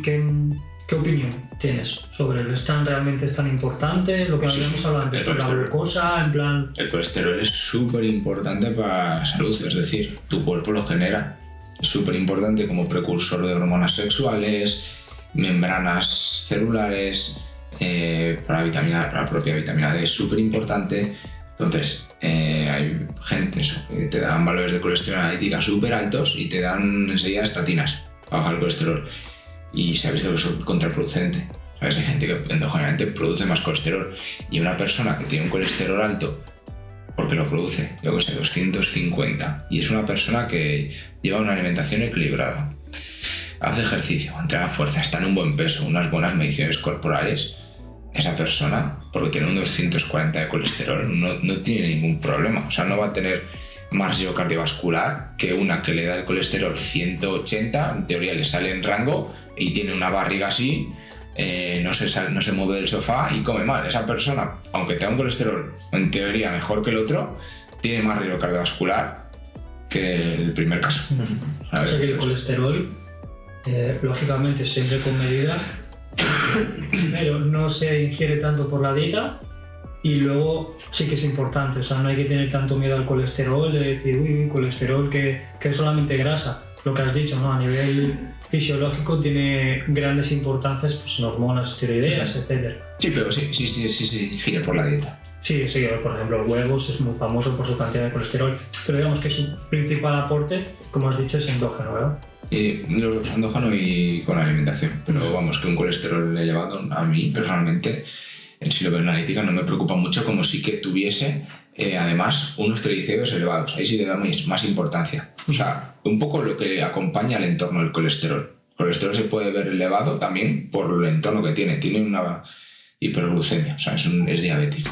opinión tienes sobre el stand? ¿Realmente es tan importante? Lo que habíamos hablado antes, sobre la glucosa, en plan... El colesterol es súper importante para la salud, es decir, tu cuerpo lo genera. Es súper importante como precursor de hormonas sexuales, membranas celulares, para la propia vitamina D es súper importante. Entonces, hay gente que te dan valores de colesterol analítica súper altos y te dan enseguida estatinas para bajar el colesterol. Y se ha visto que es contraproducente. Hay gente que endógenamente produce más colesterol. Y una persona que tiene un colesterol alto porque lo produce, yo que sé, 250, y es una persona que lleva una alimentación equilibrada, hace ejercicio, entrega fuerza, está en un buen peso, unas buenas mediciones corporales, esa persona, porque tiene un 240 de colesterol, no tiene ningún problema. O sea, no va a tener más riesgo cardiovascular que una que le da el colesterol 180, en teoría le sale en rango y tiene una barriga así, no se mueve del sofá y come mal. Esa persona, aunque tenga un colesterol en teoría mejor que el otro, tiene más riesgo cardiovascular que el primer caso. O sea que el colesterol, lógicamente, siempre con medida, pero no se ingiere tanto por la dieta. Y luego sí que es importante, o sea, no hay que tener tanto miedo al colesterol, de decir, uy, colesterol que es solamente grasa. Lo que has dicho, ¿no? A nivel fisiológico tiene grandes importancias pues, en hormonas, esteroideas, etc. Sí, pero sí se ingiere por la dieta. Sí, por ejemplo, el huevos es muy famoso por su cantidad de colesterol, pero digamos que su principal aporte, como has dicho, es endógeno, ¿verdad? Los dos, endógeno y con alimentación, pero vamos, que un colesterol elevado, a mí personalmente, si lo veo en analítica, no me preocupa mucho, como si que tuviese además unos triglicéridos elevados. Ahí sí le da más importancia. O sea, un poco lo que acompaña al entorno del colesterol. El colesterol se puede ver elevado también por el entorno que tiene. Tiene una hiperglucemia, o sea, es diabético.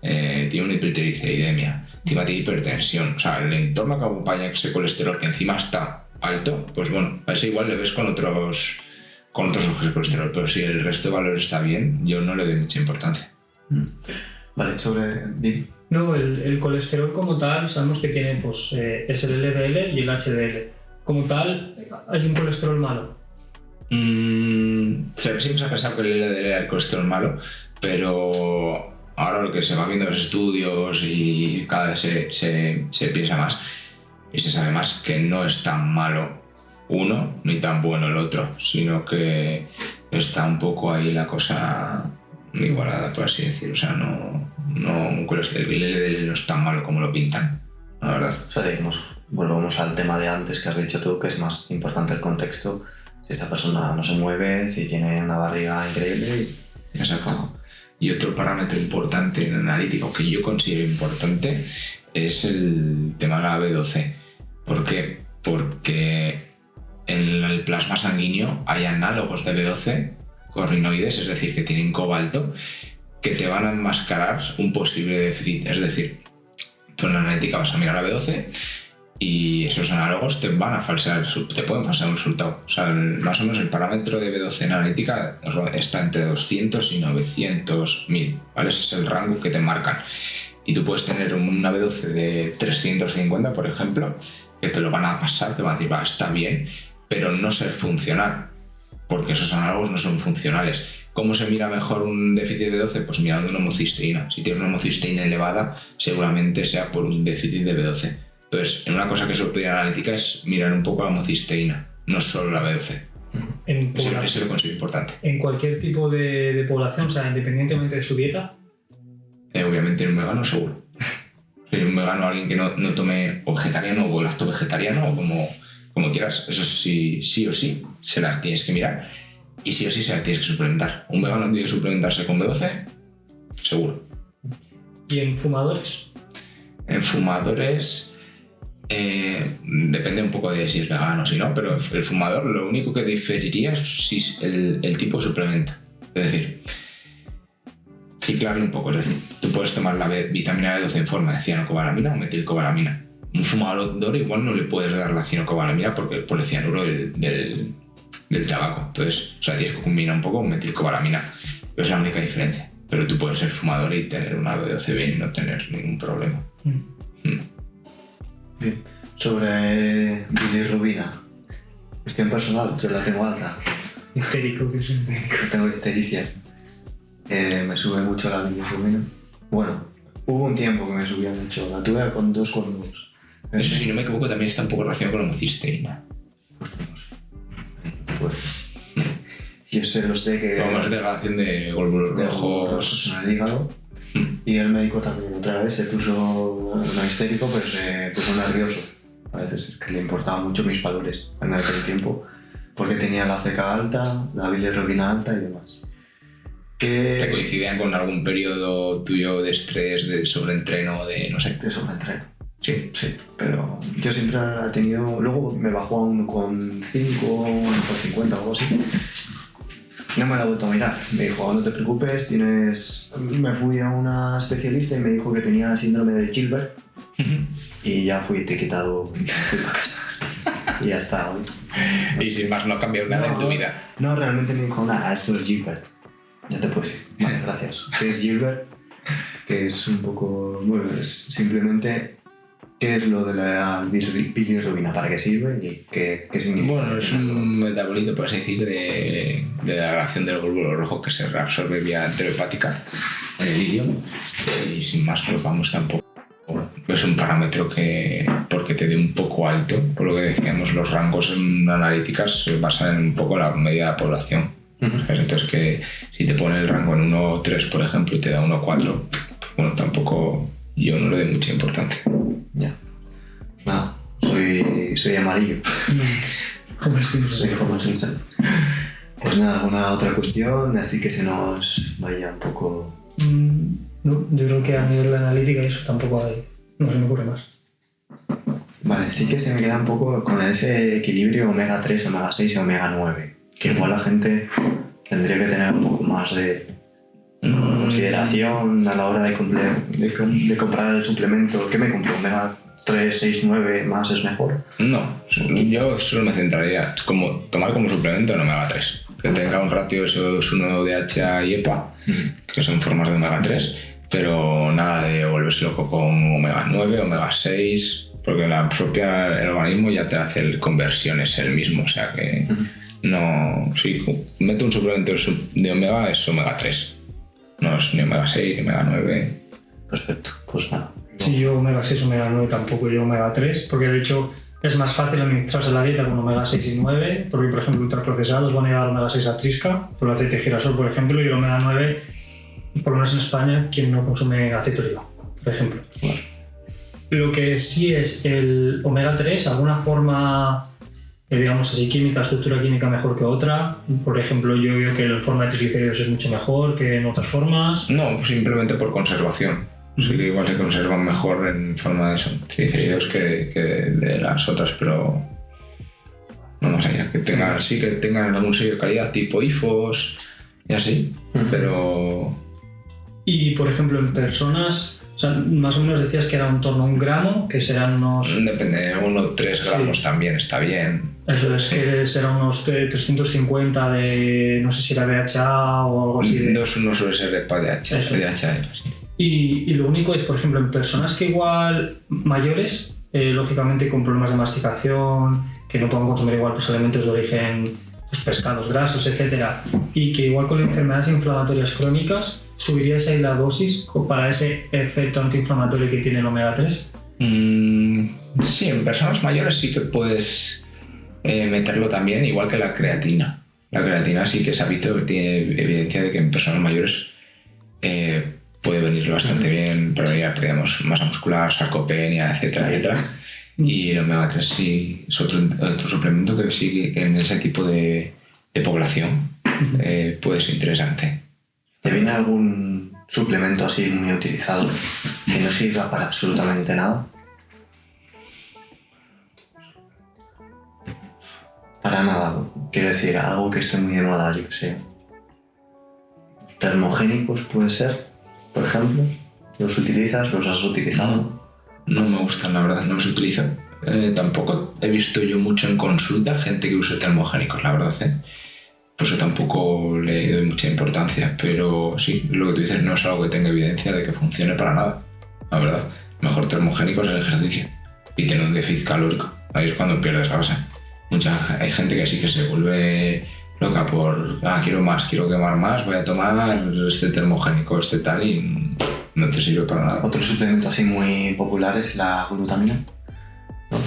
Tiene una hipertrigliceridemia, encima tiene hipertensión. O sea, el entorno que acompaña ese colesterol, que encima está alto, pues bueno, a ese igual le ves con otros ojos de colesterol, pero si el resto de valores está bien, yo no le doy mucha importancia. Vale, No, el colesterol como tal, sabemos que tiene pues, es el LDL y el HDL. Como tal, ¿hay un colesterol malo? Siempre se ha pensado que el LDL era el colesterol malo, pero ahora lo que se va viendo en los estudios y cada vez se piensa más y se sabe más que no es tan malo uno ni tan bueno el otro, sino que está un poco ahí la cosa igualada, por así decirlo. O sea, no un colesterol, el LDL no es tan malo como lo pintan, la verdad. O sea, volvamos al tema de antes que has dicho tú, que es más importante el contexto. Si esa persona no se mueve, si tiene una barriga increíble. Exacto. Y otro parámetro importante en analítico que yo considero importante es el tema de la B12. ¿Por qué? Porque en el plasma sanguíneo hay análogos de B12, corrinoides, es decir, que tienen cobalto, que te van a enmascarar un posible déficit. Es decir, tú en la analítica vas a mirar a B12 y esos análogos te pueden falsear un resultado. O sea, más o menos el parámetro de B12 en analítica está entre 200 y 900.000, ¿vale? Ese es el rango que te marcan. Y tú puedes tener una B12 de 350, por ejemplo, que te lo van a pasar, te van a decir, está bien, pero no ser funcional, porque esos análogos no son funcionales. ¿Cómo se mira mejor un déficit de B12? Pues mirando una homocisteína. Si tienes una homocisteína elevada, seguramente sea por un déficit de B12. Entonces, una cosa que suele pedir analítica es mirar un poco la homocisteína, no solo la B12. Eso lo considero importante. En cualquier tipo de población, o sea, independientemente de su dieta. Obviamente en un vegano seguro. En un vegano, alguien que no tome o vegetariano o lacto vegetariano o como quieras, eso sí o sí se las tienes que mirar y sí o sí se las tienes que suplementar. Un vegano tiene que suplementarse con B12, seguro. ¿Y en fumadores? En fumadores depende un poco de si es vegano o si no, pero el fumador lo único que diferiría es si el tipo de suplemento. Es decir, ciclarle un poco, es decir, tú puedes tomar la vitamina B12 en forma de cianocobalamina o metilcobalamina. Un fumador igual no le puedes dar la cianocobalamina por el cianuro del tabaco. Entonces, o sea, tienes que combinar un poco con metilcobalamina. Pero es la única diferencia. Pero tú puedes ser fumador y tener una B12 bien y no tener ningún problema. Bien. Sobre bilirrubina. Cuestión personal, yo la tengo alta. Histérico, que es histérico. Tengo histericia. Me sube mucho la bilirrubina. Bueno, hubo un tiempo que me subía mucho. La tuve con 2,2. Eso, si no me equivoco, también está un poco relacionado con la homocisteína. Pues, yo sé que... Vamos de relación de glóbulos rojos en el hígado. Y el médico también otra vez se puso no histérico, pero se puso nervioso. A veces es que le importaban mucho mis valores en aquel tiempo, porque tenía la CK alta, la bilirrubina alta y demás. ¿Te ¿Qué coincidían con algún periodo tuyo de estrés, de sobreentreno, de no sé? de sobreentreno? Sí. Sí, pero yo siempre he tenido... Luego me bajó a 1,5, 1,50 o algo así. No me la he vuelto a mirar. Me dijo, no te preocupes, tienes... Me fui a una especialista y me dijo que tenía síndrome de Gilbert y ya fui etiquetado y fui para casa. Y ya está hoy. Y sin más, no ha cambiado nada en tu vida. No, realmente me dijo, nada, esto es Gilbert. Ya te puedes ir. Vale, gracias. ¿Qué es Gilbert? Que es un poco... Bueno, es simplemente... ¿Qué es lo de la bilirrubina? ¿Para qué sirve? ¿Y qué significa? Bueno, es un metabolito, por así decir, de la relación del glóbulo rojo que se reabsorbe vía enterohepática en el ilion. Y sin más, pues vamos, tampoco es un parámetro que, porque te dé un poco alto, por lo que decíamos, los rangos en analíticas se basan en un poco la media de la población. Entonces, que si te pone el rango en 1,3, por ejemplo, y te da 1,4, bueno, tampoco yo no le doy mucha importancia. Ya. Nada, soy amarillo. Homer Simpson. Soy Homer Simpson. Pues nada, alguna otra cuestión, así que se nos vaya un poco... No, yo creo que a nivel de analítica eso tampoco hay, no se me ocurre más. Vale, sí que se me queda un poco con ese equilibrio omega 3, omega 6 y omega 9, que igual la gente tendría que tener un poco más de consideración a la hora de comprar el suplemento. ¿Qué me compro? ¿Omega 3, 6, 9 más es mejor? No, yo solo me centraría como tomar como suplemento en omega 3, que tenga un ratio de SO2:1 DHA y EPA, que son formas de omega 3, pero nada de volverse loco con omega 9, omega 6, porque el organismo ya te hace conversiones él mismo, o sea que no, si meto un suplemento de omega es omega 3, no es ni omega 6 ni omega 9. Perfecto, pues nada. Sí, yo omega 6, omega 9 tampoco, yo omega 3, porque de hecho es más fácil administrarse la dieta con omega 6 y 9, porque por ejemplo ultraprocesados van a llevar omega 6 a trisca, por el aceite de girasol por ejemplo, y el omega 9, por lo menos en España, quien no consume aceite de oliva, por ejemplo. Vale. Lo que sí es el omega 3, alguna forma, digamos así, química, estructura química mejor que otra. Por ejemplo, yo veo que la forma de triglicéridos es mucho mejor que en otras formas. No, simplemente por conservación. Sí, que igual se conservan mejor en forma de triglicéridos que de las otras, pero no más allá. Que tengan, sí que tengan algún sello de calidad tipo IFOS y así, pero... Y por ejemplo, en personas, o sea, más o menos decías que era en torno a 1 gramo, que serán unos... Depende, 3 gramos Sí. También está bien. Eso es, que serán unos 350 de, no sé si era DHA o algo así. 2,1 suele ser de DHA. Eso. DHA. Y lo único es, por ejemplo, en personas que igual mayores, lógicamente con problemas de masticación, que no puedan consumir igual pues, alimentos de origen, pues, pescados grasos, etcétera, y que igual con enfermedades inflamatorias crónicas, ¿subiríais ahí la dosis para ese efecto antiinflamatorio que tiene el omega 3? Sí, en personas mayores sí que puedes meterlo también, igual que la creatina. La creatina sí que se ha visto que tiene evidencia de que en personas mayores puede venir bastante bien, prevenir, digamos, masa muscular, sarcopenia, etcétera, etcétera. Y el omega 3 sí es otro suplemento que sí que en ese tipo de población puede ser interesante. ¿Te viene algún suplemento así muy utilizado que no sirva para absolutamente nada? Para nada, quiero decir, algo que esté muy de moda, yo que sé. Termogénicos puede ser, por ejemplo. ¿Los utilizas? ¿Los has utilizado? No me gustan, la verdad, no los utilizo. Tampoco he visto yo mucho en consulta gente que use termogénicos, la verdad. Por eso tampoco le doy mucha importancia, pero sí, lo que tú dices no es algo que tenga evidencia de que funcione para nada, la verdad. Mejor termogénico es el ejercicio y tener un déficit calórico, ahí es cuando pierdes grasa. Hay gente que sí que se vuelve loca por, quiero más, quiero quemar más, voy a tomar este termogénico, este tal, y no te sirve para nada. Otro suplemento así muy popular es la glutamina.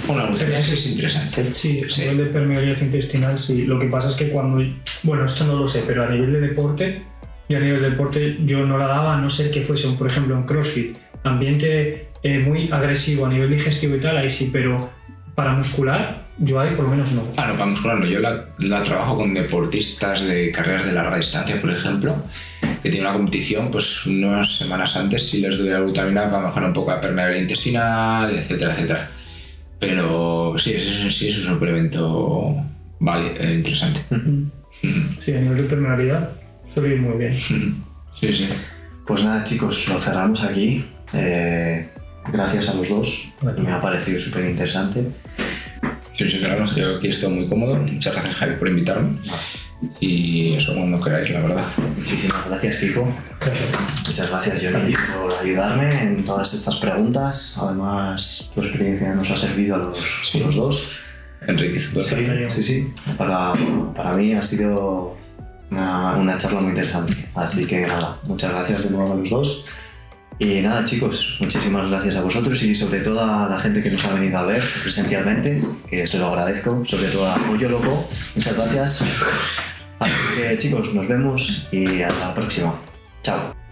Una glutamina sí es interesante. Sí, a nivel de permeabilidad intestinal, sí. Lo que pasa es que cuando... Bueno, esto no lo sé, pero a nivel de deporte, yo no la daba, a no ser que fuese, por ejemplo, en CrossFit, ambiente muy agresivo a nivel digestivo y tal, ahí sí, pero para muscular, yo ahí por lo menos no. No, para muscular no. Yo la trabajo con deportistas de carreras de larga distancia, por ejemplo, que tienen una competición, pues unas semanas antes sí les doy la glutamina para mejorar un poco la permeabilidad intestinal, etcétera, etcétera. Pero sí es un suplemento interesante. Sí, a nivel de permeabilidad suele ir muy bien. Sí. Pues nada, chicos, lo cerramos aquí. Gracias a los dos. Me ha parecido súper interesante. Sí, claro, yo aquí estoy muy cómodo. Muchas gracias, Javi, por invitarme. Y eso cuando queráis, la verdad. Muchísimas gracias, Kiko. Gracias. Muchas gracias, Johnny, por ayudarme en todas estas preguntas. Además, tu experiencia nos ha servido a los dos. Enrique, Sí. Para mí ha sido una charla muy interesante. Así que nada, muchas gracias de nuevo a los dos. Y nada, chicos, muchísimas gracias a vosotros y sobre todo a la gente que nos ha venido a ver presencialmente, que se lo agradezco, sobre todo a Pollo Loco. Muchas gracias. Así que, chicos, nos vemos y hasta la próxima. Chao.